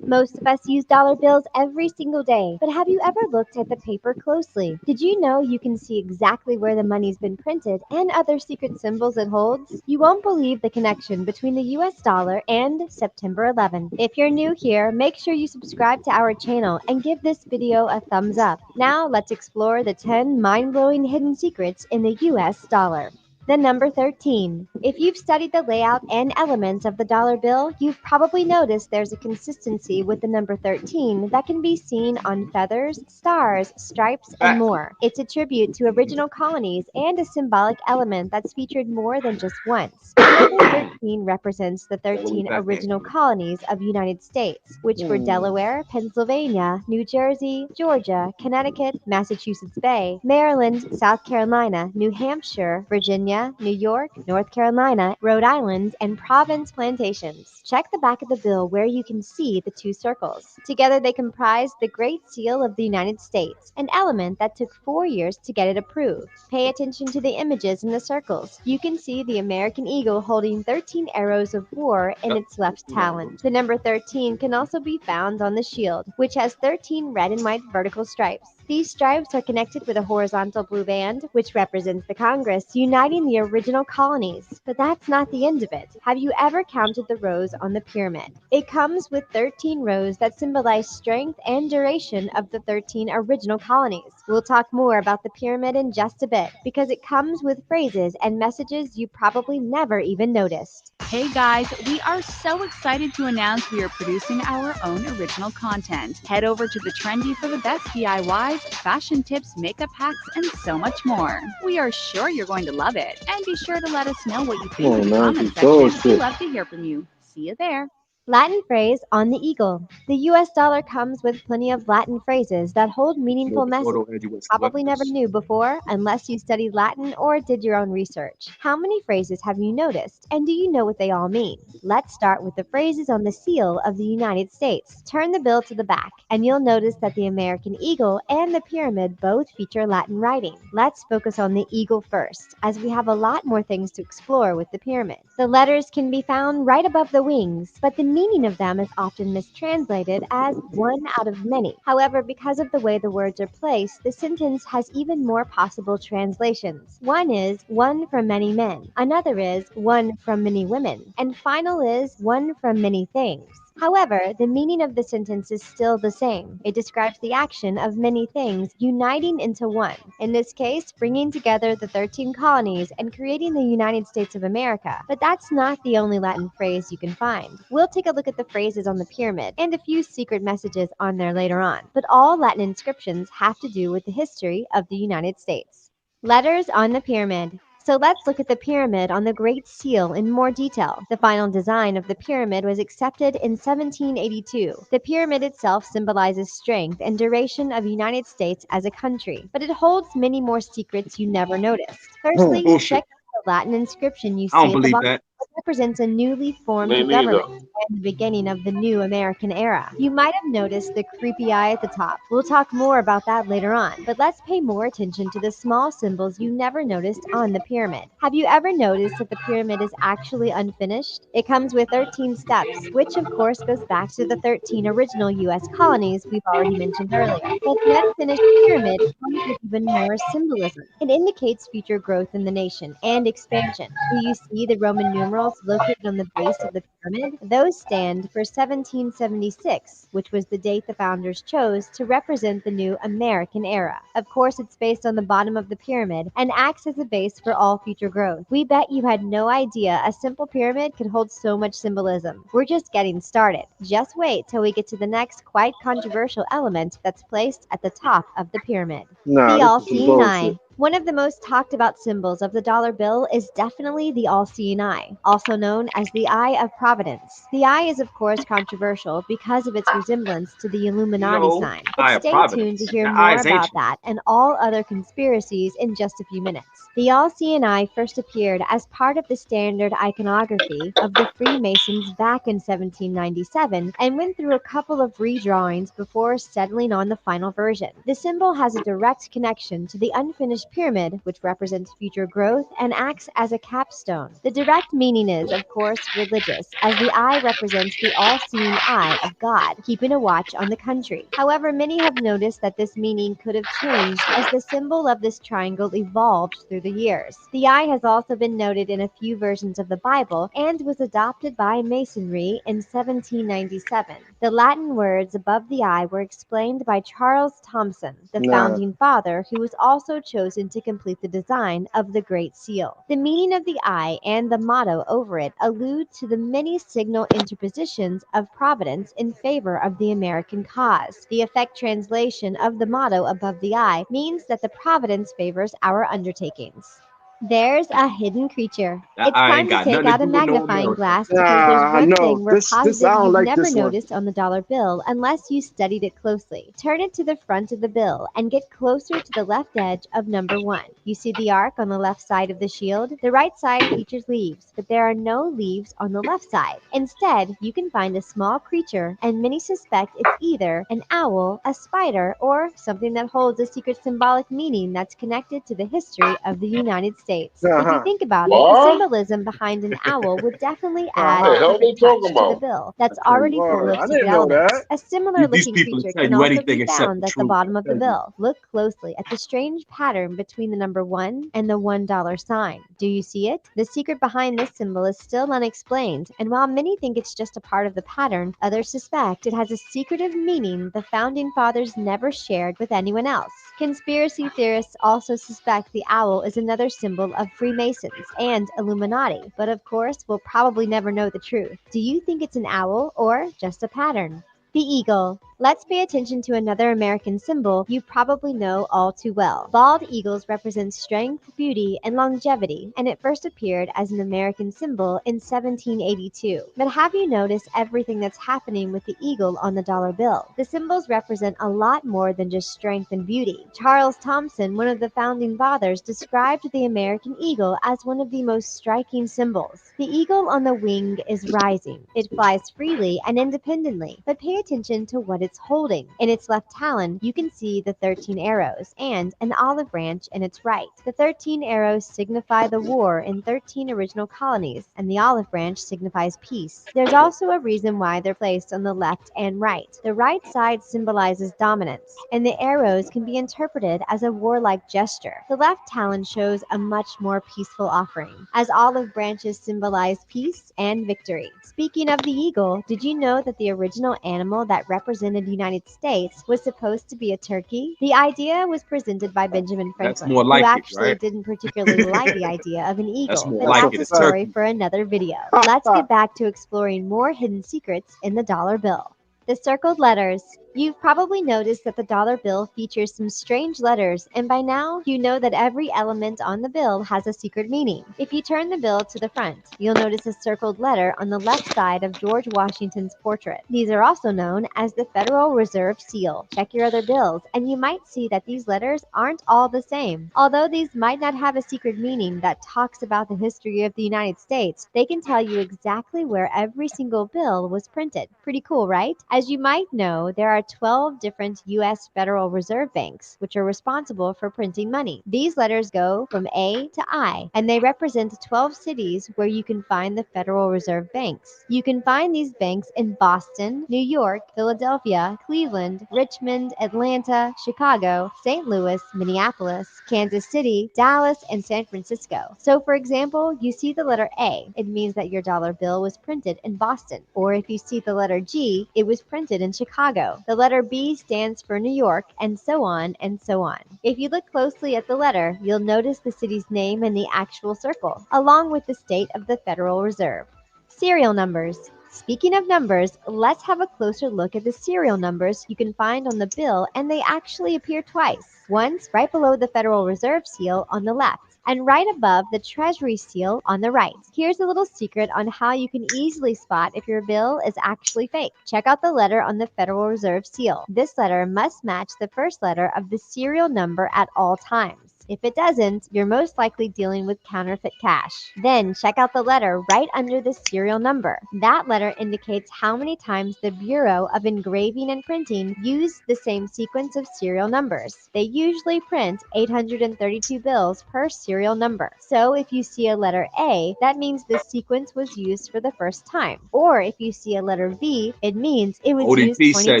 Most of us use dollar bills every single day, but have you ever looked at the paper closely? Did you know you can see exactly where the money's been printed and other secret symbols it holds? You won't believe the connection between the US dollar and September 11. If you're new here, make sure you subscribe to our channel and give this video a thumbs up. Now let's explore the 10 mind-blowing hidden secrets in the US dollar. The number 13. If you've studied the layout and elements of the dollar bill, you've probably noticed there's a consistency with the number 13 that can be seen on feathers, stars, stripes, and more. It's a tribute to original colonies and a symbolic element that's featured more than just once. The number 13 represents the 13 original colonies of United States, which were Delaware, Pennsylvania, New Jersey, Georgia, Connecticut, Massachusetts Bay, Maryland, South Carolina, New Hampshire, Virginia, New York, North Carolina, Rhode Island, and Providence plantations. Check the back of the bill where you can see the two circles. Together they comprise the Great Seal of the United States, an element that took 4 years to get it approved. Pay attention to the images in the circles. You can see the American eagle holding 13 arrows of war in its left talon. The number 13 can also be found on the shield, which has 13 red and white vertical stripes. These stripes are connected with a horizontal blue band, which represents the Congress uniting the original colonies. But that's not the end of it. Have you ever counted the rows on the pyramid? It comes with 13 rows that symbolize strength and duration of the 13 original colonies. We'll talk more about the pyramid in just a bit, because it comes with phrases and messages you probably never even noticed. Hey guys, we are so excited to announce we are producing our own original content. Head over to The Trendy for the best DIYs, fashion tips, makeup hacks, and so much more. We are sure you're going to love it. And be sure to let us know what you think in the comment section. We'd love to hear from you. See you there. Latin phrase on the eagle. The US dollar comes with plenty of Latin phrases that hold meaningful messages you probably never knew before unless you studied Latin or did your own research. How many phrases have you noticed, and do you know what they all mean? Let's start with the phrases on the seal of the United States. Turn the bill to the back, and you'll notice that the American eagle and the pyramid both feature Latin writing. Let's focus on the eagle first, as we have a lot more things to explore with the pyramid. The letters can be found right above the wings, but the meaning of them is often mistranslated as one out of many. However, because of the way the words are placed, the sentence has even more possible translations. One is one from many men, another is one from many women, and final is one from many things. However, the meaning of the sentence is still the same. It describes the action of many things uniting into one. In this case, bringing together the 13 colonies and creating the United States of America. But that's not the only Latin phrase you can find. We'll take a look at the phrases on the pyramid and a few secret messages on there later on. But all Latin inscriptions have to do with the history of the United States. Letters on the pyramid. So let's look at the pyramid on the Great Seal in more detail. The final design of the pyramid was accepted in 1782. The pyramid itself symbolizes strength and duration of the United States as a country, but it holds many more secrets you never noticed. Firstly, check out the Latin inscription you see I don't at the believe bottom. that. It represents a newly formed Me neither. government and the beginning of the new American era. You might have noticed the creepy eye at the top. We'll talk more about that later on, but let's pay more attention to the small symbols you never noticed on the pyramid. Have you ever noticed that the pyramid is actually unfinished? It comes with 13 steps, which of course goes back to the 13 original US colonies we've already mentioned earlier. But the unfinished pyramid comes with even more symbolism. It indicates future growth in the nation and expansion. Do you see the Roman numerals located on the base of the pyramid? Those stand for 1776, which was the date the founders chose to represent the new American era. Of course, it's based on the bottom of the pyramid and acts as a base for all future growth. We bet you had no idea a simple pyramid could hold so much symbolism. We're just getting started. Just wait till we get to the next quite controversial element that's placed at the top of the pyramid. Nah, The this is some all-seeing eye. bullshit. One of the most talked about symbols of the dollar bill is definitely the all-seeing eye, also known as the Eye of Providence. Providence. The eye is, of course, controversial because of its resemblance to the Illuminati No, sign. Eye But of stay tuned Providence. to hear The more eye is about ancient. that and all other conspiracies in just a few minutes. The all-seeing eye first appeared as part of the standard iconography of the Freemasons back in 1797 and went through a couple of redrawings before settling on the final version. The symbol has a direct connection to the unfinished pyramid, which represents future growth and acts as a capstone. The direct meaning is, of course, religious, as the eye represents the all-seeing eye of God, keeping a watch on the country. However, many have noticed that this meaning could have changed as the symbol of this triangle evolved through the years. The eye has also been noted in a few versions of the Bible and was adopted by Masonry in 1797. The Latin words above the eye were explained by Charles Thomson, the founding father, who was also chosen to complete the design of the Great Seal. The meaning of the eye and the motto over it allude to the many signal interpositions of Providence in favor of the American cause. The effect translation of the motto above the eye means that the Providence favors our undertakings. There's a hidden creature. That It's eye time ain't to got take nothing to out a do with no magnifying America. glass because there's one no, thing we're this I positive don't you've like never this one. noticed on the dollar bill unless you studied it closely. Turn it to the front of the bill and get closer to the left edge of number 1. You see the arc on the left side of the shield? The right side features leaves, but there are no leaves on the left side. Instead, you can find a small creature, and many suspect it's either an owl, a spider, or something that holds a secret symbolic meaning that's connected to the history of the United States. If you think about it, the What? symbolism behind an owl would definitely add What the a hell they different touch talking to the about? bill that's Crazy. already full Word. of I secret didn't know elements. that. A similar These looking people creature tell can you also anything be except found the at the truth. bottom of the Tell you. bill. Look closely at the strange pattern between the number 1 and the $1 sign. Do you see it? The secret behind this symbol is still unexplained, and while many think it's just a part of the pattern, others suspect it has a secretive meaning the founding fathers never shared with anyone else. Conspiracy theorists also suspect the owl is another symbol of Freemasons and Illuminati, but of course, we'll probably never know the truth. Do you think it's an owl or just a pattern? The eagle. Let's pay attention to another American symbol you probably know all too well. Bald eagles represent strength, beauty, and longevity, and it first appeared as an American symbol in 1782. But have you noticed everything that's happening with the eagle on the dollar bill? The symbols represent a lot more than just strength and beauty. Charles Thomson, one of the founding fathers, described the American eagle as one of the most striking symbols. The eagle on the wing is rising. It flies freely and independently, but pay attention to what it's holding. In its left talon, you can see the 13 arrows and an olive branch in its right. The 13 arrows signify the war in 13 original colonies, and the olive branch signifies peace. There's also a reason why they're placed on the left and right. The right side symbolizes dominance, and the arrows can be interpreted as a warlike gesture. The left talon shows a much more peaceful offering, as olive branches symbolize peace and victory. Speaking of the eagle, did you know that the original animal that represented the United States was supposed to be a turkey? The idea was presented by Benjamin That's Franklin, more who like it, actually right? didn't particularly like the idea of an That's eagle, more but like that's it. a It's story turkey. for another video. Let's get back to exploring more hidden secrets in the dollar bill. The circled letters. You've probably noticed that the dollar bill features some strange letters, and by now, you know that every element on the bill has a secret meaning. If you turn the bill to the front, you'll notice a circled letter on the left side of George Washington's portrait. These are also known as the Federal Reserve Seal. Check your other bills, and you might see that these letters aren't all the same. Although these might not have a secret meaning that talks about the history of the United States, they can tell you exactly where every single bill was printed. Pretty cool, right? As you might know, there are 12 different U.S. Federal Reserve Banks, which are responsible for printing money. These letters go from A to I, and they represent 12 cities where you can find the Federal Reserve Banks. You can find these banks in Boston, New York, Philadelphia, Cleveland, Richmond, Atlanta, Chicago, St. Louis, Minneapolis, Kansas City, Dallas, and San Francisco. So, for example, you see the letter A, it means that your dollar bill was printed in Boston. Or if you see the letter G, it was printed in Chicago. The letter B stands for New York, and so on and so on. If you look closely at the letter, you'll notice the city's name in the actual circle, along with the state of the Federal Reserve. Serial numbers. Speaking of numbers, let's have a closer look at the serial numbers you can find on the bill, and they actually appear twice. Once right below the Federal Reserve seal on the left, and right above the Treasury seal on the right. Here's a little secret on how you can easily spot if your bill is actually fake. Check out the letter on the Federal Reserve seal. This letter must match the first letter of the serial number at all times. If it doesn't, you're most likely dealing with counterfeit cash. Then check out the letter right under the serial number. That letter indicates how many times the Bureau of Engraving and Printing used the same sequence of serial numbers. They usually print 832 bills per serial number. So if you see a letter A, that means the sequence was used for the first time. Or if you see a letter V, it means it was used ODP said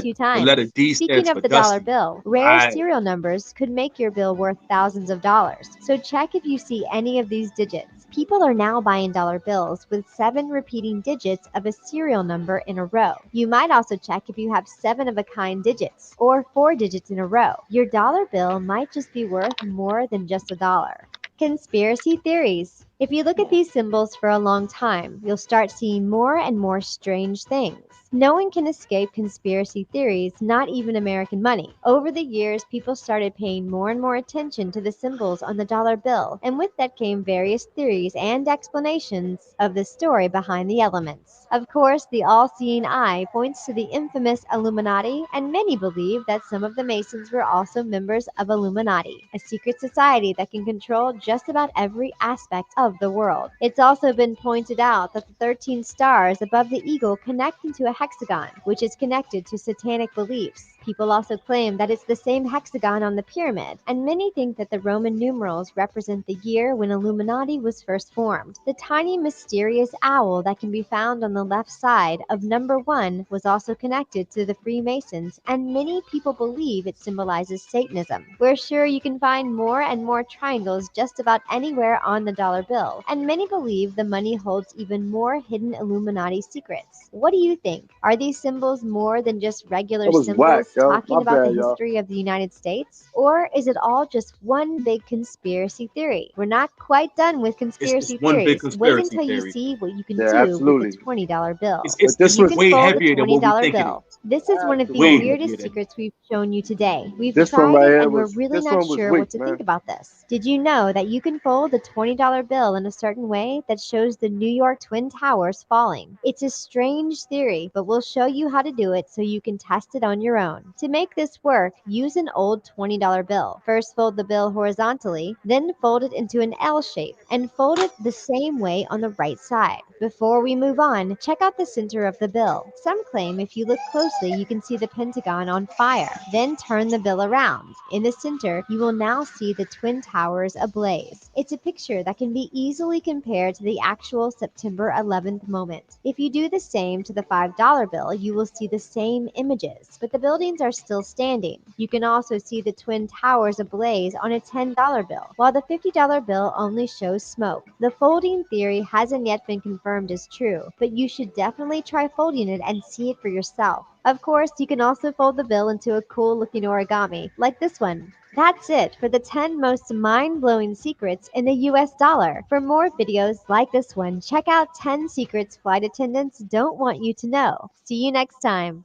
22 the times. letter D Speaking stands of for the dollar Dusty. bill, rare Right. serial numbers could make your bill worth thousands of dollars. So check if you see any of these digits. People are now buying dollar bills with 7 repeating digits of a serial number in a row. You might also check if you have 7 of a kind digits or 4 digits in a row. Your dollar bill might just be worth more than just $1. Conspiracy theories. If you look at these symbols for a long time, you'll start seeing more and more strange things. No one can escape conspiracy theories, not even American money. Over the years, people started paying more and more attention to the symbols on the dollar bill, and with that came various theories and explanations of the story behind the elements. Of course, the all-seeing eye points to the infamous Illuminati, and many believe that some of the Masons were also members of Illuminati, a secret society that can control just about every aspect of the world. It's also been pointed out that the 13 stars above the eagle connect into a hexagon, which is connected to satanic beliefs. People also claim that it's the same hexagon on the pyramid, and many think that the Roman numerals represent the year when Illuminati was first formed. The tiny mysterious owl that can be found on the left side of number 1 was also connected to the Freemasons, and many people believe it symbolizes Satanism. We're sure you can find more and more triangles just about anywhere on the dollar bill, and many believe the money holds even more hidden Illuminati secrets. What do you think? Are these symbols more than just regular That was symbols whack, yo. talking My about the bad, y'all. history of the United States? Or is it all just one big conspiracy theory? We're not quite done with It's conspiracy one big theories. Wait conspiracy until you theory. see what you can Yeah, do absolutely. with the $20 bill. It's But this You was can way fold a heavier than what we $20 think it bill. is. This is one of the Way weirdest heavier than secrets we've shown you today. We've this one tried right it here and we're was really this not one was sure weak, what to think man. about this. Did you know that you can fold a $20 bill in a certain way that shows the New York Twin Towers falling? It's a strange theory, but we'll show you how to do it so you can test it on your own. To make this work, use an old $20 bill. First fold the bill horizontally, then fold it into an L shape, and fold it the same way on the right side. Before we move on, check out the center of the bill. Some claim if you look closely, you can see the Pentagon on fire. Then turn the bill around. In the center, you will now see the Twin Towers ablaze. It's a picture that can be easily compared to the actual September 11th moment. If you do the same to the $5 bill, you will see the same images, but the buildings are still standing. You can also see the Twin Towers ablaze on a $10 bill, while the $50 bill only shows smoke. The folding theory hasn't yet been confirmed as true, but you should definitely try folding it and see it for yourself. Of course, you can also fold the bill into a cool looking origami, like this one. That's it for the 10 most mind-blowing secrets in the US dollar. For more videos like this one, check out 10 secrets flight attendants don't want you to know. See you next time.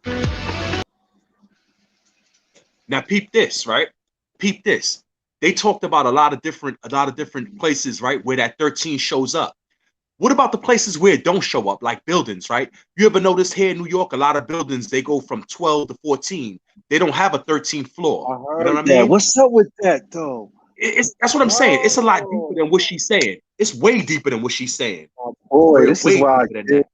Now peep this, right? Peep this. They talked about a lot of different places, right, where that 13 shows up. What about the places where it don't show up, like buildings, right? You ever notice here in New York, a lot of buildings, they go from 12 to 14. They don't have a 13th floor. You know what I Yeah, mean? what's up with that though? That's what I'm saying. It's a lot deeper than what she's saying. It's way deeper than what she's saying. Boy, Way this is why I deeper than did. that.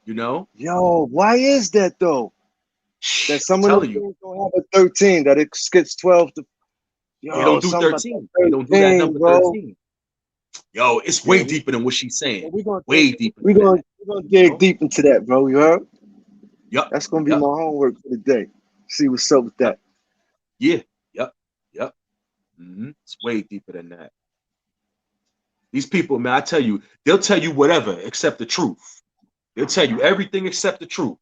You know? Yo, why is that though? That some of I'm them telling you. things don't have a 13, that it skips 12 to yo, They don't do something about 13. that They don't do that 13, number bro. 13. Yo, it's way deeper than what she's saying. We're gonna Way deeper. we're gonna dig deep into that, bro. You heard? Yep. That's gonna be my homework for the day. See what's up with that. Yeah. Yep. It's way deeper than that. These people, man, I tell you, they'll tell you whatever except the truth. They'll tell you everything except the truth.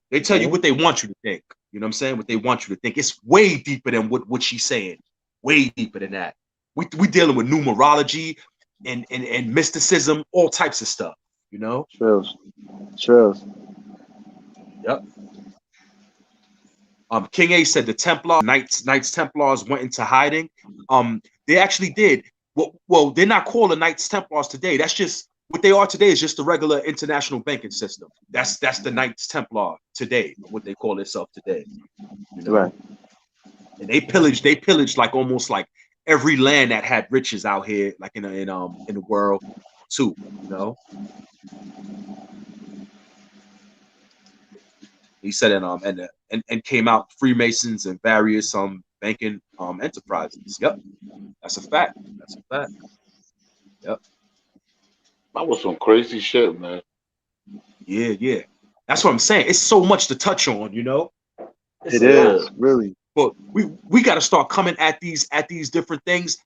They tell you what they want you to think. You know what I'm saying? What they want you to think. It's way deeper than what she's saying. Way deeper than that. We dealing with numerology and mysticism, all types of stuff. You know? Trills. Yep. King A said the Templar Knights Templars went into hiding. They actually did. Well, they're not called the Knights Templars today. That's just what they are today. Is just the regular international banking system. That's the Knights Templar today. What they call themselves today. You know? Right. And they pillaged like almost like every land that had riches out here, like in the world, too. You know. He said and came out Freemasons and various banking enterprises. Yep, that's a fact. That's a fact. Yep. That was some crazy shit, man. Yeah. That's what I'm saying. It's so much to touch on, you know. It is really. But we got to start coming at these different things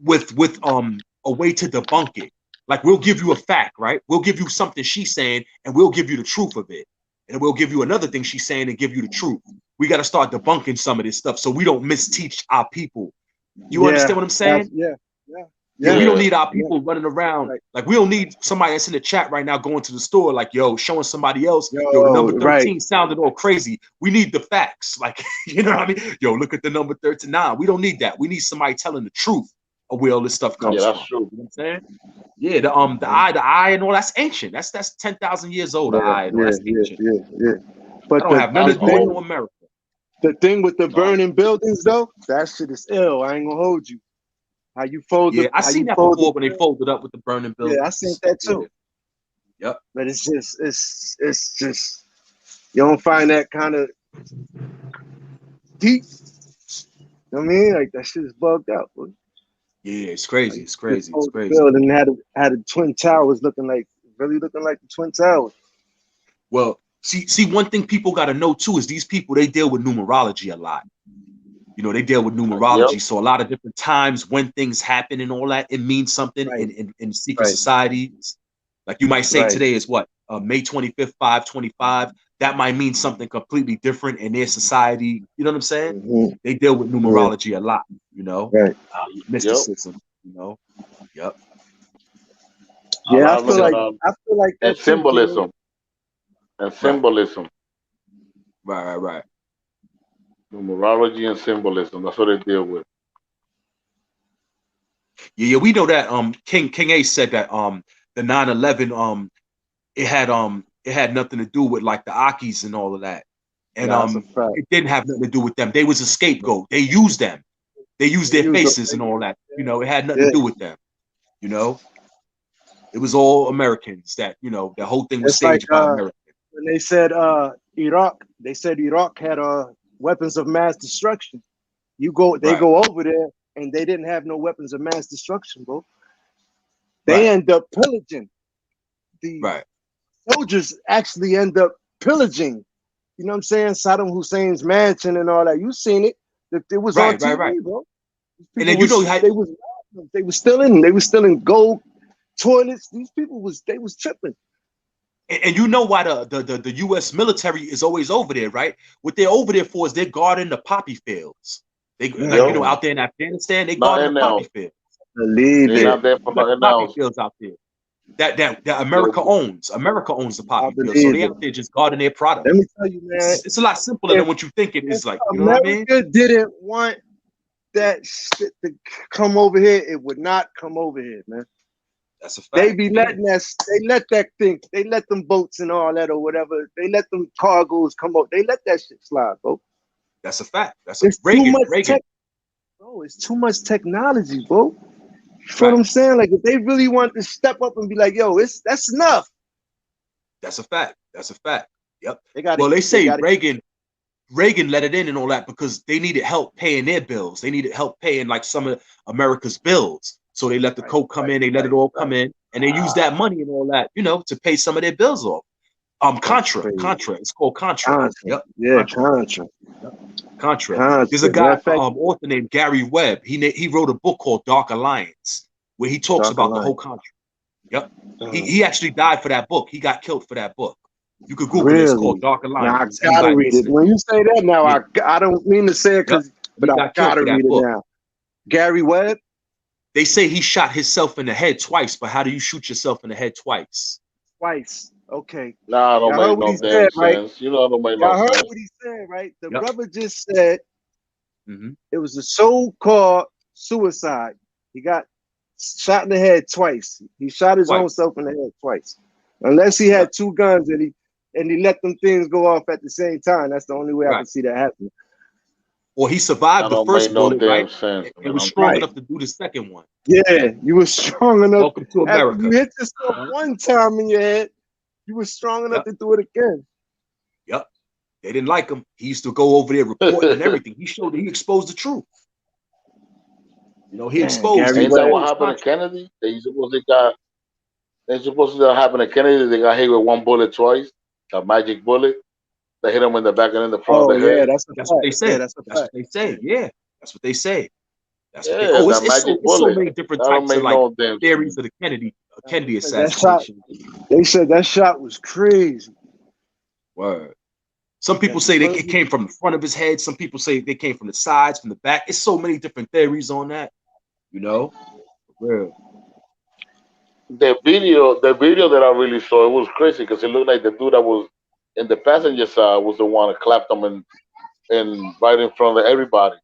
with a way to debunk it. Like we'll give you a fact, right? We'll give you something she's saying, and we'll give you the truth of it. And we'll give you another thing she's saying and give you the truth. We got to start debunking some of this stuff so we don't misteach our people. You understand what I'm saying? Yeah. We don't need our people running around. Like we don't need somebody that's in the chat right now going to the store like, yo, showing somebody else, yo, the number 13 sounded all crazy. We need the facts. Like, you know what I mean? Yo, look at the number 13. Nah, we don't need that. We need somebody telling the truth of where all this stuff comes from. That's true. You know what I'm saying? Yeah, the eye and all that's ancient. That's 10,000 years old. The eye and all that's ancient. Yeah. But I don't have nothing to do with America. The thing with the burning buildings, though, that shit is ill. I ain't gonna hold you. How you fold? Yeah, I seen that before when they folded up with the burning buildings. Yeah, I seen that too. Yep. But it's just you don't find that kind of deep. You know what I mean? Like that shit is bugged out, boy. Yeah, it's crazy. It's crazy. It's crazy. And had the Twin Towers looking like the Twin Towers. Well, see, one thing people got to know too is these people, they deal with numerology a lot. You know, they deal with numerology. Yep. So a lot of different times when things happen and all that, it means something in secret societies. Like you might say today is what? May 25th, 5/25. That might mean something completely different in their society. You know what I'm saying? Mm-hmm. They deal with numerology a lot, you know? Mysticism, you know? Yep. Yeah, I feel like and symbolism. And symbolism. Right. Numerology and symbolism. That's what they deal with. Yeah, we know that King A said that the 9/11 it had nothing to do with like the Akis and all of that. And it didn't have nothing to do with them. They was a scapegoat. They used them. They used their faces and all that. You know, it had nothing to do with them. You know? It was all Americans that, you know, the whole thing was staged by Americans. When they said Iraq had weapons of mass destruction. They go over there and they didn't have no weapons of mass destruction, bro. They end up pillaging. The soldiers actually end up pillaging. You know what I'm saying? Saddam Hussein's mansion and all that. You seen it? It was on TV, bro. And then you know how they were stealing gold toilets. These people was tripping. And you know why the U.S. military is always over there, right? What they're over there for is they're guarding the poppy fields. They out there in Afghanistan, they guarding the poppy fields. They're not there for nothing else. Fields out there. That America owns. America owns the poppy fields, so they out there just guarding their product. Let me tell you, man, it's a lot simpler than what you think it is. Like, you know what I mean? America didn't want that shit to come over here. It would not come over here, man. That's a fact. They be letting they let them boats and all that or whatever. They let them cargoes come out. They let that shit slide, bro. That's a fact. It's Reagan. Bro, it's too much technology, bro. You know what I'm saying? Like if they really want to step up and be like, yo, that's enough. That's a fact. Yep. They say Reagan let it in and all that because they needed help paying their bills. They needed help paying like some of America's bills. So they let the coke come in, they let it all come in, and they use that money and all that, you know, to pay some of their bills off. Contra. It's called Contra. Yep. Yeah, Contra. Contra. There's a guy, author named Gary Webb. He wrote a book called Dark Alliance, where he talks about the whole Contra. Yep. He actually died for that book. He got killed for that book. You could Google it. It's called Dark Alliance. Now I gotta read it. When you say that now, I don't mean to say it but I gotta read it now. Gary Webb. They say he shot himself in the head twice, but how do you shoot yourself in the head twice? Twice. Okay. Nah, I don't make no damn sense. You know, I don't make no sense. I heard what he said, right? The brother just said it was a so-called suicide. He got shot in the head twice. He shot his own self in the head twice. Unless he had two guns and he let them things go off at the same time. That's the only way I can see that happening. Or he survived That the don't first make no bullet, damn right? sense, And was man. strong Right. enough to do the second one. Yeah, you were strong enough. Welcome to After America. you hit yourself one time in your head, you were strong enough to do it again. Yep. They didn't like him. He used to go over there reporting and everything. He exposed the truth. You know, he exposed. Ain't that what happened to Kennedy? They supposed to happen to Kennedy. They got hit with one bullet twice, a magic bullet. They hit him in the back and in the front of the head. That's what they say. That's what they say. Yeah, that's what they say. That's what they. Yeah, Oh, that it's so magic bullet. many different That don't types of make like no damn theories of the Kennedy That shot, assassination. they said that shot was crazy. Word. Some people say it came from the front of his head. Some people say they came from the sides, from the back. It's so many different theories on that. You know, for real. The video that I really saw, it was crazy because it looked like the dude that was in the passenger side was the one that clapped him and right in front of everybody.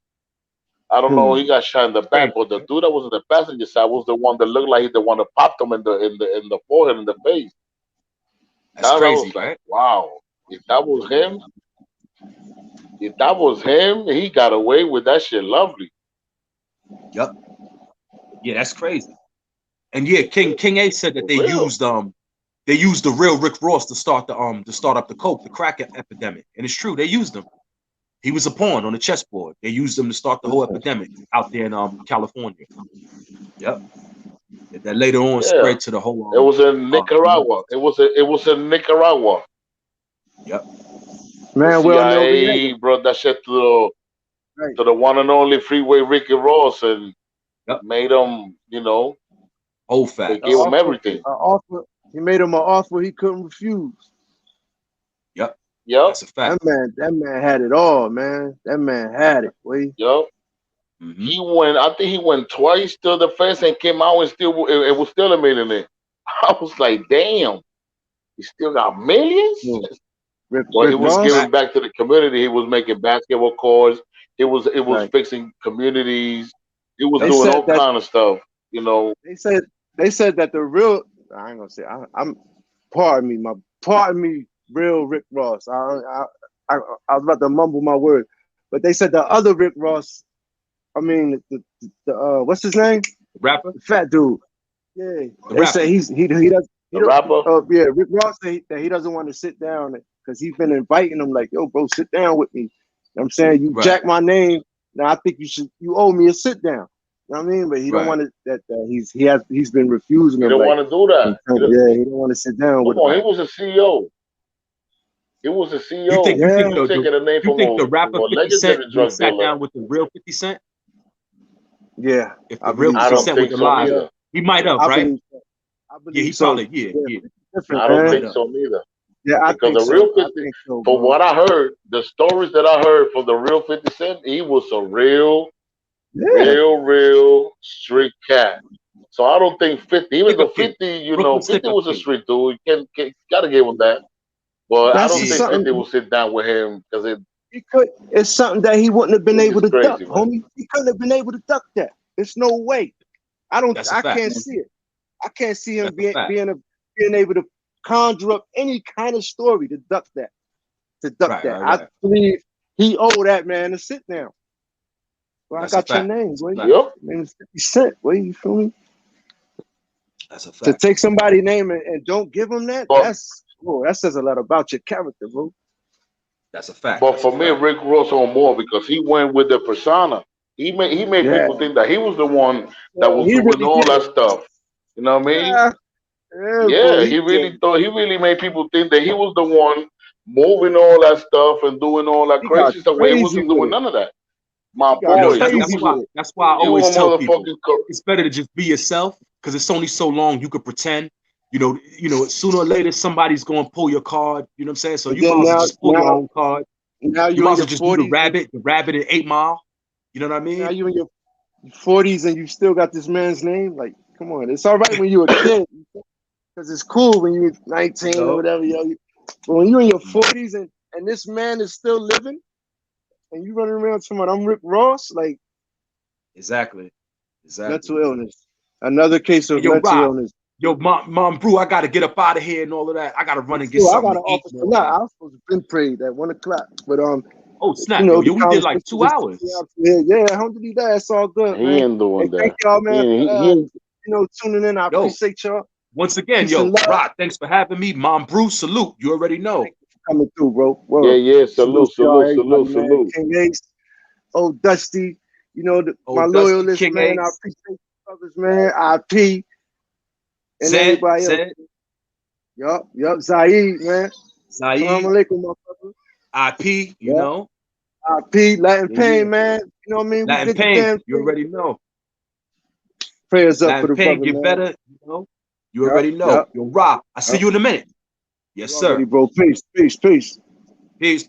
I don't know, he got shot in the back, but the dude that was in the passenger side was the one that looked like he's the one that popped him in the forehead, in the face. That's I crazy, was like, wow, if that was him, he got away with that shit lovely. Yep. Yeah, that's crazy. And yeah, King A said that they used the real Rick Ross to start up the coke, the crack epidemic. And it's true, they used him. He was a pawn on the chessboard. They used him to start the whole epidemic out there in California. Yep. That later on spread to the whole. It was in Nicaragua. It was in Nicaragua. Yep. Man, the well, CIA brought that shit to the one and only Freeway Ricky Ross and made him, you know, whole fat. They gave him everything. He made him an offer he couldn't refuse. Yep. Yep. That's a fact. That man had it all, man. That man had it. Boy. Yep. He went. I think he went twice to the fence and came out and it was still a millionaire. I was like, damn, he still got millions. But he was giving back to the community. He was making basketball courts. It was fixing communities. It was doing all kind of stuff. You know. They said that the real. I ain't gonna say. I'm. Pardon me, real Rick Ross. I was about to mumble my word, but they said the other Rick Ross. I mean, the what's his name? The rapper, the fat dude. Yeah, the they say he does. The rapper. Yeah, Rick Ross said that he doesn't want to sit down because he's been inviting him like, yo, bro, sit down with me. You know what I'm saying, you jack my name. Now I think you owe me a sit down. You know what I mean? But he don't want to. He's been refusing. He don't want to do that. Yeah, he don't want to sit down with him. He was a CEO. He was a CEO. You think the rapper 50 Cent sat down with the real 50 Cent? Yeah. If the real 50 Cent was alive, he might have, right? Yeah, he probably, yeah. I don't think so neither. Yeah, because the real 50, from what I heard, the stories that I heard from the real 50 Cent, he was a real street cat. So I don't think 50, even though 50, you know, 50 was a street dude, you gotta give him that. But I don't think 50 will sit down with him because it's something that he wouldn't have been able to duck, man. homie. He couldn't have been able to duck that. There's no way. I can't see it. I can't see him being able to conjure up any kind of story to duck that. I believe he owed that man a sit down. Well, I got your name, boy. Yep. Name is 50 Cent, boy. You feel me? That's a fact. To take somebody's name and don't give him that, that says a lot about your character, bro. That's a fact. But for me, Rick Ross on more because he went with the persona. He made people think that he was the one that was doing all that stuff. You know what I mean? Yeah, he really made people think that he was the one moving all that stuff and doing all that crazy stuff. He wasn't doing none of that. My boy, that's why I always tell people it's better to just be yourself because it's only so long you could pretend. You know, sooner or later somebody's gonna pull your card. You know what I'm saying? So you might as well just pull your own card. Now you might as well just do the rabbit in 8 Mile. You know what I mean? Now you in your 40s and you still got this man's name. Like, come on, it's all right when you're a kid because it's cool when you're 19 or whatever. But when you're in your 40s and this man is still living, and you running around talking about I'm Rick Ross, like exactly. mental illness. Another case of Yo, mental Rob. illness. Yo, Mom Brew, I gotta get up out of here and all of that. I gotta run and get Yo, I something got an to eat. office tonight. I was supposed to have been prayed at 1 o'clock, but Oh snap! you know, Yo, we did like 2 hours. Yeah, alhamdulillah, it's all good, He man. ain't doing Hey, thank that. y'all, man, He for, ain't- you know, tuning in. I Yo. appreciate y'all. Once again, Peace yo, and love. Rob, thanks for having me. Mom Brew, salute. You already know. Coming through, bro. Word. Yeah, salute, to y'all, salute, everybody, salute, man. salute. King Ace, old Dusty, you know, Old my Dusty, loyalists, King man. I Ace. appreciate you brothers, man. IP and Zed, everybody else. Zed. Yup, Zaid, man. Zaid. Assalamu alaikum, my brother. IP, you Yeah. know. IP, Latin Yeah, Pain, yeah. man. You know what I mean? Latin We did the Pain, damn you thing. already know. Prayers up for Latin the Pain, brother, get man. better, you know. You Yup, already know. yup, Yo, Rob, I see yup. you in a minute. Yes, You sir. already, bro. Peace. Peace.